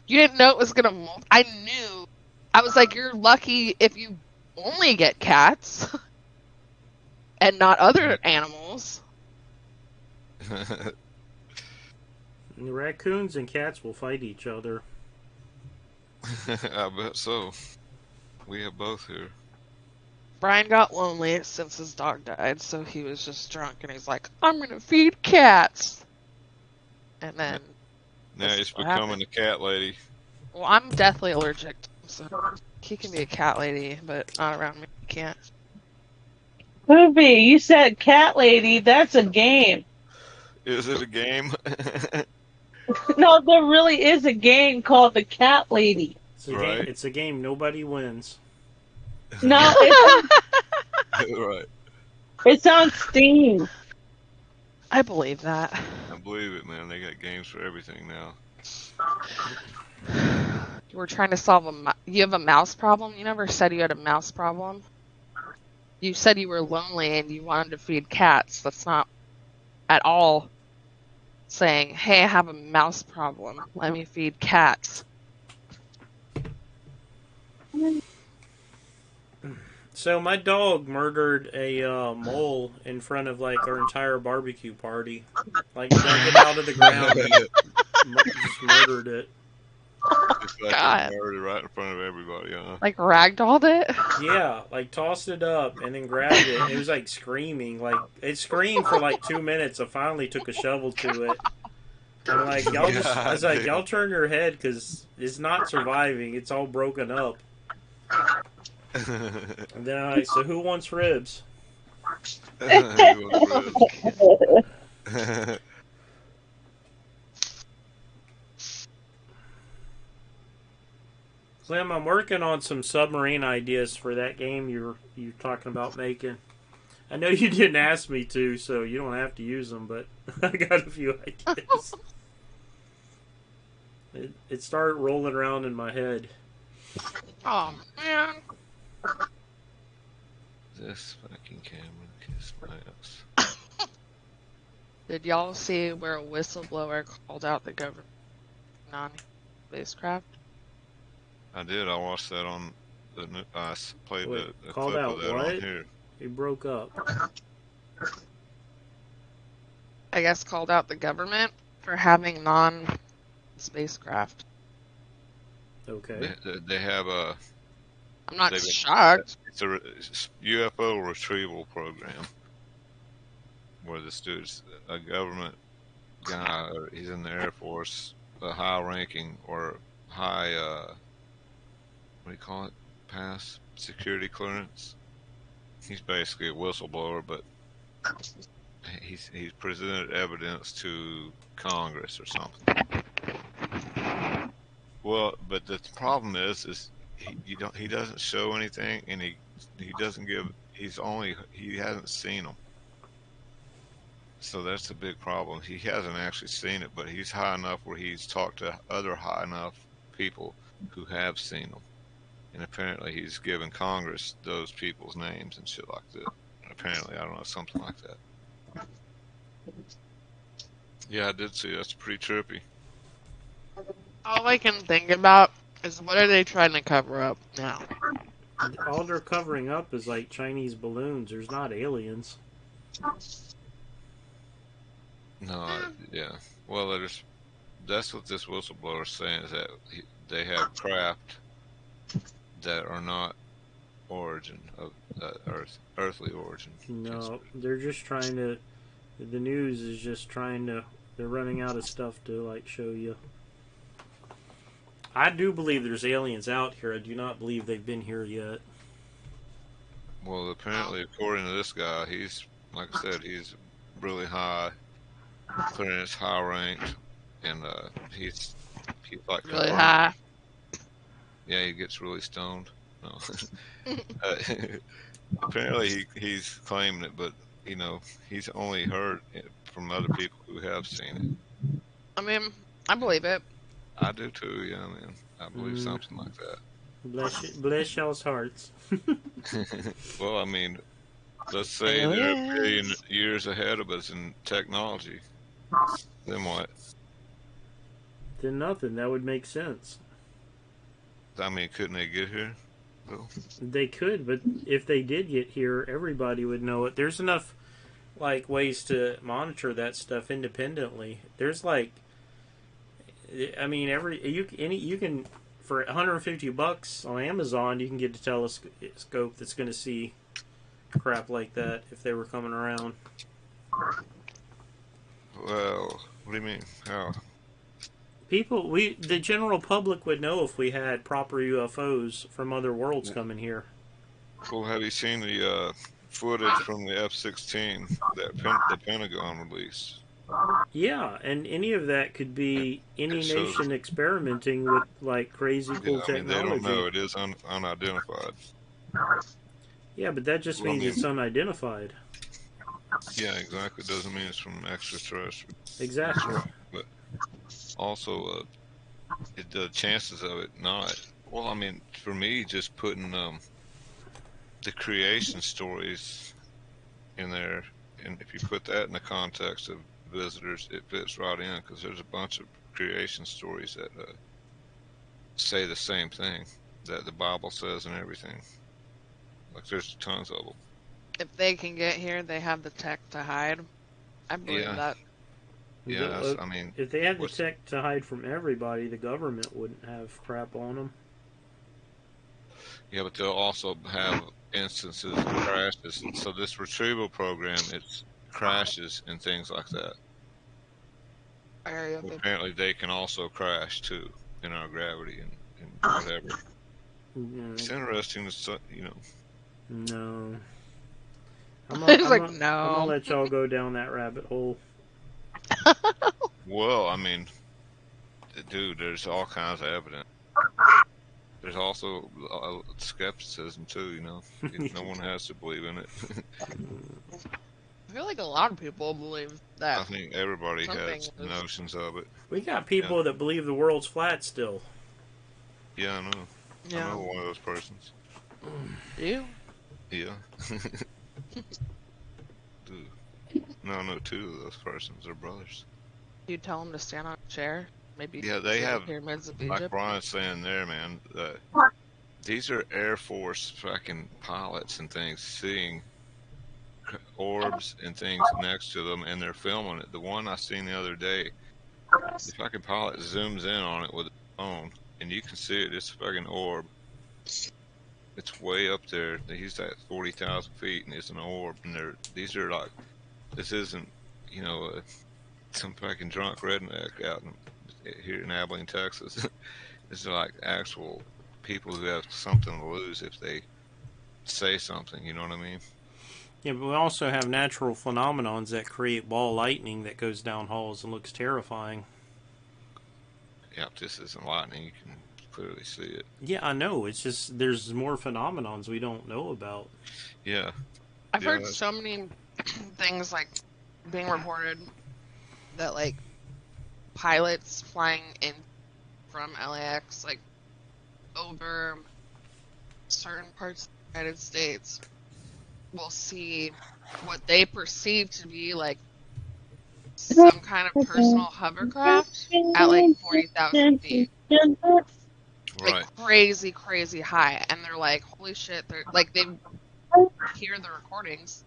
You didn't know it was gonna molt. I knew. I was like, "You're lucky if you only get cats and not other animals." And the raccoons and cats will fight each other. I bet so. We have both here. Brian got lonely since his dog died, so he was just drunk and he's like, "I'm gonna feed cats." And then Now this he's is what becoming happened. a cat lady. Well, I'm deathly allergic, so he can be a cat lady, but not around me. He can't. Poopy, you said cat lady. That's a game. Is it a game? No, there really is a game called the cat lady. It's a game. Right. It's a game. Nobody wins. No, Right. it's on Steam. I believe that. I believe it, man. They got games for everything now. You were trying to solve you have a mouse problem? You never said you had a mouse problem. You said you were lonely and you wanted to feed cats. That's not at all saying, "Hey, I have a mouse problem. Let me feed cats." So my dog murdered a mole in front of like our entire barbecue party. Like dug it out of the ground and just murdered it. Just like God. a murder right in front of everybody, huh? Like ragdolled it? Yeah, like tossed it up and then grabbed it. It was like screaming. Like it screamed for like 2 minutes. I finally took a shovel to it. I'm like, y'all just. I was like, y'all turn your head because it's not surviving. It's all broken up. And then I'm like, so who wants ribs? Slim, I'm working on some submarine ideas for that game you're talking about making. I know you didn't ask me to, so you don't have to use them, but I got a few ideas. It started rolling around in my head. Oh, man. This fucking camera kiss my ass. Did y'all see where a whistleblower called out the government non-spacecraft? I did. I watched that on the. Played Wait, the called clip out of that what? on here. He broke up. I guess called out the government for having non-spacecraft. Okay. They have a. I'm not They- shocked. It's a UFO retrieval program where this dude's a government guy. Or he's in the Air Force, a high-ranking or high. What do you call it? Pass security clearance. He's basically a whistleblower, but he's presented evidence to Congress or something. Well, but the problem is he doesn't show anything, and he doesn't give. He hasn't seen them. So that's a big problem. He hasn't actually seen it, but he's high enough where he's talked to other high enough people who have seen them. And apparently he's given Congress those people's names and shit like that. Apparently, I don't know, something like that. Yeah, I did see it. That's pretty trippy. All I can think about is what are they trying to cover up now? All they're covering up is like Chinese balloons. There's not aliens. No, yeah. Well, that's what this whistleblower is saying, is that they have craft that are not origin of earthly origin. No, they're just trying to. The news is just trying to. They're running out of stuff to like show you. I do believe there's aliens out here. I do not believe they've been here yet. Well, apparently, according to this guy, he's, like I said, he's really high clearance, high ranked, and he's like Really high. Yeah, he gets really stoned. No. Apparently he's claiming it, but you know, he's only heard it from other people who have seen it. I mean, I believe it. I do too, yeah, man. I believe something like that. Bless y'all's hearts. Well, I mean, let's say they're a billion years ahead of us in technology. Then what? Then nothing. That would make sense. I mean, couldn't they get here? Though? They could, but if they did get here, everybody would know it. There's enough like ways to monitor that stuff independently. There's like, I mean, you can for $150 on Amazon, you can get a telescope that's going to see crap like that if they were coming around. Well, what do you mean? How? The general public would know if we had proper UFOs from other worlds coming here. Well, have you seen the footage from the F-16 that the Pentagon released? Yeah, and any of that could be any It shows- nation experimenting with like crazy cool Yeah, I mean, they technology. don't know. It is unidentified. Yeah, but that just Well, I means mean- it's unidentified. Yeah, exactly. Doesn't mean it's from extraterrestrial. Exactly. But also, the chances of it not. Well, I mean, for me, just putting the creation stories in there, and if you put that in the context of visitors, it fits right in because there's a bunch of creation stories that say the same thing that the Bible says and everything. Like there's tons of them. If they can get here, they have the tech to hide. I believe Yeah. that. Yeah, I mean, If they had the what's- tech to hide from everybody, the government wouldn't have crap on them. yeah, but they'll also have instances of crashes. So this retrieval program, it's crashes and things like that. Apparently, they can also crash too in our gravity and whatever. It's interesting to No. It's like, I'm no. gonna let y'all go down that rabbit hole. Well, I mean, dude, there's all kinds of evidence. There's also skepticism too. No one has to believe in it. I feel like a lot of people believe that. I think everybody Something has is- notions of it. We got people that believe the world's flat still. Yeah, I know. Yeah. I know one of those persons. You? Yeah. Dude. No, I know two of those persons are brothers. You tell them to stand on a chair? Maybe. Yeah, they see the have, pyramids of like Egypt. Brian's saying there, man, these are Air Force fucking pilots and things seeing orbs and things next to them, and they're filming it. The one I seen the other day, the fucking pilot zooms in on it with a phone, and you can see it. It's a fucking orb. It's way up there. He's at 40,000 feet, and it's an orb. And these are like, this isn't, some fucking drunk redneck out here in Abilene, Texas. These are like actual people who have something to lose if they say something. You know what I mean? Yeah, but we also have natural phenomenons that create ball lightning that goes down halls and looks terrifying. Yeah, if this isn't lightning, you can clearly see it. Yeah, I know. It's just there's more phenomenons we don't know about. Yeah. I've Yeah, heard so many things like being reported that like pilots flying in from LAX like over certain parts of the United States will see what they perceive to be like some kind of personal hovercraft at like 40,000 feet. Right. Like crazy, crazy high. And they're like, holy shit. They're like, they hear the recordings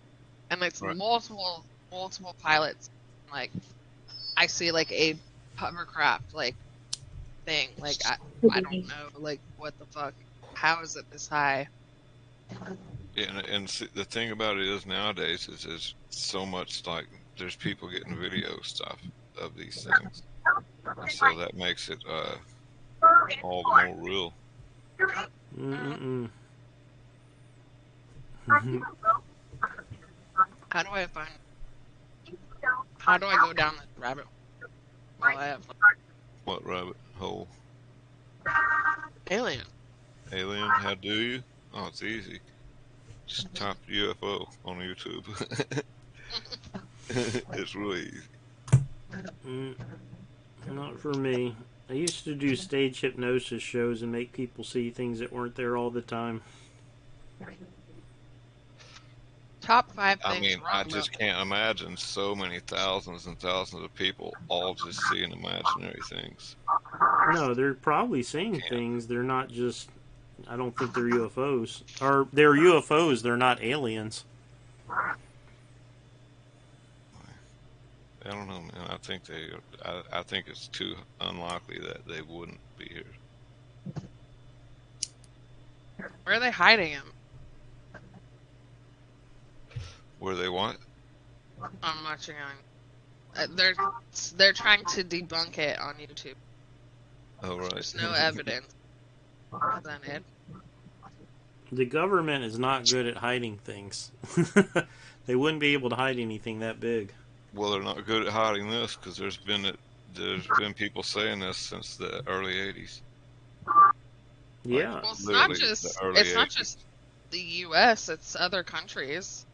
and it's Right. multiple pilots. Like, I see like a hovercraft like thing. Like, I don't know. Like, what the fuck? How is it this high? Yeah, and see, the thing about it is nowadays is there's so much like there's people getting video stuff of these things, so that makes it all the more real. Mm-mm-mm. How do I find? How do I go down this rabbit hole? Well, I have What rabbit hole? alien. Alien? How do you? Oh, it's easy. Just type UFO on YouTube. It's really easy. Not for me. I used to do stage hypnosis shows and make people see things that weren't there all the time. top 5 I things mean, wrong I about just can't imagine so many thousands and thousands of people all just seeing imaginary things. No, they're probably seeing Can't. things. They're not just. I don't think they're UFOs. Or they're UFOs. They're not aliens. I don't know, man. I think it's too unlikely that they wouldn't be here. Where are they hiding him? Were they what? I'm watching on. They're trying to debunk it on YouTube. Oh, right. There's no evidence. Is that it? The government is not good at hiding things. They wouldn't be able to hide anything that big. Well, they're not good at hiding this because there's been people saying this since the early '80s. Yeah. Well, it's Literally not just the early it's not 80s. just the U.S. It's other countries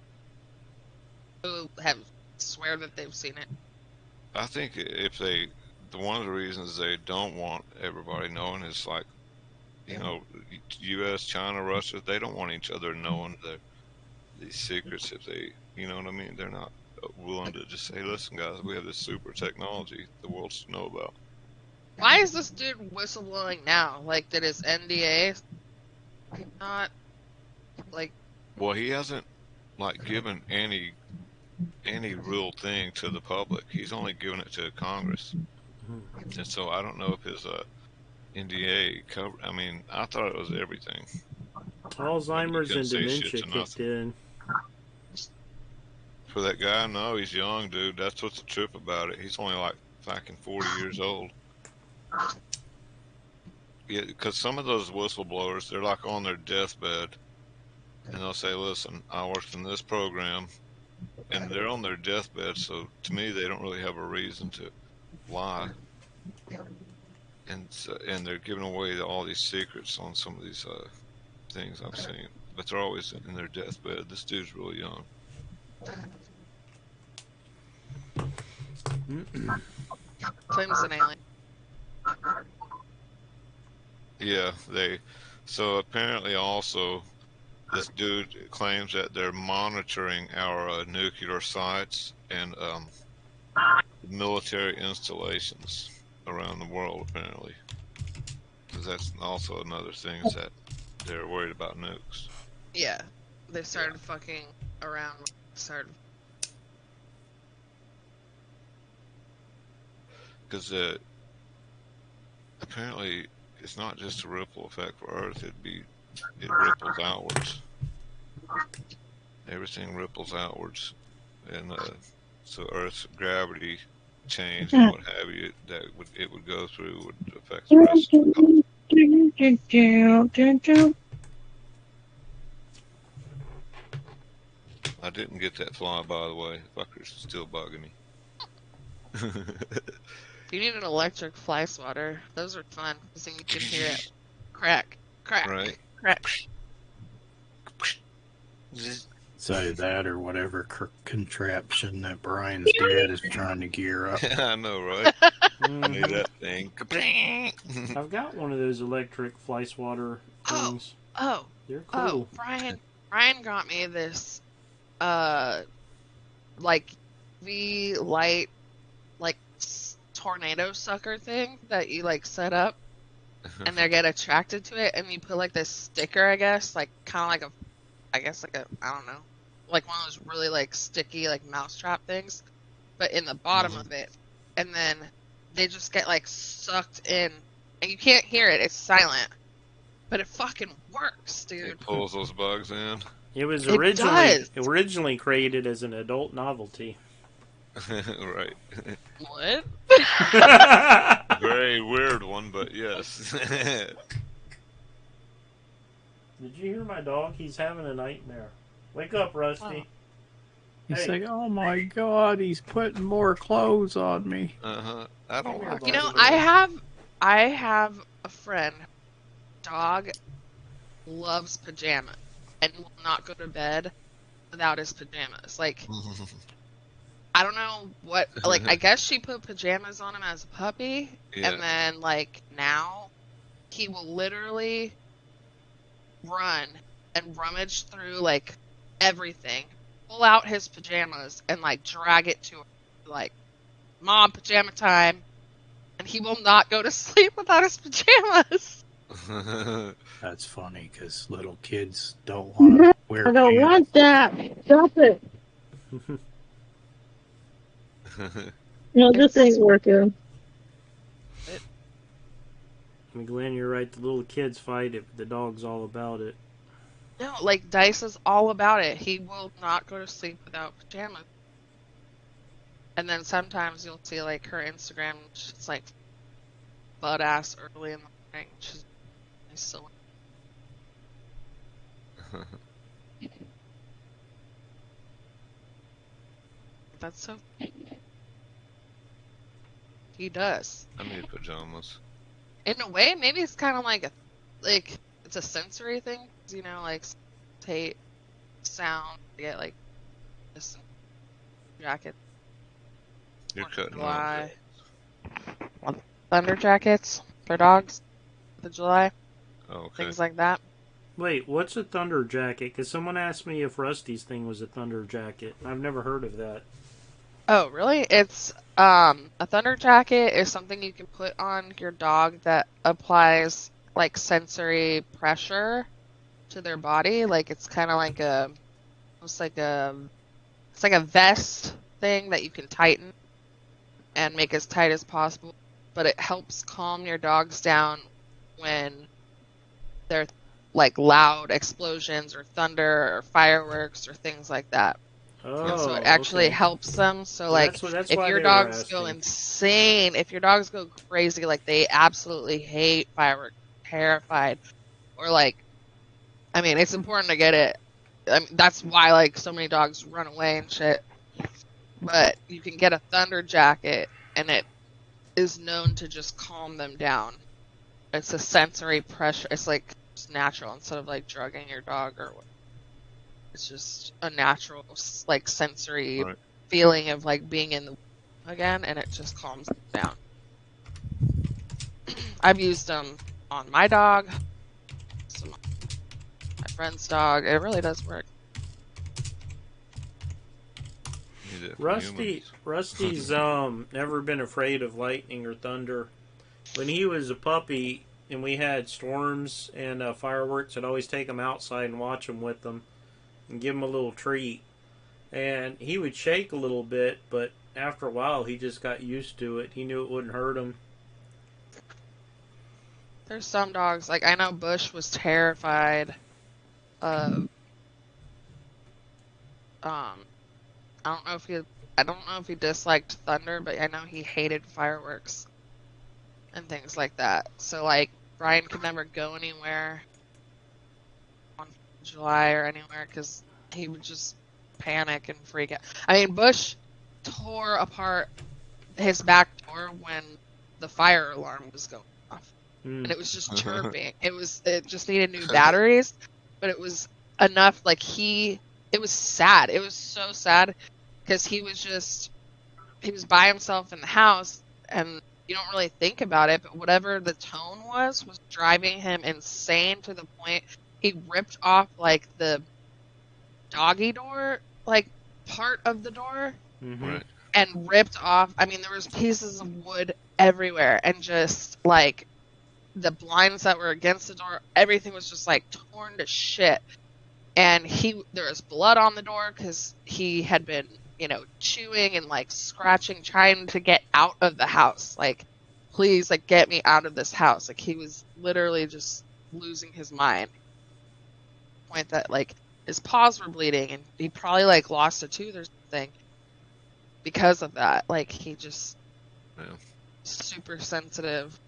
who have swear that they've seen it. I think one of the reasons they don't want everybody knowing is like, U.S., China, Russia, they don't want each other knowing these secrets. If they, you know what I mean, they're not willing to just say, listen, guys, we have this super technology the world should know about. Why is this dude whistleblowing now? Like, did his NDA not like? Well, he hasn't like given any real thing to the public. He's only given it to Congress, and so I don't know if his NDA cover. I mean, I thought it was everything. Alzheimer's couldn't and say shit dementia to kicked nothing. in. For that guy, no, he's young, dude. That's what's the trip about it. He's only like fucking 40 years old. Yeah, because some of those whistleblowers, they're like on their deathbed, and they'll say, "Listen, I worked in this program," and they're on their deathbed. So to me, they don't really have a reason to lie, and they're giving away all these secrets on some of these things I've seen. But they're always in their deathbed. This dude's really young. Claims an alien. Yeah, so apparently also this dude claims that they're monitoring our nuclear sites and military installations around the world, apparently. Because that's also another thing is that they're worried about nukes. Yeah, they started fucking around. Because apparently it's not just a ripple effect for Earth, it ripples outwards. Everything ripples outwards. And so Earth's gravity change and what have you it would go through would affect the rest of the cosmos. I didn't get that fly, by the way. Fucker's still bugging me. You need an electric fly swatter. Those are fun because then you can hear it crack, crack, Right. crack. So that or whatever contraption that Brian's dad is trying to gear up. I know, right? I need that thing. I've got one of those electric fly swatter things. Oh, They're cool. Brian got me this, like UV light, like tornado sucker thing that you like set up, and they get attracted to it, and you put like this sticker, I guess, like kind of like I don't know, like one of those really like sticky like mousetrap things, but in the bottom of it, and then they just get like sucked in, and you can't hear it. It's silent, but it fucking works, dude. It pulls those bugs in. It was It originally created as an adult novelty. Right. What? Very weird one, but yes. Did you hear my dog? He's having a nightmare. Wake up, Rusty. He's Hey. saying, "Oh my God, he's putting more clothes on me." I don't like You it. know, I have a friend. Dog loves pajamas and will not go to bed without his pajamas. Like, I don't know what. Like, I guess she put pajamas on him as a puppy, Yeah. and then like now, he will literally run and rummage through like everything, pull out his pajamas and like drag it to her, like, Mom, pajama time, and he will not go to sleep without his pajamas. That's funny because little kids don't want to wear I don't pants. want that. Stop it. No, this ain't working. I mean, Glenn, you're right. The little kids fight it, but the dog's all about it. No, like, Dice is all about it. He will not go to sleep without pajamas. And then sometimes you'll see, like, her Instagram, she's like butt ass early in the morning. She's silly. That's so. He does. I need pajamas. In a way, maybe it's kind of like it's a sensory thing. You know, like tape, sound. You get like this jacket. You're cutting July. Thunder jackets for dogs. The July. Oh, okay. Things like that. Wait, what's a thunder jacket? Because someone asked me if Rusty's thing was a thunder jacket. I've never heard of that. Oh, really? It's a thunder jacket is something you can put on your dog that applies like sensory pressure to their body. Like it's kind of like it's like a vest thing that you can tighten and make as tight as possible, but it helps calm your dogs down when they're like loud explosions or thunder or fireworks or things like that. Oh, And so it actually okay. helps them. So Yeah, like that's if why your they were dogs go asking. insane, if your dogs go crazy, like they absolutely hate fireworks, terrified, or like, I mean, it's important to get it. I mean, that's why like so many dogs run away and shit. But you can get a thunder jacket, and it is known to just calm them down. It's a sensory pressure. It's like just natural instead of like drugging your dog or. It's just a natural, like, sensory Right. feeling of, like, being in the again, and it just calms them down. I've used them on my dog, my friend's dog. It really does work. Need it for Rusty's never been afraid of lightning or thunder. When he was a puppy and we had storms and fireworks, I'd always take him outside and watch them with them and give him a little treat. And he would shake a little bit, but after a while he just got used to it. He knew it wouldn't hurt him. There's some dogs, like, I know Bush was terrified of, I don't know if he disliked thunder, but I know he hated fireworks and things like that. So, like, Brian could never go anywhere on July or anywhere because he would just panic and freak out. I mean, Bush tore apart his back door when the fire alarm was going off, and it was just chirping. It just needed new batteries, but it was enough. Like it was sad. It was so sad because he was by himself in the house, and you don't really think about it, but whatever the tone was driving him insane to the point he ripped off like the doggy door, like part of the door, Right. and ripped off. I mean, there was pieces of wood everywhere, and just like the blinds that were against the door, everything was just like torn to shit. And there was blood on the door because he had been, chewing and like scratching, trying to get out of the house. Like, please, like, get me out of this house. Like, he was literally just losing his mind. Point that like his paws were bleeding, and he probably like lost a tooth or something because of that. Like, he just super sensitive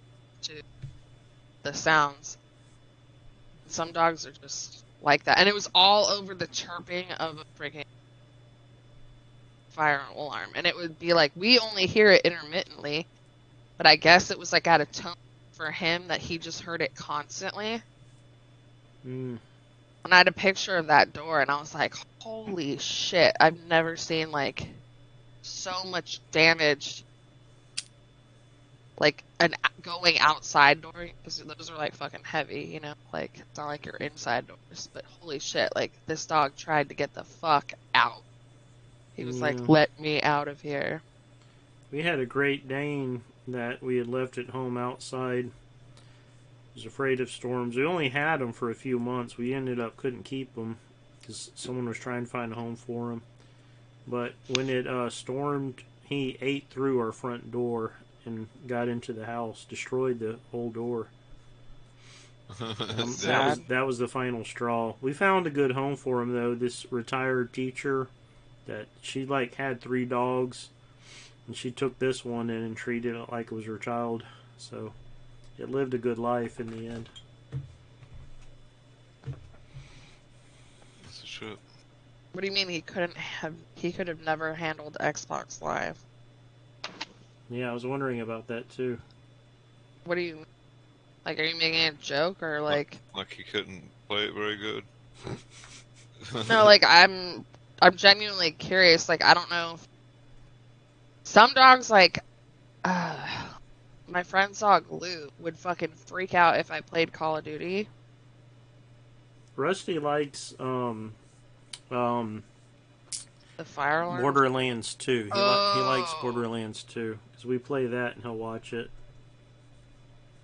to the sounds. Some dogs are just like that, and it was all over the chirping of a freaking fire alarm. And it would be like, we only hear it intermittently, but I guess it was like at a tone for him that he just heard it constantly. And I had a picture of that door, and I was like, holy shit, I've never seen like so much damage, like an going outside door, because those are like fucking heavy, like it's not like your inside doors. But holy shit, like this dog tried to get the fuck out. He was Yeah. like, "Let me out of here." We had a Great Dane that we had left at home outside. Was afraid of storms. We only had him for a few months. We ended up couldn't keep him because someone was trying to find a home for him. But when it stormed, he ate through our front door and got into the house, destroyed the whole door. Sad. That was the final straw. We found a good home for him though. This retired teacher that she like had 3 dogs, and she took this one in and treated it like it was her child. So it lived a good life in the end. That's a shit. What do you mean he couldn't have? He could have never handled Xbox Live. Yeah, I was wondering about that too. What do you like? Are you making a joke or like? Like he couldn't play it very good. No, like I'm genuinely curious. Like I don't know. Some dogs like, my friend's dog Lou would fucking freak out if I played Call of Duty. Rusty likes The fire alarm. Borderlands 2. He likes Oh. Borderlands 2 because we play that and he'll watch it.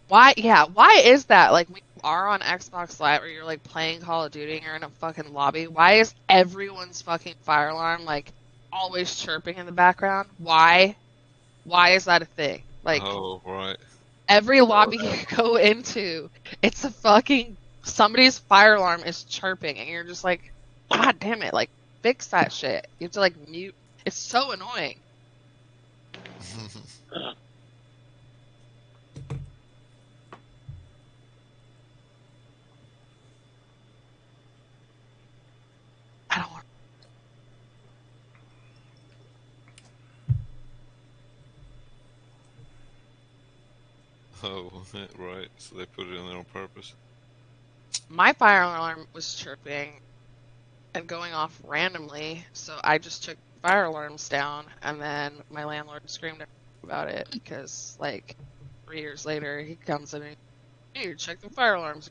Why? Yeah. Why is that? Like when you are on Xbox Live or you're like playing Call of Duty and you're in a fucking lobby. Why is everyone's fucking fire alarm like always chirping in the background? Why? Why is that a thing? Like Oh, right. every lobby you go into, it's a fucking somebody's fire alarm is chirping and you're just like, God damn it! Like fix that shit. You have to like mute. It's so annoying. I don't want. Oh, right. So they put it in there on purpose. My fire alarm was chirping and going off randomly, so I just took fire alarms down, and then my landlord screamed about it because, like, 3 years later, he comes in and hey, check the fire alarms.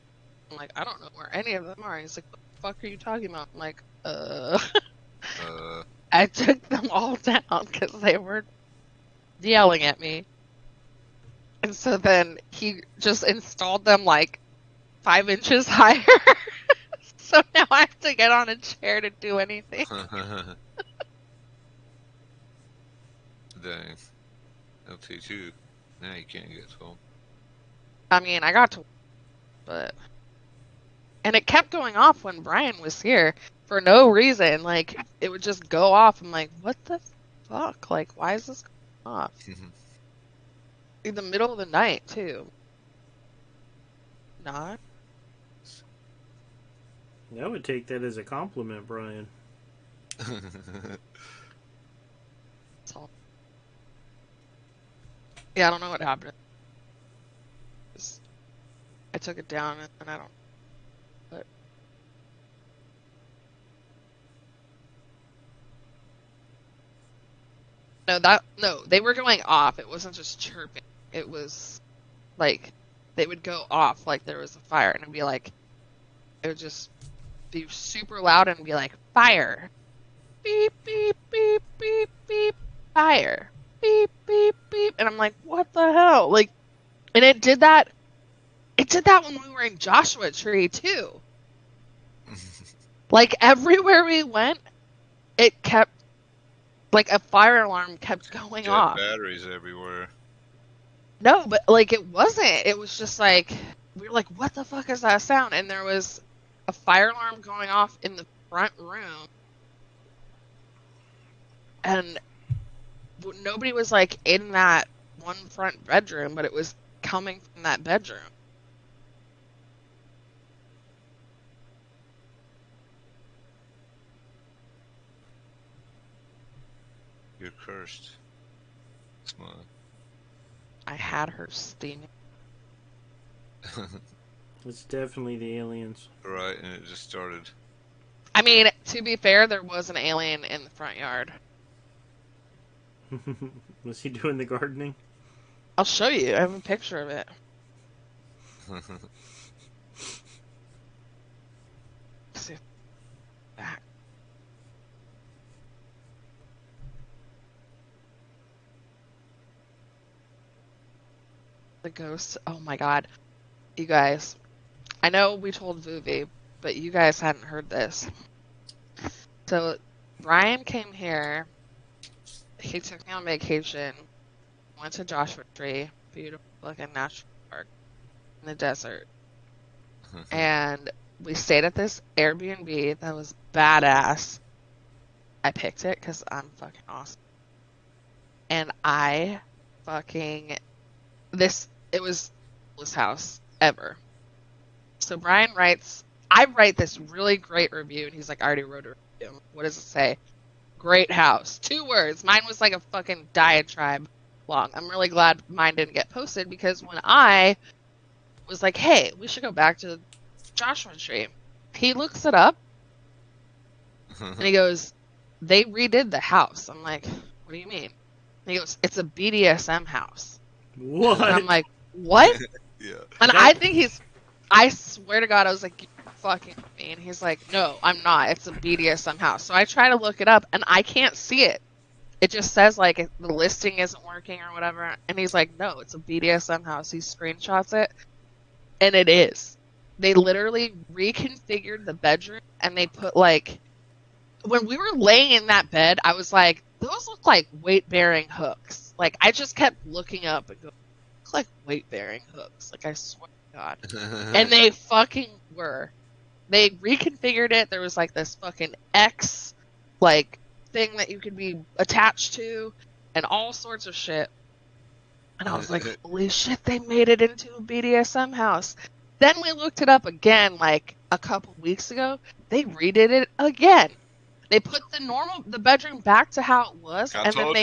I'm like, I don't know where any of them are. He's like, what the fuck are you talking about? I'm like, I took them all down because they were yelling at me. And so then he just installed them like 5 inches higher. So now I have to get on a chair to do anything. Dang. They'll teach you. Now you can't get home. I mean, I got to, but. And it kept going off when Brian was here for no reason. Like, it would just go off. I'm like, what the fuck? Like, why is this going off? In the middle of the night, too. Not? I would take that as a compliment, Brian. That's all. Yeah, I don't know what happened. I took it down and I don't. But. No, they were going off. It wasn't just chirping. It was like they would go off like there was a fire, and it'd be like it would just be super loud and be like fire, beep beep beep beep beep, fire, beep beep beep, and I'm like, what the hell? Like, and it did that. It did that when we were in Joshua Tree too. Like everywhere we went, it kept like a fire alarm kept going Dead off. batteries everywhere. No, but like it wasn't. It was just like we were like, what the fuck is that sound? And there was a fire alarm going off in the front room. And nobody was like in that one front bedroom, but it was coming from that bedroom. You're cursed. Smile. I had her steaming. It's definitely the aliens. Right, and it just started. I mean, to be fair, there was an alien in the front yard. Was he doing the gardening? I'll show you. I have a picture of it. Let's see. Back. the ghosts. Oh my god. You guys. I know we told Vuvi, but you guys hadn't heard this. So, Brian came here. He took me on vacation. Went to Joshua Tree. Beautiful looking national park in the desert. And we stayed at this Airbnb that was badass. I picked it because I'm fucking awesome. And I fucking... It was the coolest house ever. So Brian writes... I write this really great review, and he's like, I already wrote a review. What does it say? Great house. 2 words. Mine was like a fucking diatribe long. I'm really glad mine didn't get posted, because when I was like, hey, we should go back to Joshua Tree, he looks it up, and he goes, they redid the house. I'm like, what do you mean? And he goes, it's a BDSM house. What? And I'm like, what? Yeah. And I think I swear to God, I was like, you're fucking me. And he's like, no, I'm not. It's a BDSM house. So I try to look it up, and I can't see it. It just says, like, the listing isn't working or whatever. And he's like, no, it's a BDSM house. He screenshots it, and it is. They literally reconfigured the bedroom, and they put, like... When we were laying in that bed, I was like, those look like weight-bearing hooks. Like, I just kept looking up and going, look like weight-bearing hooks. Like, I swear to God. And they fucking were. They reconfigured it. There was, like, this fucking X, like, thing that you could be attached to, and all sorts of shit. And I was like, holy shit, they made it into a BDSM house. Then we looked it up again, like, a couple weeks ago. They redid it again. They put the bedroom back to how it was, and then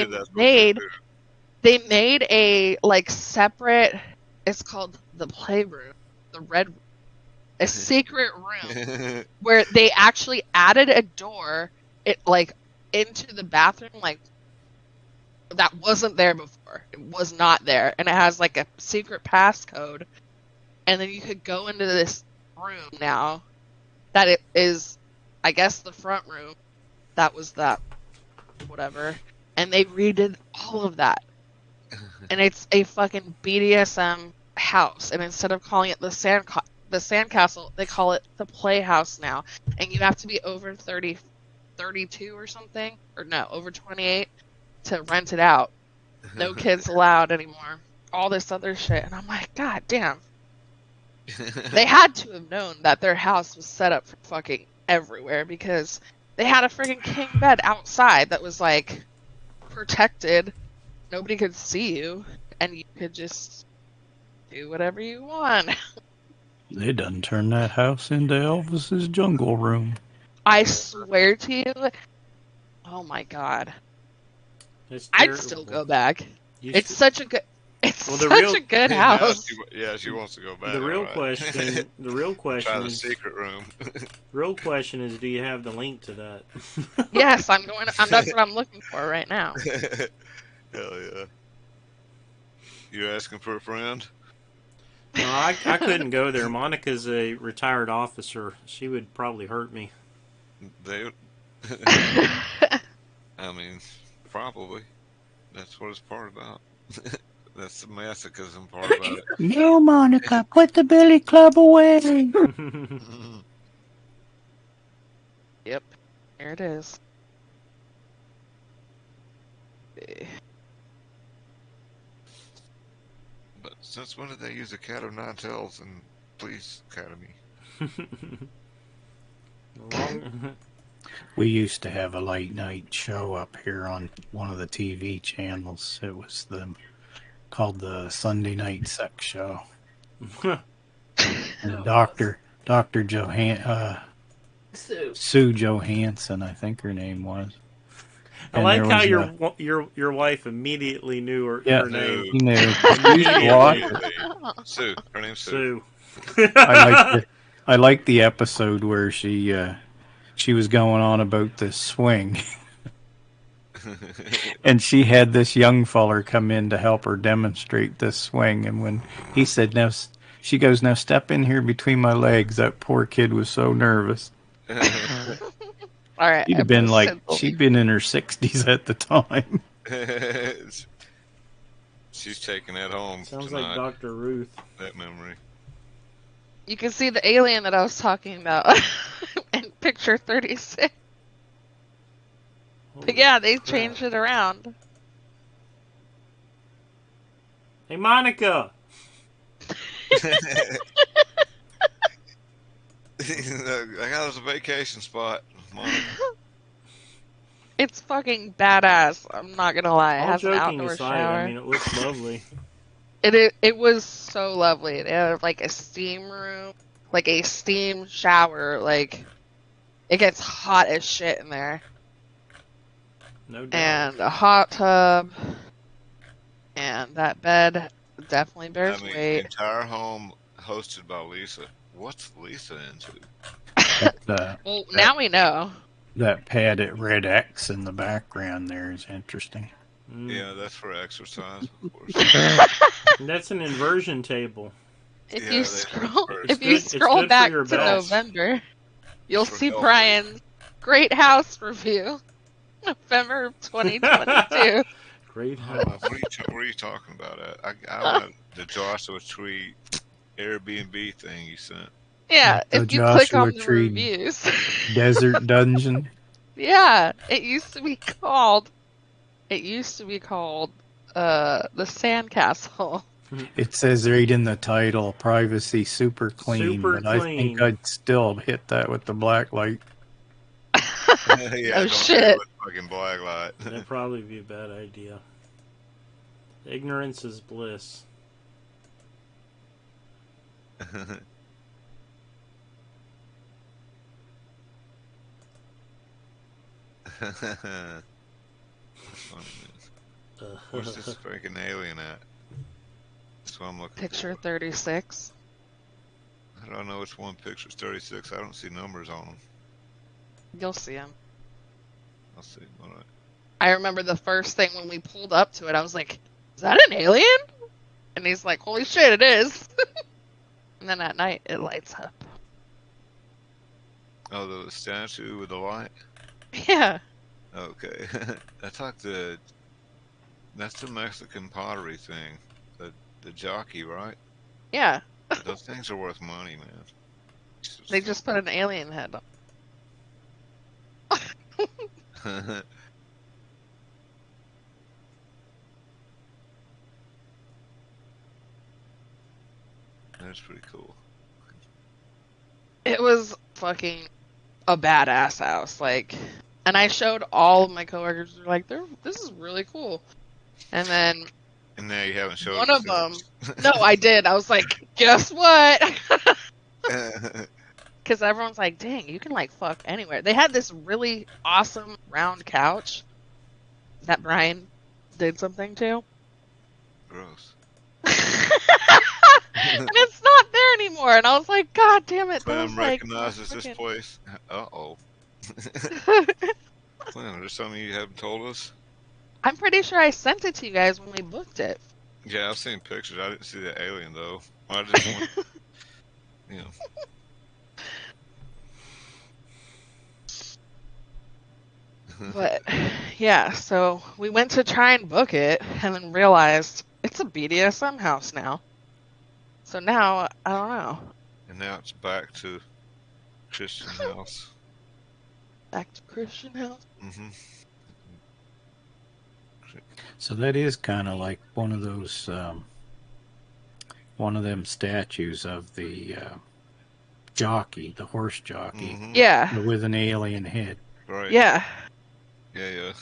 they made a, like, separate, it's called the playroom, the red room, a secret room, where they actually added a door, into the bathroom, like, that wasn't there before. It was not there, and it has, like, a secret passcode, and then you could go into this room now, that it is, I guess, the front room. That was that, whatever. And they redid all of that. And it's a fucking BDSM house. And instead of calling it the sandcastle, they call it the playhouse now. And you have to be over 32 or something. Or no, over 28 to rent it out. No kids allowed anymore. All this other shit. And I'm like, God damn. They had to have known that their house was set up for fucking everywhere, because... They had a freaking king bed outside that was, like, protected. Nobody could see you. And you could just do whatever you want. They done turned that house into Elvis's jungle room. I swear to you. Oh, my God. I'd still go back. It's such a good... It's such a good house. She wants to go back. The real question Try the is, secret room. real question is, do you have the link to that? Yes, that's what I'm looking for right now. Hell yeah. You asking for a friend? No, I couldn't go there. Monica's a retired officer. She would probably hurt me. I mean, probably. That's what it's part about. That's the masochism part about it. No, Monica, put the billy club away. Yep, there it is. But since when did they use a cat of nine tails in Police Academy? We used to have a late night show up here on one of the TV channels. It was called the Sunday Night Sex Show. And Dr. Sue Johansson, I think her name was. I like how your wife immediately knew her name. She knew. Sue. Her name's Sue. I liked the episode where she was going on about this swing. And she had this young feller come in to help her demonstrate this swing. And when he said, now, she goes, now step in here between my legs. That poor kid was so nervous. All right. She'd been she'd been in her 60s at the time. She's taking that home Sounds tonight. like Dr. Ruth. That memory. You can see the alien that I was talking about in picture 36. Holy But yeah, they crap. changed it around. Hey, Monica! I got us a vacation spot, Monica. It's fucking badass. I'm not gonna lie. It All has an joking outdoor aside, shower. I mean, it looks lovely. It was so lovely. They had like a steam room, like a steam shower. Like it gets hot as shit in there, No doubt. and a hot tub, and that bed definitely bears The weight. entire home hosted by Lisa. What's Lisa into? Well, now we know. That padded red X in the background there is interesting. Yeah, that's for exercise, of course. That's an inversion table. If Yeah, you they scroll, have if It's you good- it's scroll good for back your to back. November, you'll For see health Brian's great house review, November of 2022. Great What house. are you talking about? I want the Joshua Tree Airbnb thing you sent. Yeah, The if you click Joshua on the Tree reviews. Desert Dungeon. Yeah, it used to be called the Sandcastle. It says right in the title, privacy super clean, Super but I think clean. I'd still hit that with the black light. Yeah, No don't shit. do it with fucking black light. That'd probably be a bad idea. Ignorance is bliss. Where's this freaking alien at? That's what I'm looking Picture for. 36. I don't know which one picture's 36. I don't see numbers on them. You'll see him. I'll see. All right. I remember the first thing when we pulled up to it, I was like, "Is that an alien?" And he's like, "Holy shit, it is!" And then at night, it lights up. Oh, the statue with the light? Yeah. Okay. That's like that's the Mexican pottery thing. The jockey, right? Yeah. Those things are worth money, man. They just put an alien head on. That's pretty cool. It was fucking a badass house. Like, and I showed all of my coworkers. They're like, this is really cool. And then And now you haven't showed one it of them, since. no, I did. I was like, guess what? Because everyone's like, dang, you can like fuck anywhere. They had this really awesome round couch that Brian did something to. Gross. And it's not there anymore. And I was like, God damn it. That was Clem like recognizes this freaking- place. Uh-oh. Clem, there's something you haven't told us? I'm pretty sure I sent it to you guys when we booked it. Yeah, I've seen pictures. I didn't see the alien, though. I just want, you know. But yeah, so we went to try and book it and then realized it's a BDSM house now. So now, I don't know. And now it's back to Christian house. Back to Christian house? Mm-hmm. So that is kind of like one of those, one of them statues of the jockey, the horse jockey, Mm-hmm. Yeah. with an alien head. Right. Yeah. Yeah,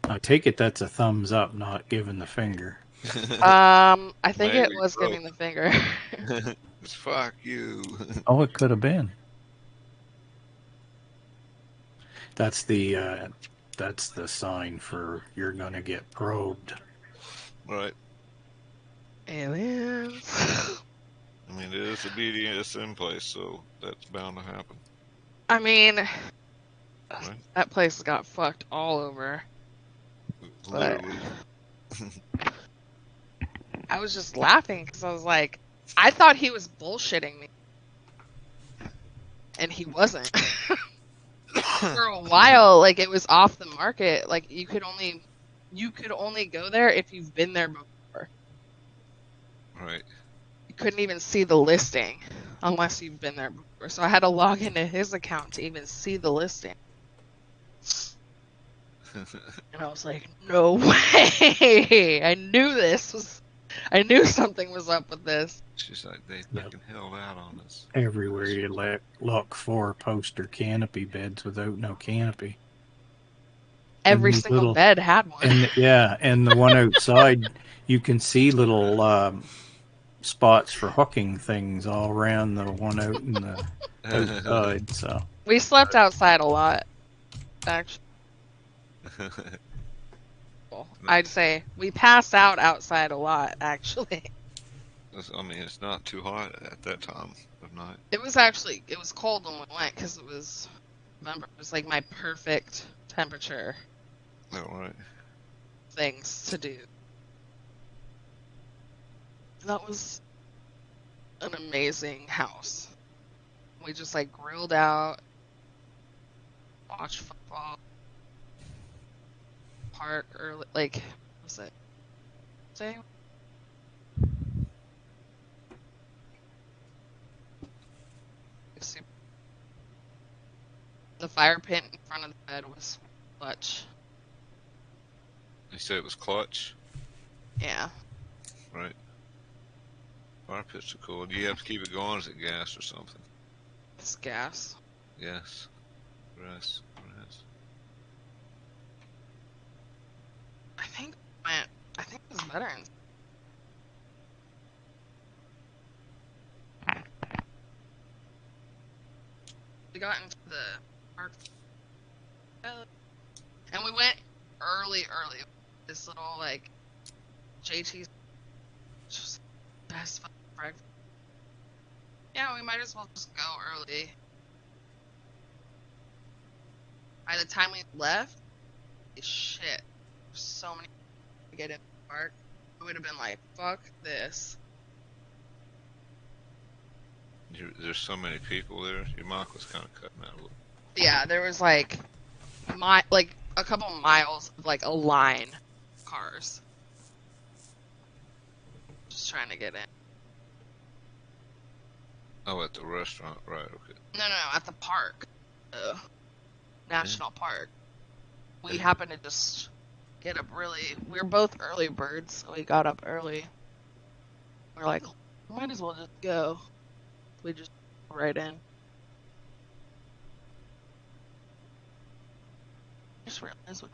I take it that's a thumbs up, not giving the finger. yeah. I think Maybe it was so. giving the finger. It's fuck you. Oh, it could have been. That's the sign for you're gonna get probed. Right. Aliens. I mean, it is a BDSM place, so that's bound to happen. I mean, Right. that place got fucked all over. Literally. I was just laughing because I was like, I thought he was bullshitting me. And he wasn't. For a while, like, it was off the market. Like, you could only go there if you've been there before. Right. You couldn't even see the listing unless you've been there before. So I had to log into his account to even see the listing. And I was like, no way! I knew something was up with this. It's just like they Yep. fucking held out on us. Everywhere you look for poster canopy beds without no canopy. Every these single bed had one. And the one outside, you can see little spots for hooking things all around the one out in the outside. So We slept outside a lot, actually. I'd say we passed out outside a lot, actually. I mean, it's not too hot at that time of night. It was cold when we went because it was like my perfect temperature Oh, right. things to do. That was an amazing house. We just like grilled out, watched football, park early, like, what was it? Say? The fire pit in front of the bed was clutch. You said it was clutch? Yeah. Right. Fire pits are cool. Do you have to keep it going? Is it gas or something? It's gas. Yes. Rest. I think it was veterans. We got into the park, and we went early. This little like JT's, just best fucking breakfast. Yeah, we might as well just go early. By the time we left, shit, there's so many to get in the park. We would have been like, fuck this. There's so many people there. Your mic was kind of cutting out a little. Yeah, there was like a couple miles of like a line of cars just trying to get in. Oh, at the restaurant, right? Okay. No, at the park, national park. We happened to just get up early. We were both early birds, so we got up early. We're like, might as well just go. We just right in. Just realized what.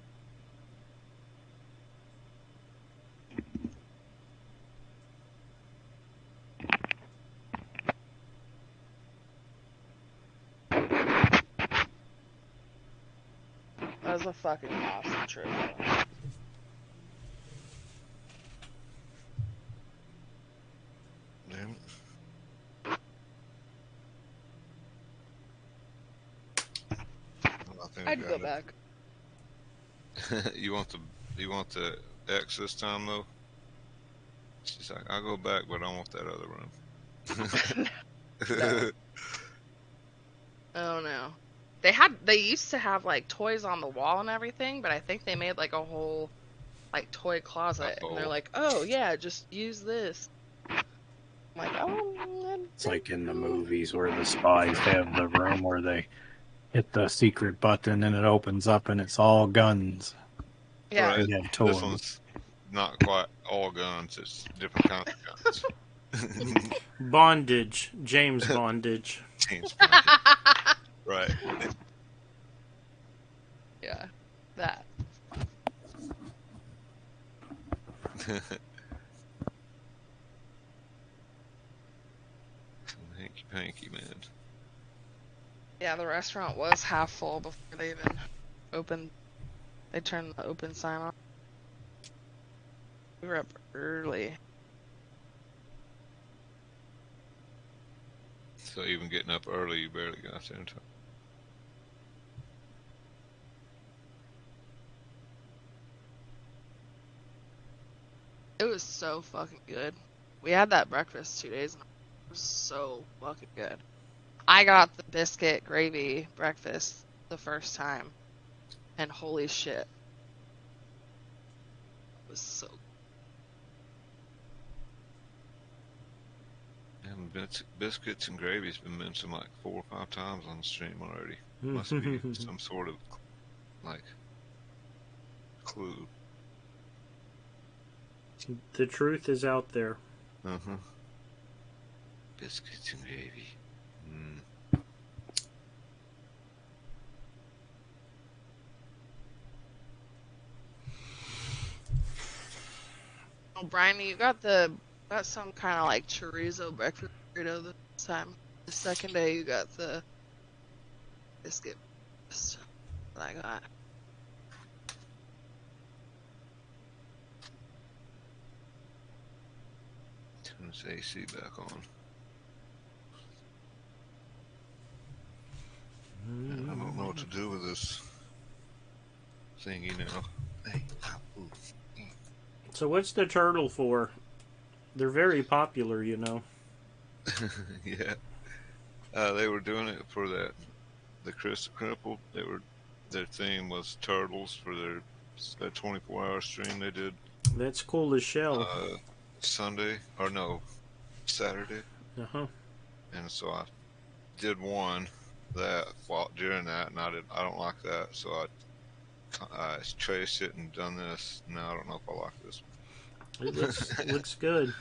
That was a fucking awesome trip. Damn. I'd go back. You want the X this time though? She's like, I'll go back, but I want that other room. No. Oh no. They used to have like toys on the wall and everything, but I think they made like a whole like toy closet, and they're like, oh yeah, just use this. I'm like, oh. it's like in the movies where the spies have the room where they hit the secret button and it opens up and it's all guns. Yeah. Right. They have This toys. one's not quite all guns. It's different kinds of guns. Bondage. James Bondage. James Bond. Right. Yeah. That. Hanky panky, man. Yeah, the restaurant was half full before they even opened. They turned the open sign on. We were up early. So even getting up early, you barely got there in time. It was so fucking good. We had that breakfast 2 days, and it was so fucking good. I got the biscuit gravy breakfast the first time, and holy shit, it was so good. And biscuits and gravy's been mentioned like 4 or 5 times on the stream already. Must be some sort of like clue. The truth is out there. Uh-huh. Biscuits and gravy. Oh, Brian, you got some kind of like chorizo breakfast burrito this time. The second day you got the biscuit that I got. Turn this AC back on. I don't know what to do with this thingy now. Hey, ooh. So what's the turtle for? They're very popular, you know. Yeah. They were doing it for the Crystal Cripple. Their theme was turtles for their 24-hour stream they did. That's cool as shell. Sunday or no, Saturday. And so I did one during that, and I don't like that, so I traced it and done this. Now I don't know if I like this one. It looks good.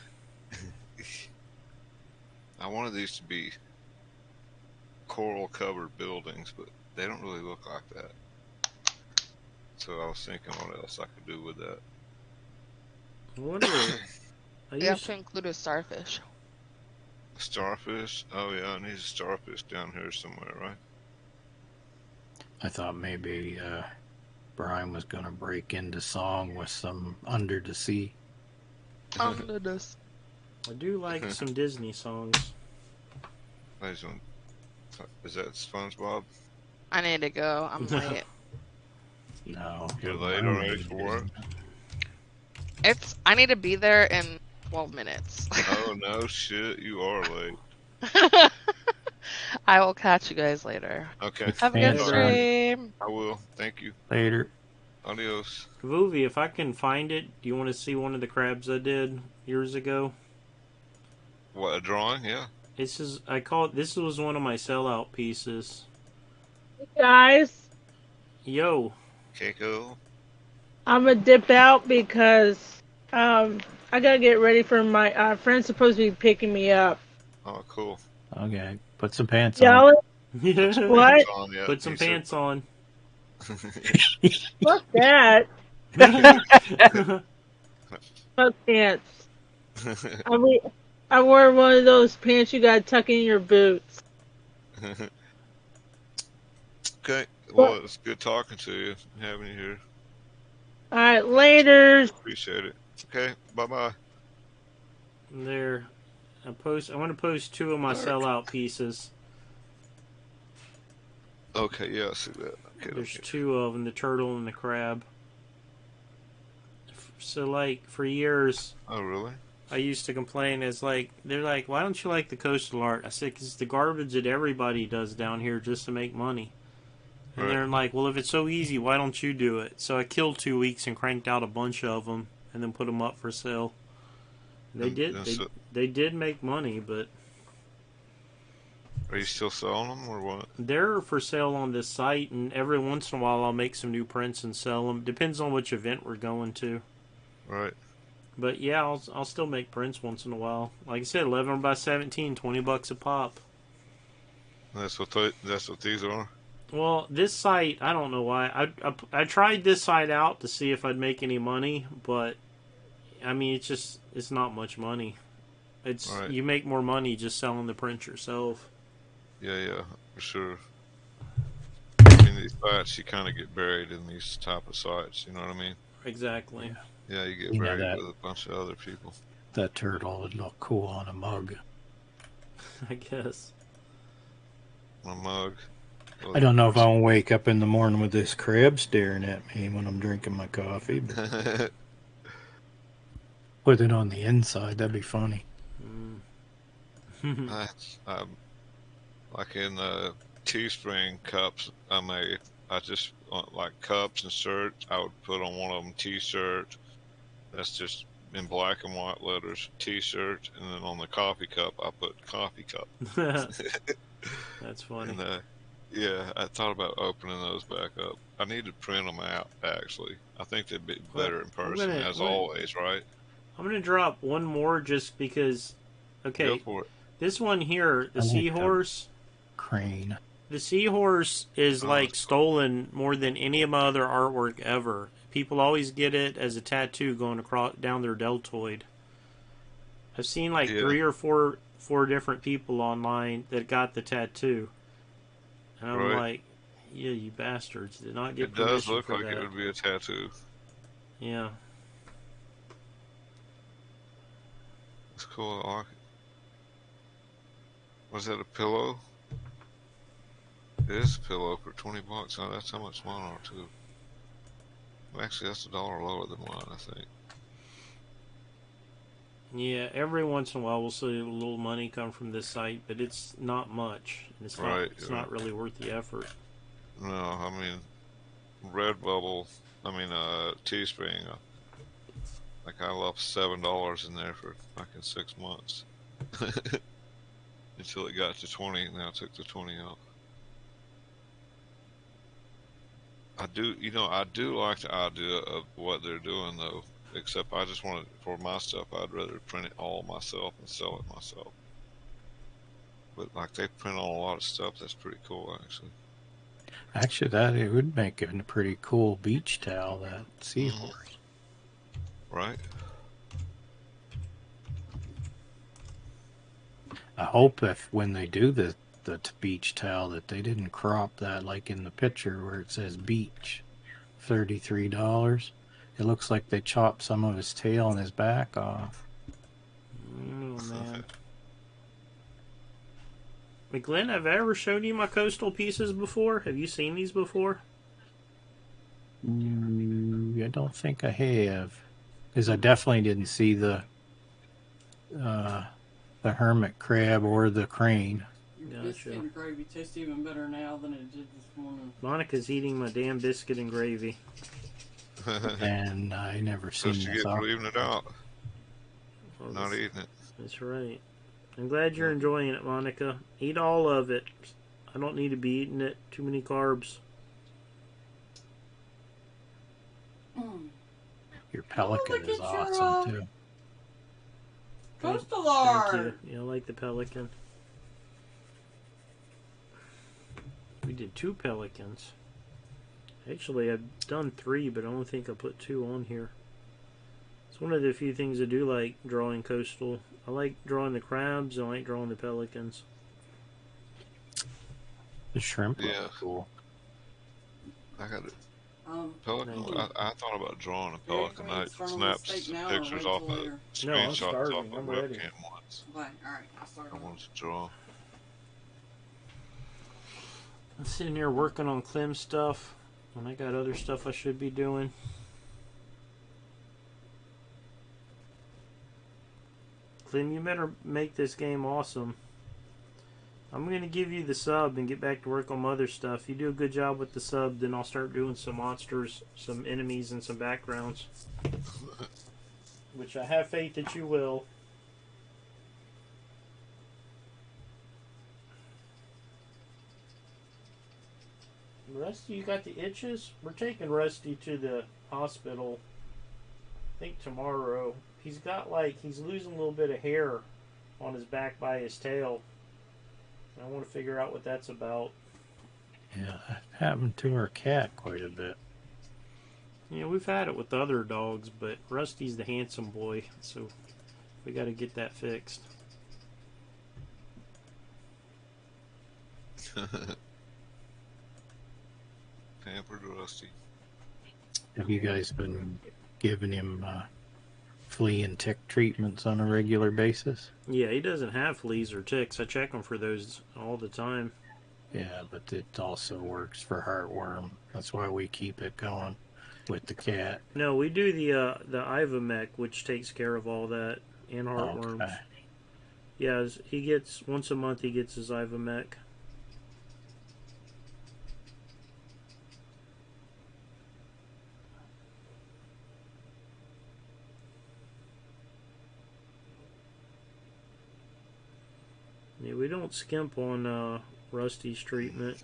I wanted these to be coral covered buildings, but they don't really look like that. So I was thinking what else I could do with that. I wonder. You have to include a starfish. A starfish? Oh yeah, I need a starfish down here somewhere, right? I thought maybe Brian was going to break into song with some Under the Sea. Under the sea. I do like some Disney songs. Is that SpongeBob? I need to go. I'm late. No. You're late already for work? I need to be there in 12 minutes. Oh no shit, you are late. I will catch you guys later. Okay. Have a good stream. I will. Thank you. Later. Adios. Voovy, if I can find it, do you want to see one of the crabs I did years ago? What, a drawing? Yeah. This was one of my sellout pieces. Hey guys, Keiko. I'm gonna dip out because I gotta get ready for my friend's supposed to be picking me up. Oh, cool. Okay. Put some pants Y'all, on. what? Put some pants on. Fuck that. Fuck pants. I wore one of those pants you gotta tuck in your boots. Okay. Well, it's good talking to you, having you here. Alright, laters. Appreciate it. Okay. Bye-bye. There. I want to post 2 of my sellout pieces. Okay, yeah, I see that. Okay, There's 2 of them, the turtle and the crab. So, like, for years... Oh, really? I used to complain they're like, why don't you like the coastal art? I said, because it's the garbage that everybody does down here just to make money. And they're like, well, if it's so easy, why don't you do it? So I killed 2 weeks and cranked out a bunch of them and then put them up for sale. They did make money, but... Are you still selling them or what? They're for sale on this site, and every once in a while I'll make some new prints and sell them. Depends on which event we're going to. Right. But yeah, I'll still make prints once in a while. Like I said, 11 by 17, $20 a pop. That's what these are. Well, this site, I don't know why. I tried this site out to see if I'd make any money, but I mean, it's not much money. You make more money just selling the print yourself. Yeah, for sure. I mean, these sites, you kind of get buried in these type of sites. You know what I mean? Exactly. Yeah, you get buried with a bunch of other people. That turtle would look cool on a mug. I guess. On a mug. I don't know if I'll wake up in the morning with this crab staring at me when I'm drinking my coffee. But put it on the inside. That'd be funny. Like in Teespring cups I made. I just like cups and shirts. I would put on one of them T-shirt. That's just in black and white letters, T-shirt, and then on the coffee cup I put coffee cup. That's funny. And yeah, I thought about opening those back up. I need to print them out actually. I think they'd be Well, better in person, as always, right? I'm gonna drop one more just because. Go Okay, for it. this one here, the I like seahorse. Crane. The seahorse is like stolen more than any of my other artwork ever. People always get it as a tattoo going across down their deltoid. I've seen like Yeah. 3 or 4 different people online that got the tattoo, and I'm Right. like, yeah, you bastards did not get It does permission look for like that. it would be a tattoo. Yeah, It's cool. I like it. Was that a pillow? It is a pillow for $20. Oh, that's how much mine are too. Actually, that's $1 lower than mine, I think. yeah. Every once in a while, we'll see a little money come from this site, but it's not much. And it's not. Right, It's right. not really worth the effort. No, I mean, Redbubble. I mean, Teespring. Like I lost $7 in there for like in 6 months until it got to 20. And now I took the 20 out. I do like the idea of what they're doing though. Except I just want it for my stuff. I'd rather print it all myself and sell it myself. But like they print on a lot of stuff. That's pretty cool, actually. Actually, that it would make it a pretty cool beach towel. That seahorse. Right? I hope if when they do the beach towel that they didn't crop that like in the picture where it says beach, $33. It looks like they chopped some of his tail and his back off. Oh man. McGlenn, have I ever shown you my coastal pieces before? Have you seen these before? I don't think I have, because I definitely didn't see the hermit crab or the crane. Your Gotcha. biscuit and gravy tastes even better now than it did this morning. Monica's eating my damn biscuit and gravy. And I never That's seen what you this. get for leaving it out. Well, Not eating it. That's right. I'm glad you're enjoying it, Monica. Eat all of it. I don't need to be eating it. Too many carbs. Your pelican look is at your, awesome too. Coastal Thank art. you. Yeah, I like the pelican. We did 2 pelicans. Actually, I've done 3, but I don't think I put 2 on here. It's one of the few things I do like drawing coastal. I like drawing the crabs. I like drawing the pelicans. The shrimp Yeah. look cool. I got it. Pelican. Pelican. I thought about drawing a pelican. I Start on the snapped steak some now or pictures wait off till of later? No, I'm screenshots starving. off the I'm ready. webcam once. Okay, alright, I'll start I on wanted to draw. I'm sitting here working on Clem's stuff when I got other stuff I should be doing. Clem, you better make this game awesome. I'm going to give you the sub and get back to work on my other stuff. You do a good job with the sub, then I'll start doing some monsters, some enemies, and some backgrounds. Which I have faith that you will. Rusty, you got the itches? We're taking Rusty to the hospital, I think tomorrow. He's got he's losing a little bit of hair on his back by his tail. I want to figure out what that's about. Yeah, that happened to our cat quite a bit. Yeah, we've had it with the other dogs, but Rusty's the handsome boy, so we got to get that fixed. Pampered Rusty. Have you guys been giving him flea and tick treatments on a regular basis? Yeah, he doesn't have fleas or ticks. I check him for those all the time. Yeah, but it also works for heartworm. That's why we keep it going with the cat. No, we do the Ivamec, which takes care of all that, and heartworms. Okay. Yeah, he gets once a month. He gets his Ivamec. Yeah, we don't skimp on Rusty's treatment.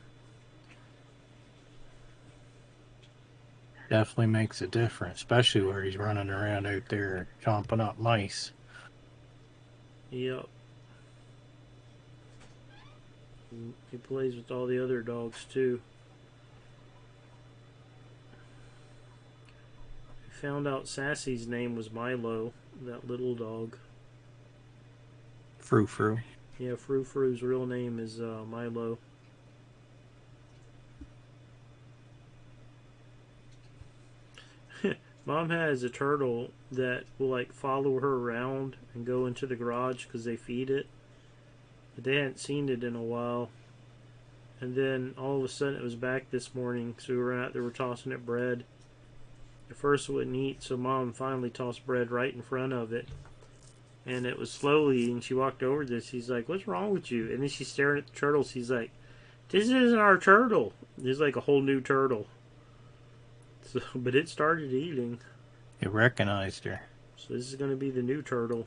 Definitely makes a difference, especially where he's running around out there chomping up mice. Yep. He plays with all the other dogs too. I found out Sassy's name was Milo, that little dog. Frou Frou. Yeah, Frou Frou's real name is Milo. Mom has a turtle that will like follow her around and go into the garage because they feed it. But they hadn't seen it in a while. And then all of a sudden it was back this morning, so we were out there, we're tossing it bread. At first it wouldn't eat, so Mom finally tossed bread right in front of it. And it was slowly, and she walked over to this. She's like, "What's wrong with you?" And then she's staring at the turtle. She's like, "This isn't our turtle." There's like a whole new turtle. So, but it started eating. It recognized her. So this is going to be the new turtle.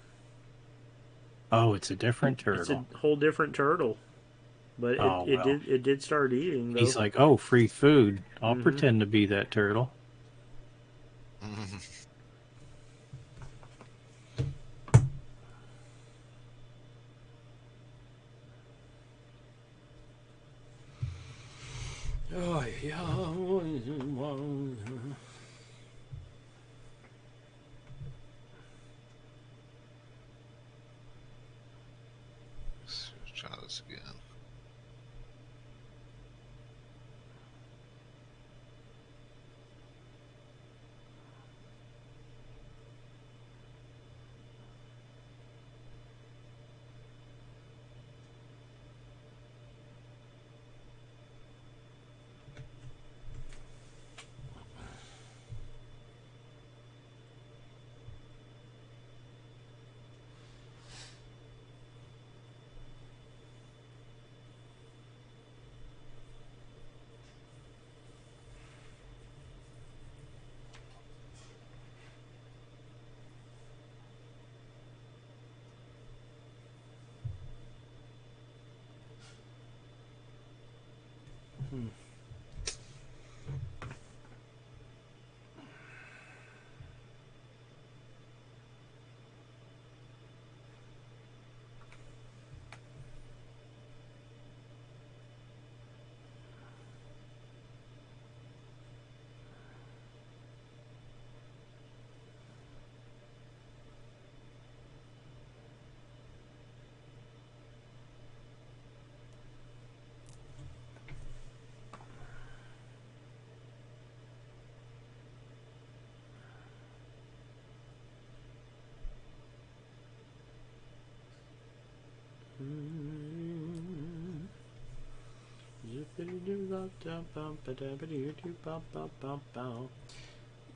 Oh, it's a different turtle. It's a whole different turtle. But it did start eating, though. He's like, "Oh, free food. I'll pretend to be that turtle." Oh, yeah. Let's try this again.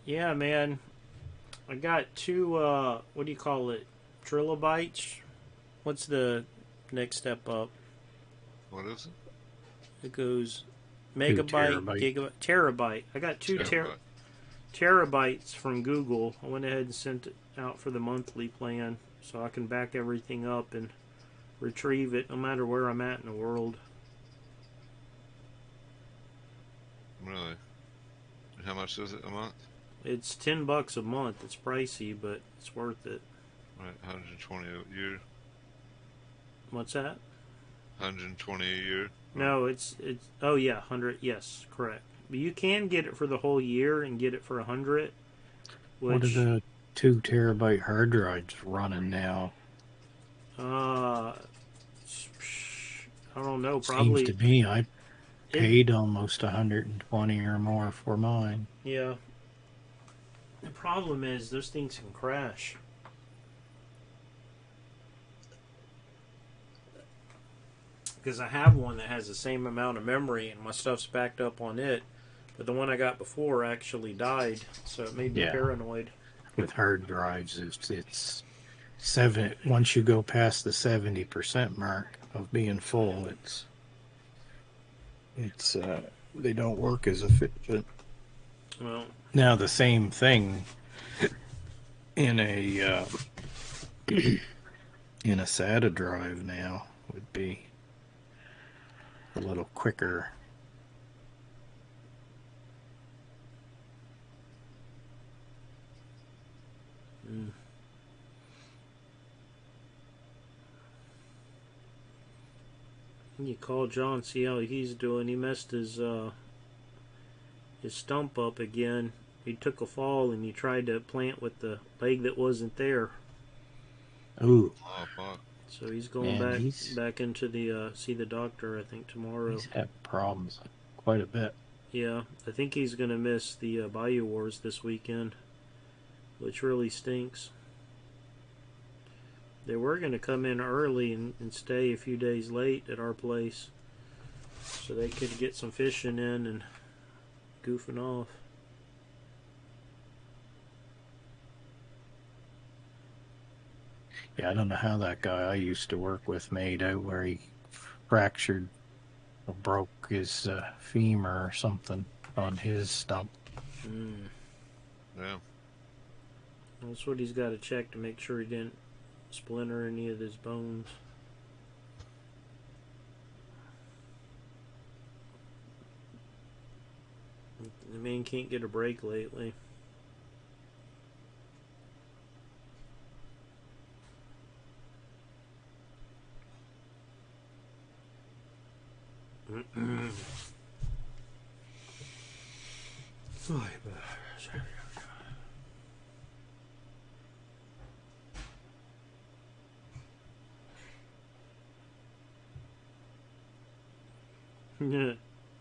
Yeah, man. I got two, what do you call it? Trilobites? What's the next step up? What is it? It goes megabyte, gigabyte, terabyte. I got two terabytes from Google. I went ahead and sent it out for the monthly plan so I can back everything up and retrieve it no matter where I'm at in the world. Really? And how much is it a month? It's $10 a month. It's pricey, but it's worth it. Right, 120 a year. What's that? 120 a year. No, it's oh yeah, 100. Yes, correct. But you can get it for the whole year and get it for 100. What are the 2 terabyte hard drives running now? I don't know. Probably. Seems to me I paid almost 120 or more for mine. Yeah. The problem is those things can crash. Because I have one that has the same amount of memory and my stuff's backed up on it, but the one I got before actually died, so it made me paranoid. With hard drives, it's once you go past the 70% mark of being full, it's they don't work as efficient. Well, now the same thing in a in a SATA drive now. would be a little quicker. Mm. You call John, see how he's doing. He messed his stump up again. He took a fall and he tried to plant with the leg that wasn't there. Ooh. Oh, fuck. So he's going Man, back into the see the doctor, I think, tomorrow. He's had problems quite a bit. Yeah, I think he's gonna miss the Bayou Wars this weekend, which really stinks. They were gonna come in early and stay a few days late at our place, so they could get some fishing in and goofing off. Yeah, I don't know how that guy I used to work with made out where he fractured or broke his femur or something on his stump. Yeah. That's what he's got to check to make sure he didn't splinter any of his bones. The man can't get a break lately.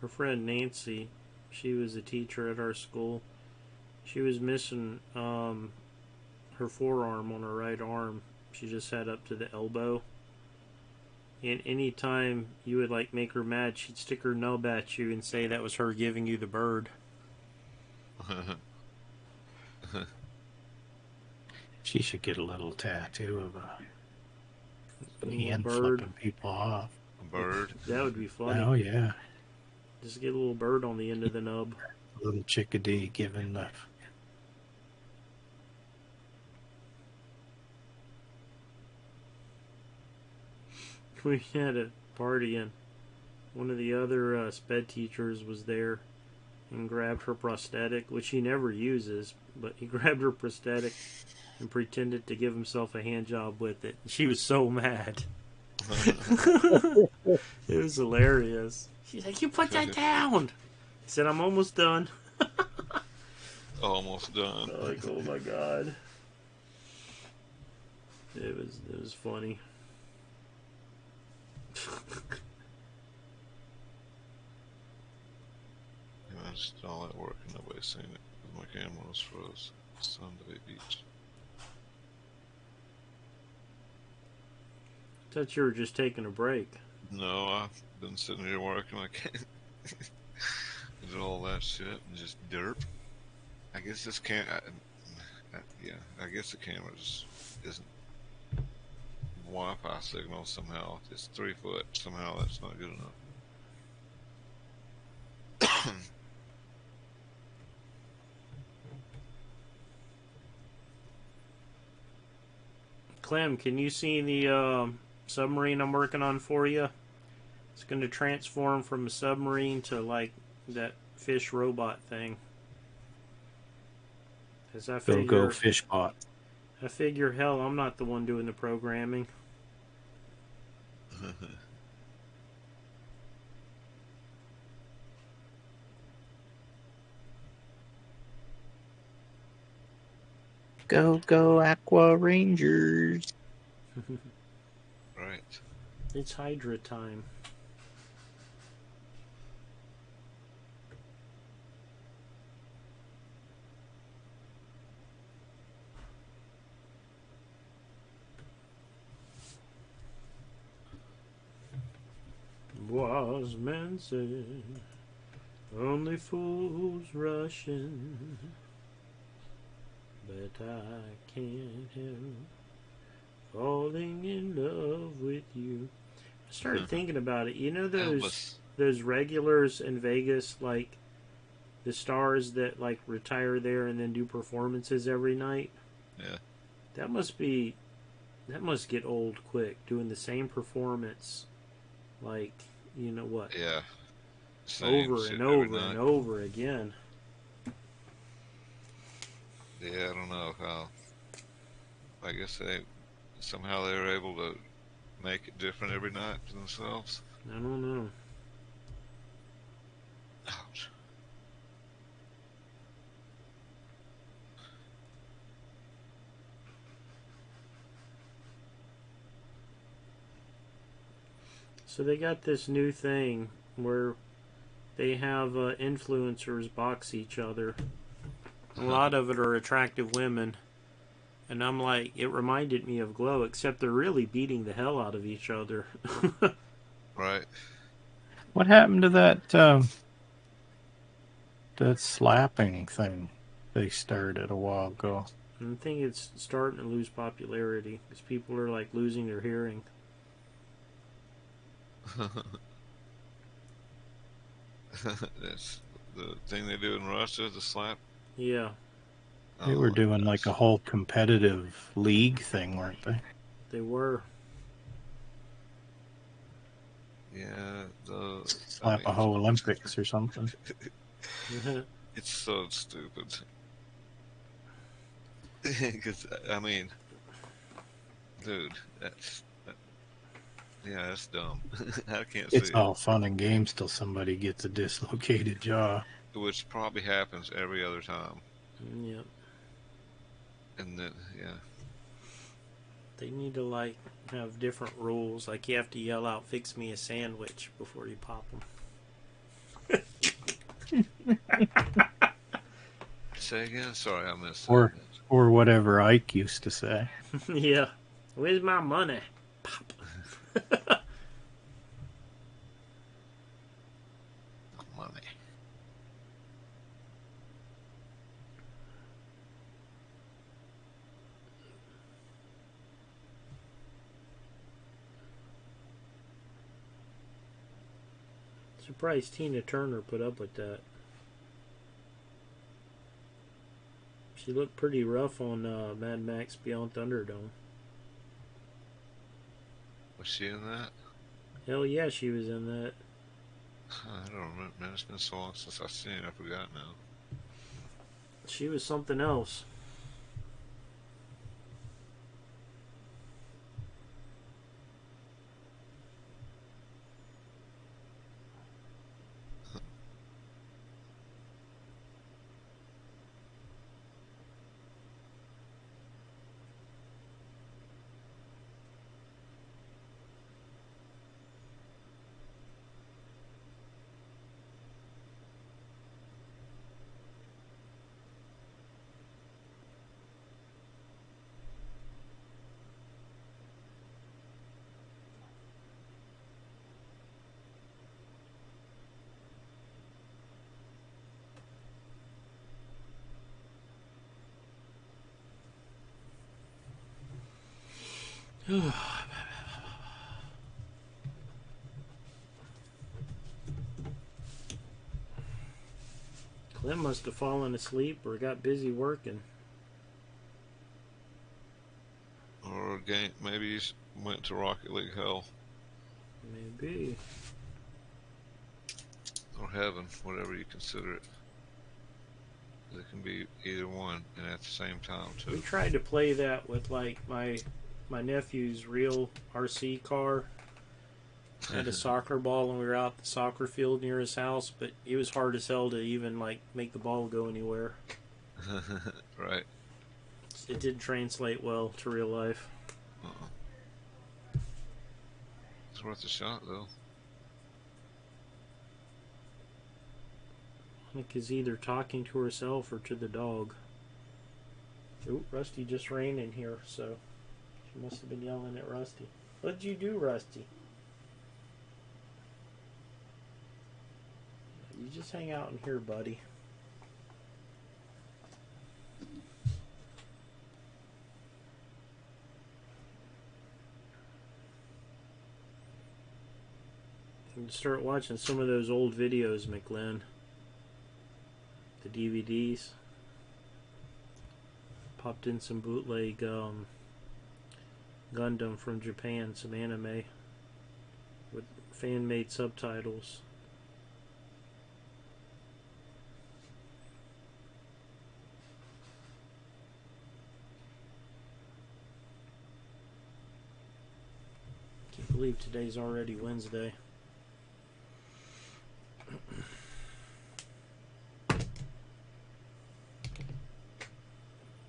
Her friend Nancy, she was a teacher at our school. She was missing her forearm on her right arm. She just had up to the elbow. And any time you would like make her mad, she'd stick her nub at you and say that was her giving you the bird. She should get a little tattoo of a hen bird. flipping people off. A bird. That would be funny. Oh, yeah. Just get a little bird on the end of the nub. A little chickadee giving the... We had a party and one of the other sped teachers was there and grabbed her prosthetic, which he never uses, but he grabbed her prosthetic and pretended to give himself a hand job with it. She was so mad. It was hilarious. She's like, "You put that down." He said, "I'm almost done." Almost done. Like, oh my god. It was funny. I just did all that work and nobody's seen it. My camera was froze. Sunday Beach. Thought you were just taking a break. No, I've been sitting here working. I can't do all that shit and just derp. I guess this can't. Yeah, I guess the camera just isn't Wi-Fi signal somehow. It's 3 foot. Somehow that's not good enough. Clem, can you see the submarine I'm working on for you? It's going to transform from a submarine to like that fish robot thing. As I figure, Go fish bot. I figure, hell, I'm not the one doing the programming. Go Aqua Rangers. Right. It's Hydra time. Was men say, only fools rush in, but I can't help falling in love with you. I started thinking about it. You know those regulars in Vegas, like the stars that like retire there and then do performances every night? Yeah. That must be That must get old quick, doing the same performance, like, you know what, Yeah. Same over shit and every over and night. over again. Yeah, I don't know how. I guess somehow they were able to make it different every night for themselves. I don't know. Ouch. So they got this new thing where they have influencers box each other. A lot of it are attractive women. And I'm like, it reminded me of Glow, except they're really beating the hell out of each other. Right. What happened to that slapping thing they started a while ago? And I think it's starting to lose popularity because people are like losing their hearing. That's the thing they do in Russia, the slap. Yeah, They Oh were my doing like a gosh. whole competitive league thing, weren't they? they were. Yeah, I Slap mean, a whole Olympics or something. it's so stupid. Because I mean, dude, yeah, that's dumb. I can't see It's it. all fun and games till somebody gets a dislocated jaw. Which probably happens every other time. Yep. And then, yeah, They need to like have different rules. Like you have to yell out, "Fix me a sandwich" before you pop them. say again. Sorry, I missed that. Or whatever Ike used to say. Yeah. Where's my money? Pop. Money. Surprised Tina Turner put up with that. She looked pretty rough on Mad Max Beyond Thunderdome. Was she in that? Hell yeah, she was in that. I don't remember. Man, it's been so long since I've seen it. I forgot now. She was something else. Clem must have fallen asleep or got busy working. Or maybe he went to Rocket League hell Maybe. or heaven, whatever you consider it. It can be either one, and at the same time We too. tried to play that with like my nephew's real RC car. Had a soccer ball and we were out the soccer field near his house, but it was hard as hell to even like make the ball go anywhere. Right. It didn't translate well to real life. It's worth a shot though. Like is either talking to herself or to the dog. Ooh, Rusty just ran in here, so she must have been yelling at Rusty. What'd you do, Rusty? You just hang out in here, buddy. And start watching some of those old videos, McLean. The DVDs. Popped in some bootleg Gundam from Japan, some anime with fan-made subtitles. Can't believe today's already Wednesday.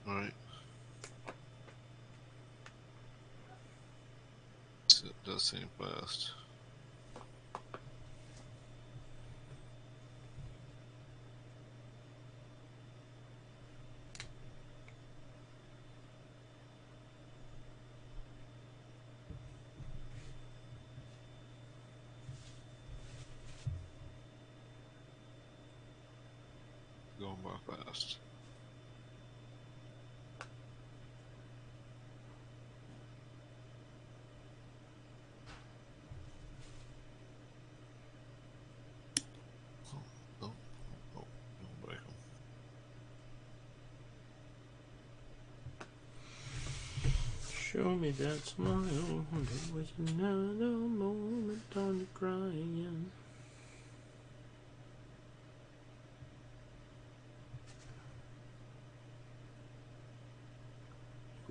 Alright. It does seem fast. Going by fast. Oh, don't break them. Show me that smile. There was another moment on the crying.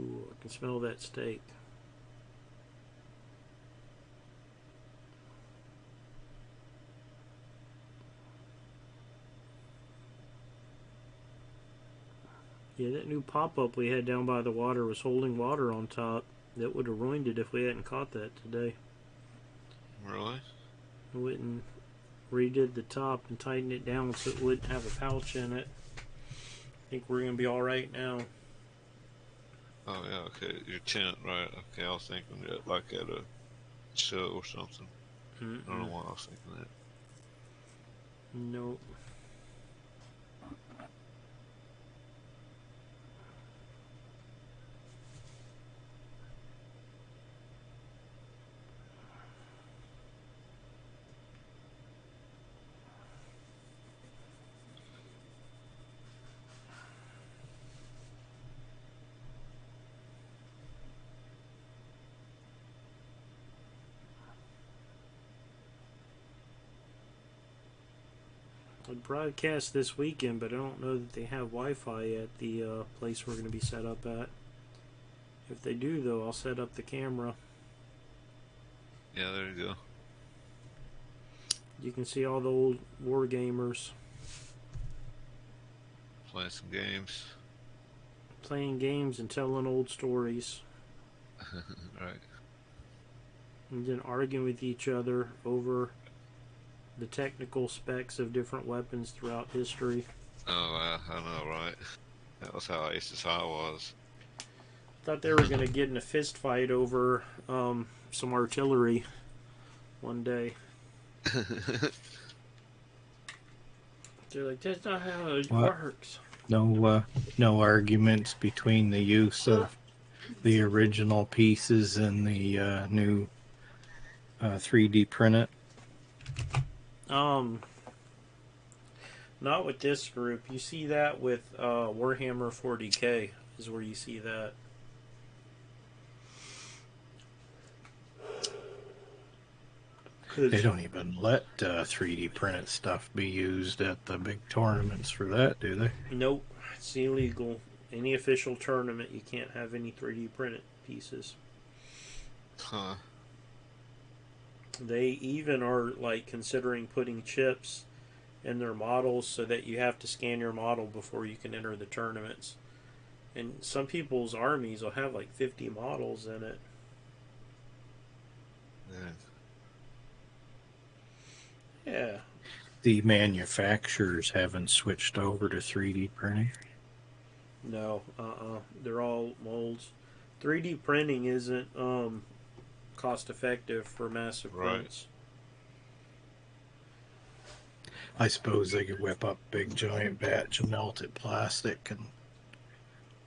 Ooh, I can smell that steak. Yeah, that new pop-up we had down by the water was holding water on top. That would have ruined it if we hadn't caught that today. Really? We went and redid the top and tightened it down so it wouldn't have a pouch in it. I think we're going to be alright now. Oh yeah, okay. Your tent, right? Okay, I was thinking that like at a show or something. I don't know why I was thinking that. Nope. I'd broadcast this weekend, but I don't know that they have Wi-Fi at the place we're going to be set up at. If they do, though, I'll set up the camera. Yeah, there you go. You can see all the old war gamers Playing some games. playing games and telling old stories. Right. And then arguing with each other over the technical specs of different weapons throughout history. Oh, I know, right? That was how Aces High was. Thought they were going to get in a fist fight over some artillery one day. They're like, that's not how it works. No arguments between the use of the original pieces and the new 3D printed. Not with this group. You see that with Warhammer 40k is where you see that. They don't even let 3D printed stuff be used at the big tournaments for that, do they? Nope, it's illegal. Any official tournament, you can't have any 3D printed pieces. Huh. They even are like considering putting chips in their models so that you have to scan your model before you can enter the tournaments. And some people's armies will have like 50 models in it. Yeah. The manufacturers haven't switched over to 3D printing. No, they're all molds. 3D printing isn't cost effective for massive prints. I suppose they could whip up a big giant batch of melted plastic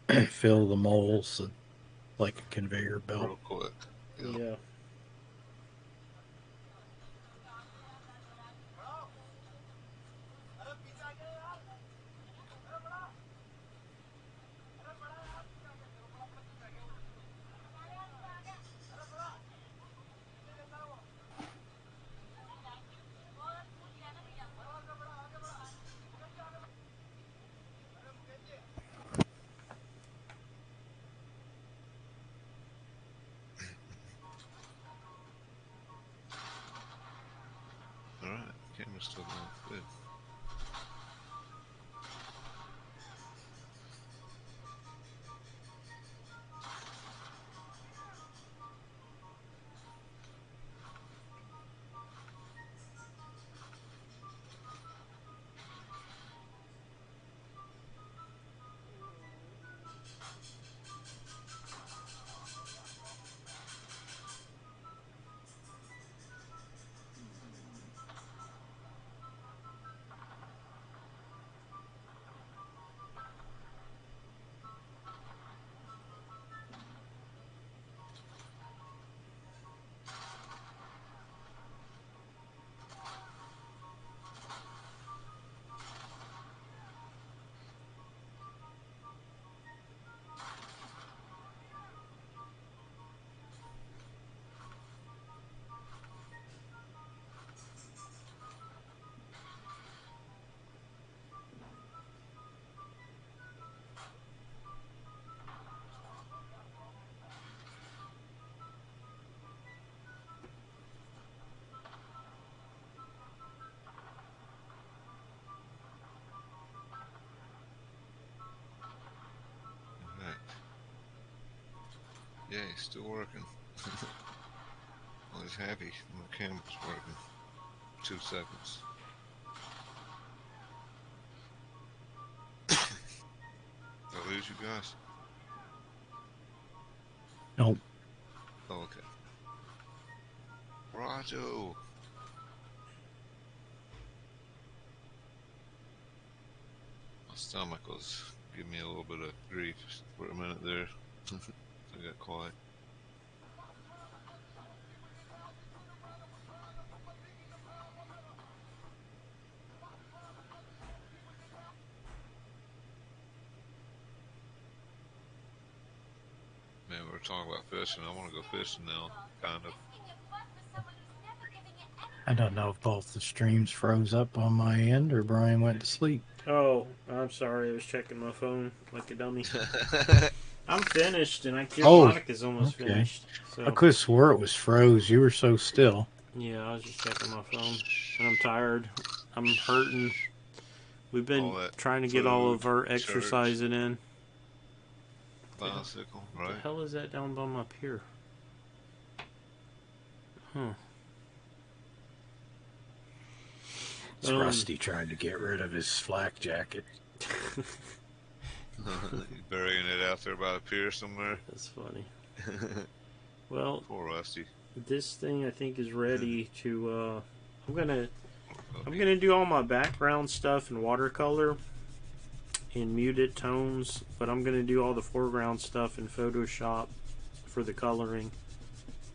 and fill the molds like a conveyor belt. Real quick. Yeah. camera's still on. Good. Yeah, he's still working. Well, he's happy when the camera's working. 2 seconds. Did I lose you guys? Nope. Oh, okay. Rajo! My stomach was giving me a little bit of grief for a minute there. I got quiet. Man, we were talking about fishing. I want to go fishing now, kind of. I don't know if both the streams froze up on my end or Brian went to sleep. Oh, I'm sorry. I was checking my phone like a dummy. I'm finished, and Monica's almost finished. So. I could have swore it was froze. You were so still. Yeah, I was just checking my phone, and I'm tired. I'm hurting. We've been trying to get all of our exercising in. Bicycle, right? What the hell is that down bum up here? Huh. It's Rusty trying to get rid of his flak jacket. Burying it out there by the pier somewhere. That's funny. Well, poor Rusty. This thing I think is ready to. I'm gonna do all my background stuff in watercolor in muted tones, but I'm gonna do all the foreground stuff in Photoshop for the coloring,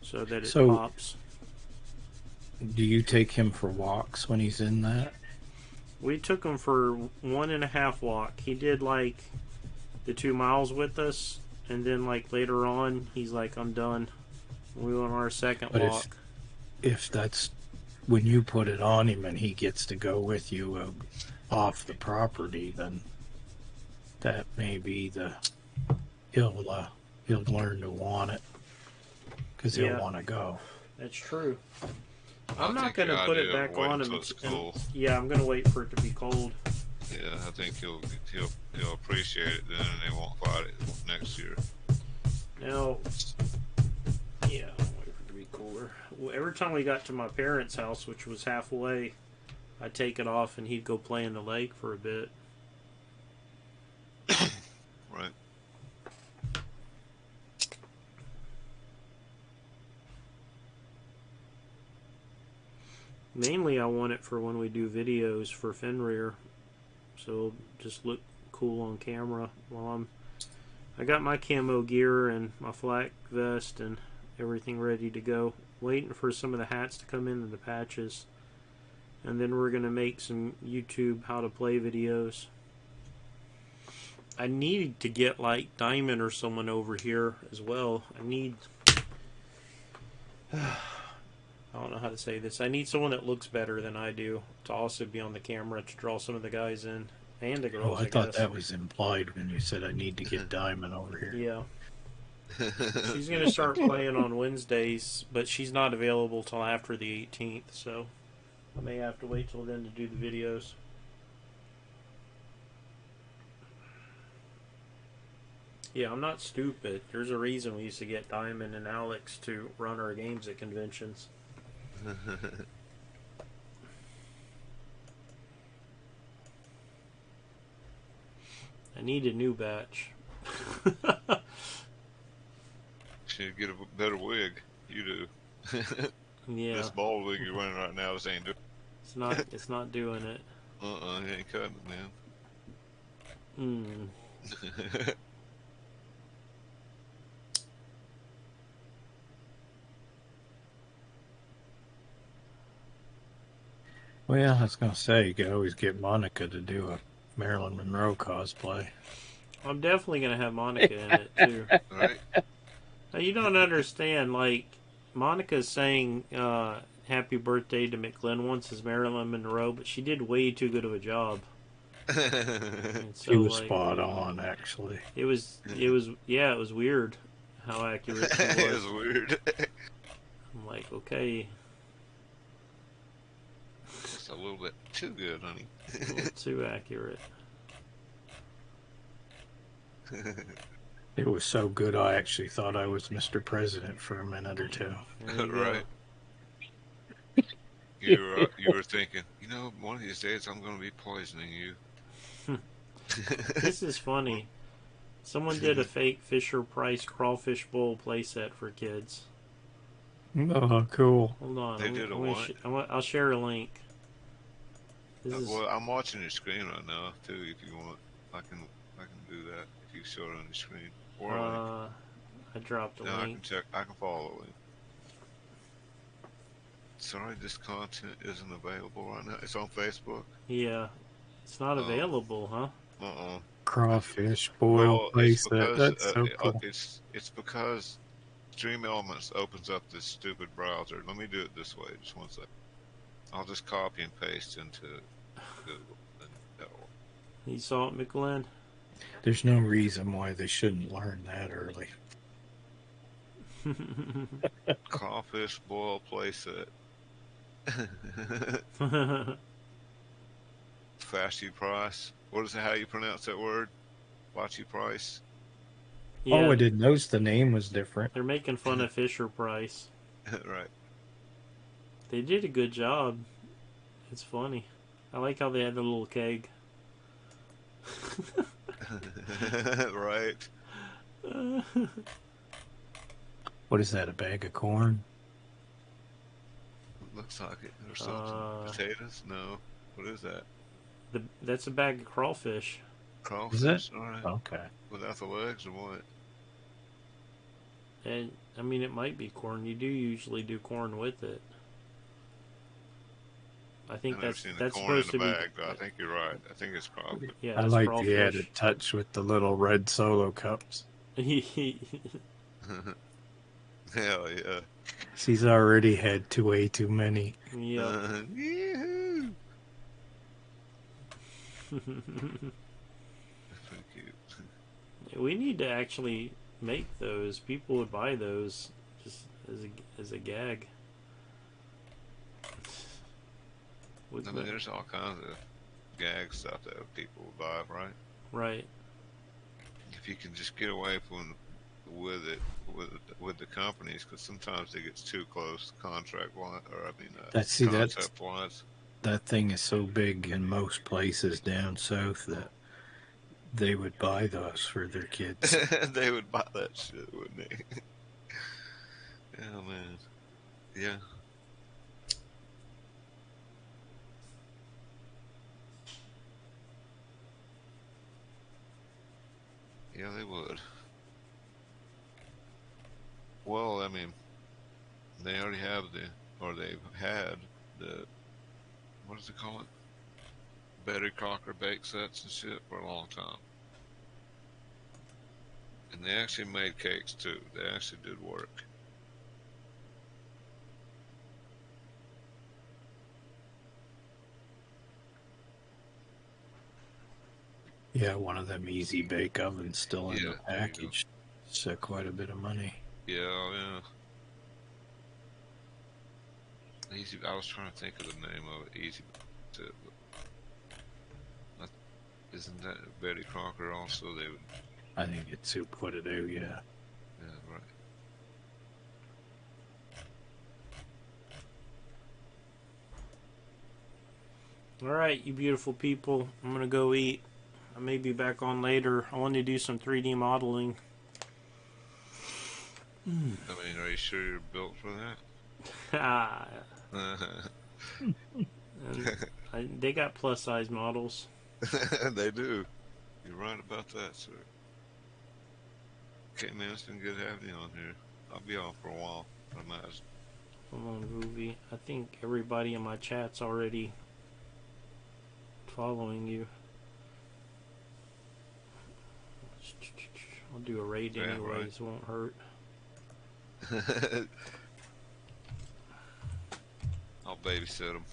so that it pops. Do you take him for walks when he's in that? We took him for 1.5 walk. He did like the 2 miles with us, and then like later on, he's like, I'm done. We went on our second walk. If that's when you put it on him and he gets to go with you off the property, then that may be he'll learn to want it because he'll want to go. That's true. I'm not going to put it back on him. Yeah, I'm going to wait for it to be cold. Yeah, I think he'll appreciate it then, and they won't fight it next year. Now, yeah, I'll wait for it to be cooler. Well, every time we got to my parents' house, which was halfway, I'd take it off and he'd go play in the lake for a bit. Right. Mainly I want it for when we do videos for Fenrir, so it'll just look cool on camera while I got my camo gear and my flak vest and everything ready to go, waiting for some of the hats to come in and the patches, and then we're gonna make some YouTube how to play videos. I need to get like Diamond or someone over here as well. I don't know how to say this. I need someone that looks better than I do to also be on the camera to draw some of the guys in. And the girls, I thought that was implied when you said I need to get Diamond over here. Yeah. She's going to start playing on Wednesdays, but she's not available till after the 18th, so I may have to wait till then to do the videos. Yeah, I'm not stupid. There's a reason we used to get Diamond and Alex to run our games at conventions. I need a new batch. Should get a better wig. You do. Yeah. This bald wig you're wearing right now, this ain't doing. It's not doing it. It ain't cutting it, man. Well, I was going to say, you could always get Monica to do a Marilyn Monroe cosplay. I'm definitely going to have Monica in it, too. Right? Now, you don't understand, like, Monica's saying happy birthday to McGlenn once as Marilyn Monroe, but she did way too good of a job. And so, She was like, spot on, actually. It was weird how accurate she was. It was weird. I'm like, okay. Just a little bit too good, honey. A little too accurate. It was so good, I actually thought I was Mr. President for a minute or two. Right. You were thinking, you know, one of these days I'm going to be poisoning you. This is funny. Someone did a fake Fisher-Price crawfish bowl playset for kids. Oh, cool. Hold on. They did a what? I'll share a link. Well, I'm watching your screen right now too. If you want, I can do that. If you show it on your screen. Or I dropped a now link. I can follow it. Sorry, this content isn't available right now. It's on Facebook. Yeah, it's not available, huh? Crawfish boil playset. That's so cool. It's because Stream Elements opens up this stupid browser. Let me do it this way. Just one second. I'll just copy and paste into Google. And that'll... You saw it, McGlenn? There's no reason why they shouldn't learn that early. Crawfish boil playset. Fashy price. What is it? How you pronounce that word? Fashy price. Yeah. Oh, I didn't notice the name was different. They're making fun of Fisher-Price. Right. They did a good job. It's funny. I like how they had the little keg. Right. What is that, a bag of corn? Looks like it. Or something. Potatoes? No. What is that? That's a bag of crawfish. Crawfish? Is it? All right. Okay. Without the legs or what? And, I mean, it might be corn. You do usually do corn with it. I think that's supposed to be. Bag, I think you're right. I think it's crawfish. Yeah, I like crawfish. The added touch with the little red Solo cups. Hell yeah. She's already had way too many. Yeah. Yee-hoo. That's pretty cute. We need to actually make those. People would buy those just as a gag. I mean, there's all kinds of gag stuff that people would buy, right? Right. If you can just get away from with the companies, because sometimes it gets too close contract wise, or I mean, concept wise. That thing is so big in most places down south that they would buy those for their kids. They would buy that shit, wouldn't they? Yeah, man. Yeah. Yeah, they would. Well, I mean, they already have they've had the, what does it call it? Betty Crocker bake sets and shit for a long time. And they actually made cakes too. They actually did work. Yeah, one of them easy bake ovens still in the package. It's quite a bit of money. Yeah, yeah. Easy. I was trying to think of the name of it. Easy. But isn't that Betty Crocker also? They would. I think it's who put it out. Yeah. Yeah, right. All right, you beautiful people. I'm gonna go eat. I may be back on later. I want to do some 3D modeling. I mean, are you sure you're built for that? They got plus size models. They do. You're right about that, sir. Okay, man, it's been good having you on here. I'll be on for a while, I imagine. Come on, Groovy. I think everybody in my chat's already following you. I'll do a raid Yeah, anyways, right. It won't hurt. I'll babysit them.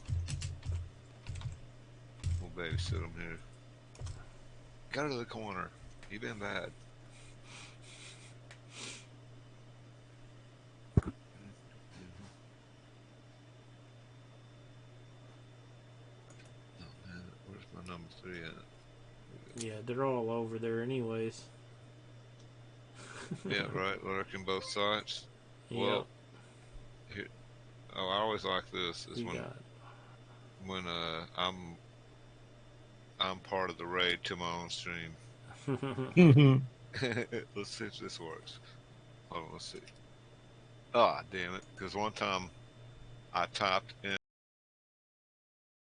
We'll babysit them here. Go to the corner. You been bad. Oh man, where's my number 3 at? Yeah, they're all over there anyways. Yeah, right. Lurking both sides. Yep. Well, here, oh, I always like this. Is You when got I'm part of the raid to my own stream. Let's see if this works. Hold on, let's see. Ah, damn it! Because one time I typed in